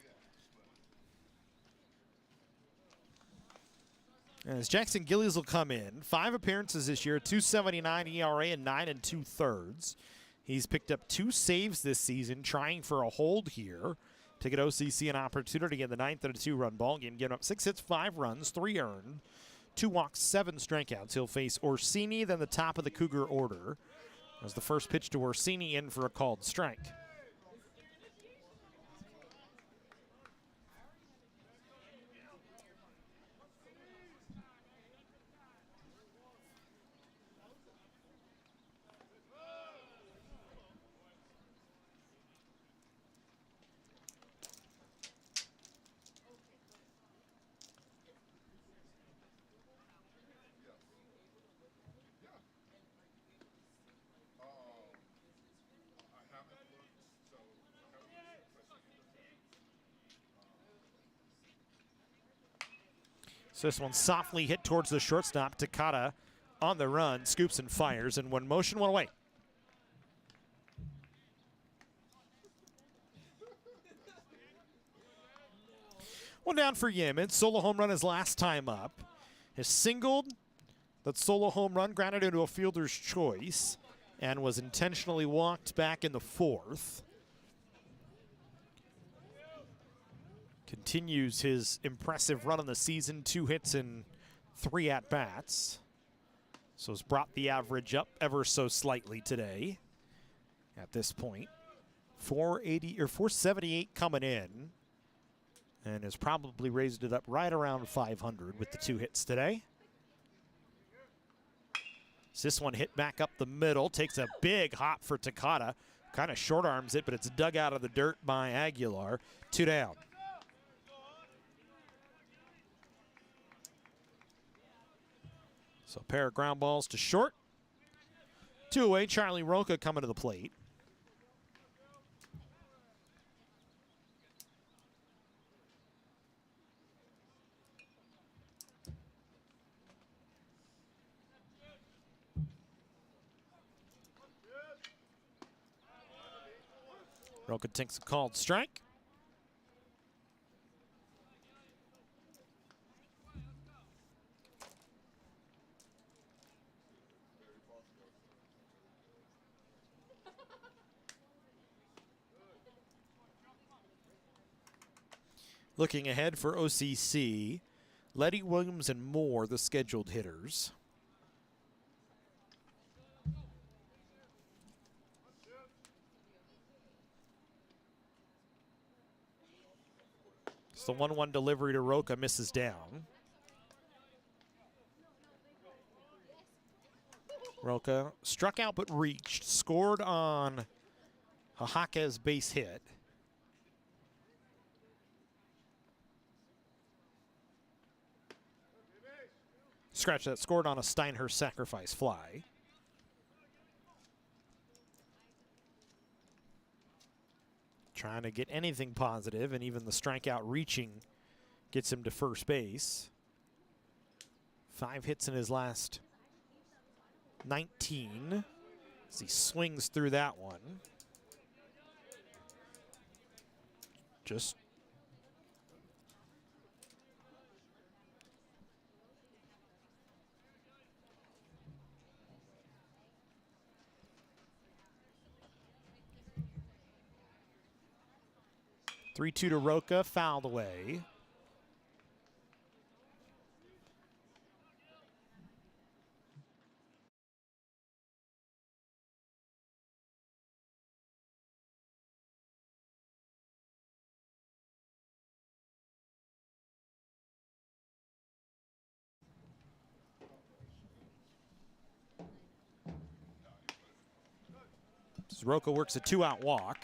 S1: As Jackson Gillies will come in. 5 appearances this year, 2.79 ERA and 9 2/3. He's picked up 2 saves this season, trying for a hold here to get OCC an opportunity in the 9th and a 2-run ball game. Giving up 6 hits, 5 runs, 3 earned, 2 walks, 7 strikeouts. He'll face Orsini, then the top of the Cougar order. As the first pitch to Orsini in for a called strike. So this one softly hit towards the shortstop. Takata on the run, scoops and fires, and one motion, one away. One down for Yemen. Solo home run his last time up. Has singled. That solo home run grounded into a fielder's choice and was intentionally walked back in the 4th. Continues his impressive run on the season, 2 hits and 3 at-bats. So has brought the average up ever so slightly today at this point. 480 or 478 coming in, and has probably raised it up right around 500 with the 2 hits today. So this one hit back up the middle, takes a big hop for Takata. Kind of short arms it, but it's dug out of the dirt by Aguilar. 2 down. So a pair of ground balls to short. 2 away, Charlie Roca coming to the plate. Roca takes a called strike. Looking ahead for OCC, Letty, Williams, and Moore, the scheduled hitters. It's the 1-1 delivery to Roca, misses down. Roca struck out but reached, scored on Hahaka's base hit. Scratch that, scored on a Steinhurst sacrifice fly. Trying to get anything positive, and even the strikeout reaching gets him to first base. 5 hits in his last 19 as he swings through that one. Just (3-2) to Roca, fouled away. Roca works a 2-out walk.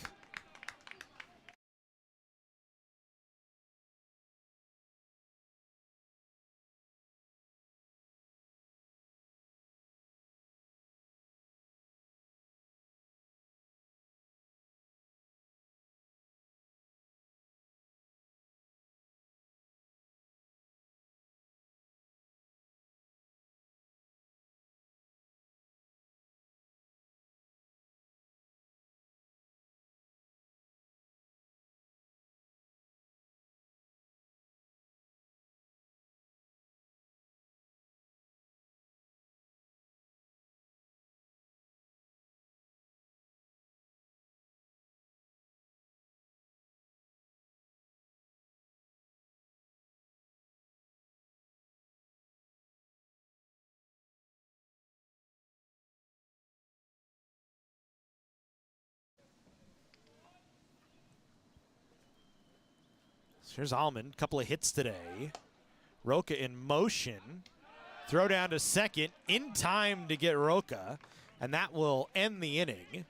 S1: Here's Allman, couple of hits today. Roca in motion. Throw down to second, in time to get Roca, and that will end the inning.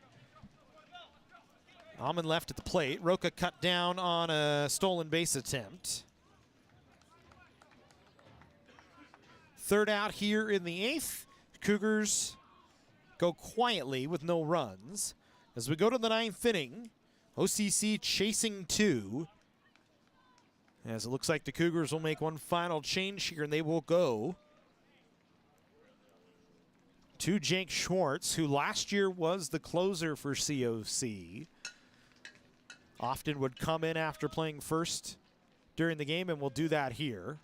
S1: Allman left at the plate. Roca cut down on a stolen base attempt. 3rd out here in the 8th. Cougars go quietly with no runs. As we go to the 9th inning, OCC chasing 2. As it looks like the Cougars will make one final change here, and they will go to Jake Schwartz, who last year was the closer for COC. Often would come in after playing first during the game, and will do that here.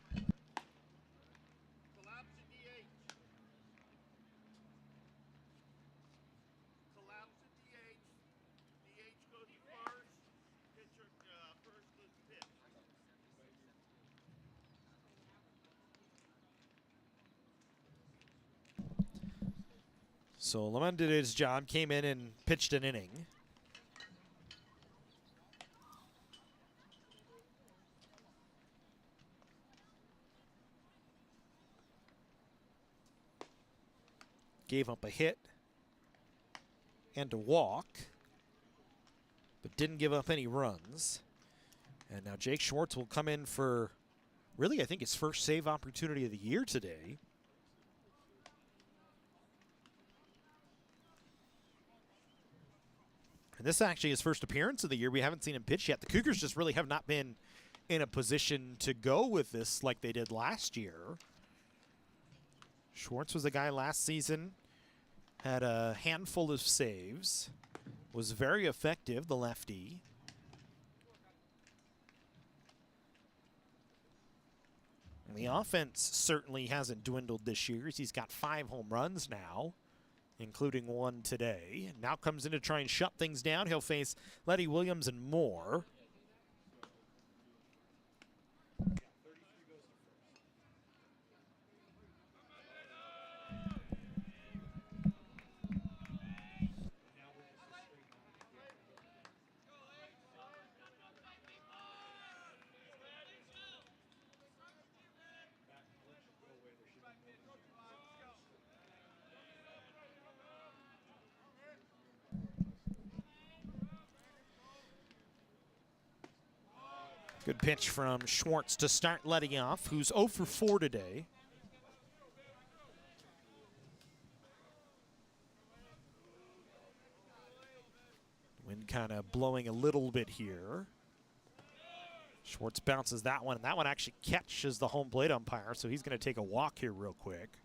S1: So Lemon did his job, came in and pitched an inning. Gave up a hit and a walk. but didn't give up any runs. And now Jake Schwartz will come in for, really, I think his first save opportunity of the year today. And this is actually his first appearance of the year. We haven't seen him pitch yet. The Cougars just really have not been in a position to go with this like they did last year. Schwartz was a guy last season, had a handful of saves, was very effective, the lefty. And the offense certainly hasn't dwindled this year. He's got 5 home runs now, including 1 today. Now comes in to try and shut things down. He'll face Letty Williams and more. Good pitch from Schwartz to start letting off, who's 0 for 4 today. Wind kind of blowing a little bit here. Schwartz bounces that one, and that one actually catches the home plate umpire, so he's going to take a walk here real quick.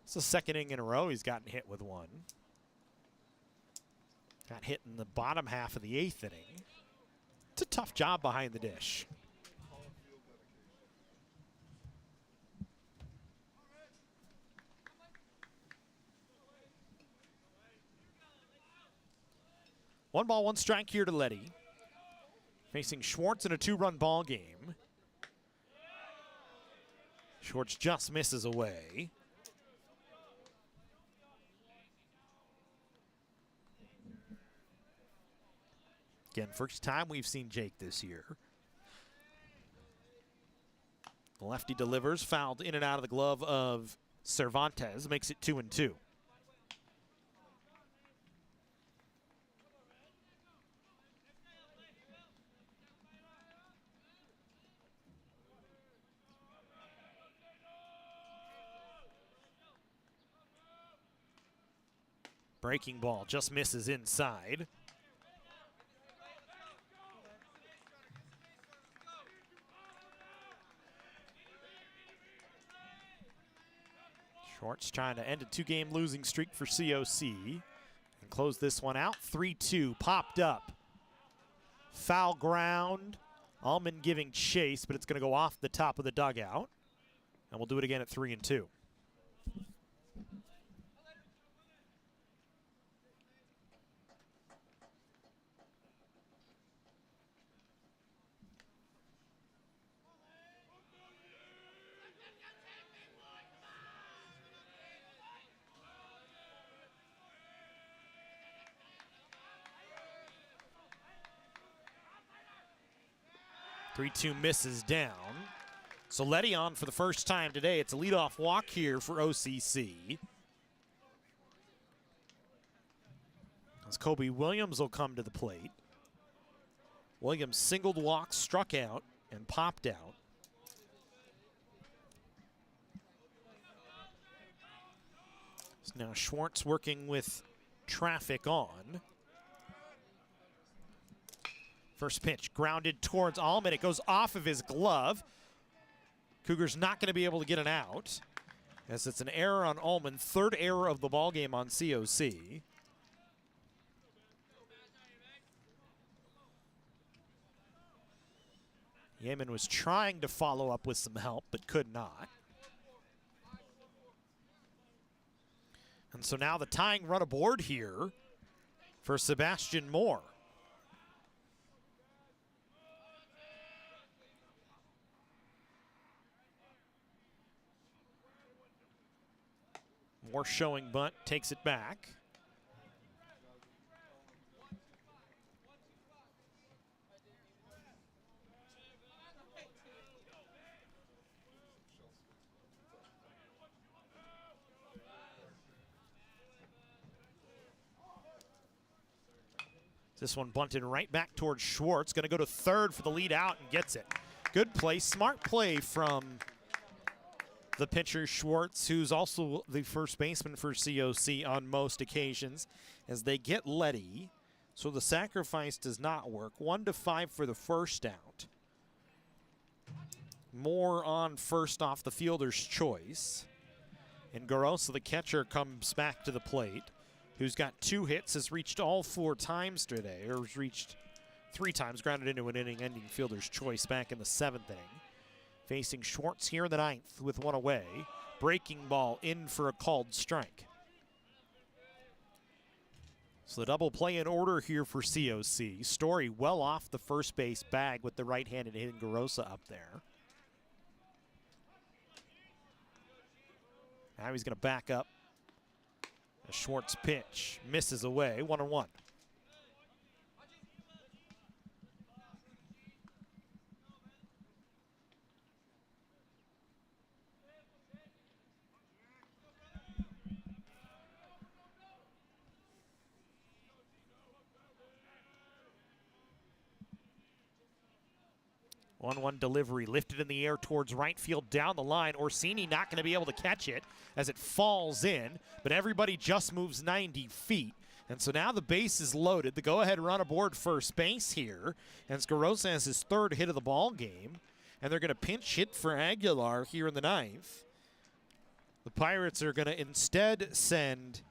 S1: It's the second inning in a row he's gotten hit with one. Got hit in the bottom half of the 8th inning. It's a tough job behind the dish. One ball, one strike here to Letty. Facing Schwartz in a 2-run ball game. Schwartz just misses away. Again, first time we've seen Jake this year. The lefty delivers, fouled in and out of the glove of Cervantes, makes it 2-2. Breaking ball just misses inside. Schwartz trying to end a 2-game losing streak for COC and close this one out. 3-2, popped up. Foul ground. Allman giving chase, but it's going to go off the top of the dugout. And we'll do it again at 3-2. Three-two misses down. So Letty on for the first time today. It's a leadoff walk here for OCC. As Kobe Williams will come to the plate. Williams singled, walked, struck out, and popped out. So now Schwartz working with traffic on. First pitch grounded towards Allman. It goes off of his glove. Cougars not going to be able to get an out, as it's an error on Allman. 3rd error of the ballgame on COC. Yeaman was trying to follow up with some help, but could not. And so now the tying run aboard here for Sebastian Moore. Moore showing bunt, takes it back. This one bunted right back towards Schwartz. Going to go to third for the lead out and gets it. Good play, smart play from the pitcher Schwartz, who's also the first baseman for COC on most occasions, as they get Letty. So the sacrifice does not work. 1-5 for the first out. Moore on first off the fielder's choice. And Garosa, the catcher, comes back to the plate, who's got 2 hits, has reached all 4 times today, or has reached 3 times, grounded into an inning-ending fielder's choice back in the 7th inning. Facing Schwartz here in the 9th with 1 away. Breaking ball in for a called strike. So the double play in order here for COC. Story well off the first base bag with the right-handed hitting Garosa up there. Now he's going to back up. A Schwartz pitch misses away, 1-1. One delivery lifted in the air towards right field down the line. Orsini not going to be able to catch it as it falls in, but everybody just moves 90 feet. And so now the base is loaded. The go-ahead run aboard first base here, and Garosa has his 3rd hit of the ball game, and they're going to pinch hit for Aguilar here in the 9th. The Pirates are going to instead send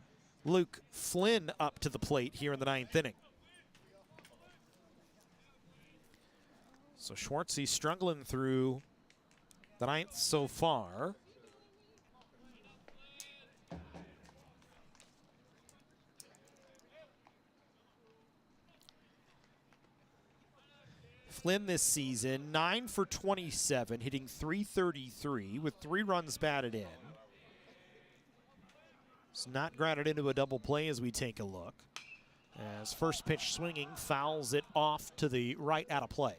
S1: Luke Flynn up to the plate here in the 9th inning. So Schwartzy struggling through the 9th so far. Flynn this season, 9 for 27, hitting .333 with 3 runs batted in. It's not grounded into a double play as we take a look. As first pitch swinging, fouls it off to the right out of play.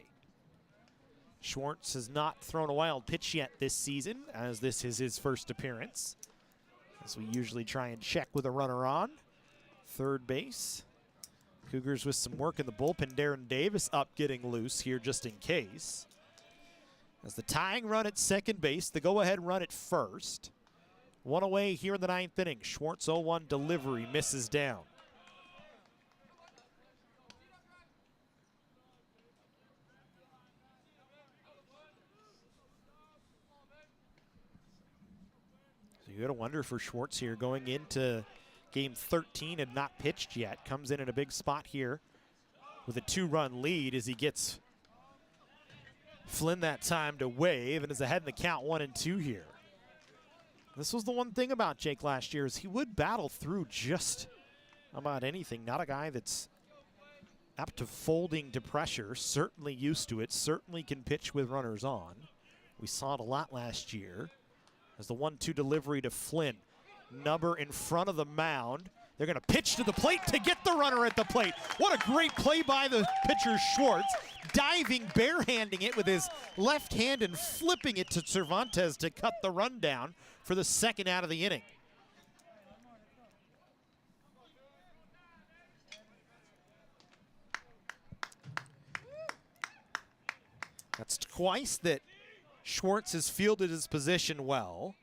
S1: Schwartz has not thrown a wild pitch yet this season, as this is his first appearance. As we usually try and check with a runner on. Third base. Cougars with some work in the bullpen. Darren Davis up getting loose here just in case. As the tying run at second base, the go-ahead run at first. 1 away here in the 9th inning. Schwartz 0-1 delivery misses down. You got to wonder for Schwartz here going into game 13 and not pitched yet. Comes in a big spot here with a 2-run lead as he gets Flynn that time to wave and is ahead in the count 1-2 here. This was the one thing about Jake last year is he would battle through just about anything. Not a guy that's apt to folding to pressure. Certainly used to it. Certainly can pitch with runners on. We saw it a lot last year. As the 1-2 delivery to Flynn. Number in front of the mound. They're going to pitch to the plate to get the runner at the plate. What a great play by the pitcher Schwartz. Diving, barehanding it with his left hand and flipping it to Cervantes to cut the run down for the 2nd out of the inning. That's twice that Schwartz has fielded his position well.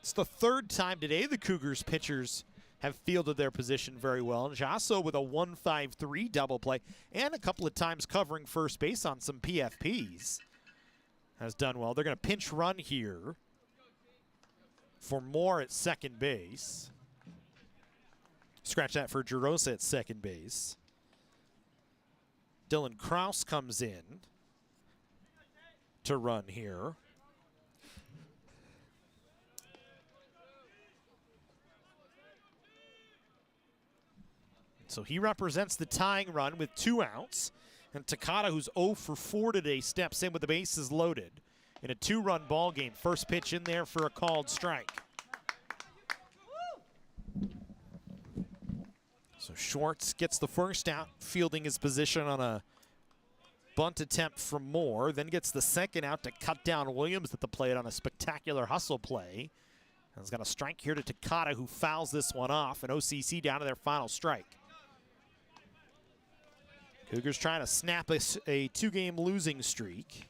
S1: It's the 3rd time today the Cougars pitchers have fielded their position very well. Jasso with a 1-5-3 double play and a couple of times covering first base on some PFPs has done well. They're going to pinch run here for Moore at second base. Scratch that for Jarosa at second base. Dylan Kraus comes in to run here. So he represents the tying run with 2 outs. And Takata, who's 0 for 4 today, steps in with the bases loaded in a 2-run ball game. First pitch in there for a called strike. So Schwartz gets the first out, fielding his position on a bunt attempt from Moore, then gets the 2nd out to cut down Williams at the plate on a spectacular hustle play. And he's got a strike here to Takata, who fouls this one off, and OCC down to their final strike. Cougars trying to snap a two-game losing streak.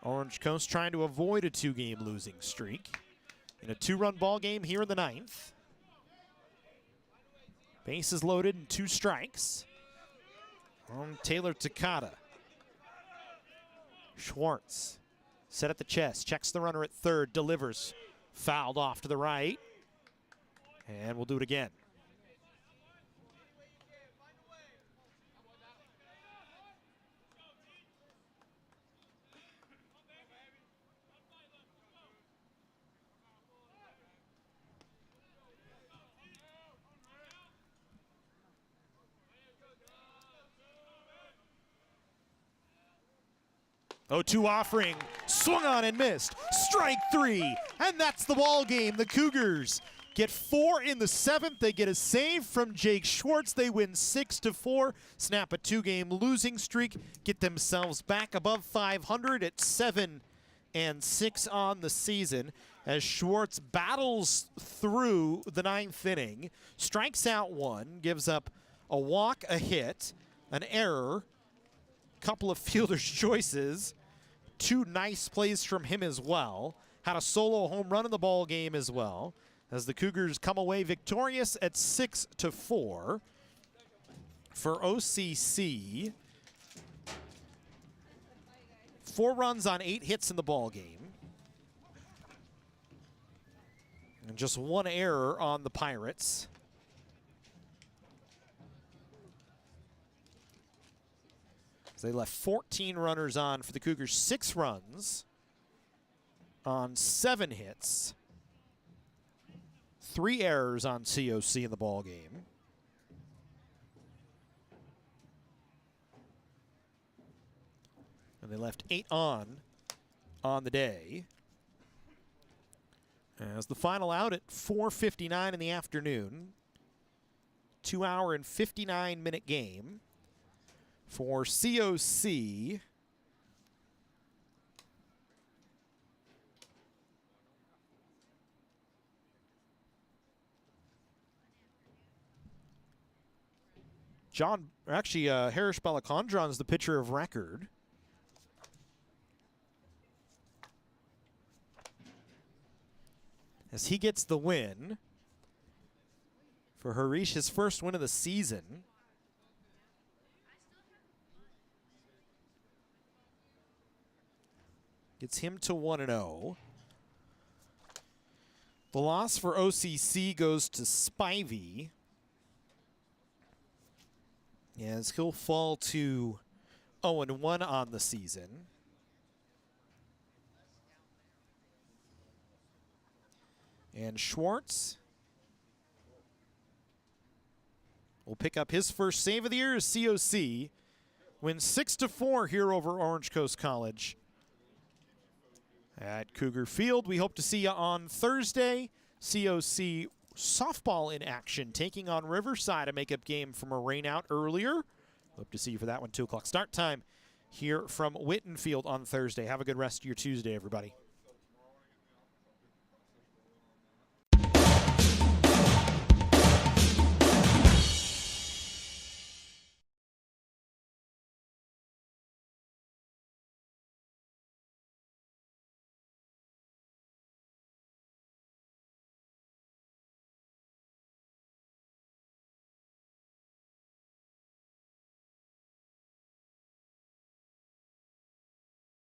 S1: Orange Coast trying to avoid a two-game losing streak in a two-run ball game here in the ninth. Bases loaded and 2 strikes on Taylor Takata. Schwartz set at the chest, checks the runner at third, delivers, fouled off to the right, and we'll do it again. Oh, 2 offering, swung on and missed. Strike 3, and that's the ball game. The Cougars get 4 in the 7th. They get a save from Jake Schwartz. They win 6-4, snap a 2-game losing streak, get themselves back above 500 at 7-6 on the season as Schwartz battles through the 9th inning, strikes out 1, gives up a walk, a hit, an error, couple of fielder's choices, 2 nice plays from him as well. Had a solo home run in the ball game as well, as the Cougars come away victorious at 6-4. For OCC, 4 runs on 8 hits in the ball game, and just 1 error on the Pirates. They left 14 runners on for the Cougars, 6 runs on 7 hits, 3 errors on COC in the ball game. And they left 8 on the day. As the final out at 4:59 in the afternoon, 2-hour and 59-minute game. For COC, Harish Balachandran is the pitcher of record. As he gets the win for Harish, his first win of the season. Gets him to 1-0. The loss for OCC goes to Spivey, as he'll fall to 0-1 on the season. And Schwartz will pick up his first save of the year as COC wins 6-4 here over Orange Coast College at Cougar Field. We hope to see you on Thursday. COC softball in action, taking on Riverside, a makeup game from a rainout earlier. Hope to see you for that one, 2 o'clock start time here from Whitten Field on Thursday. Have a good rest of your Tuesday, everybody.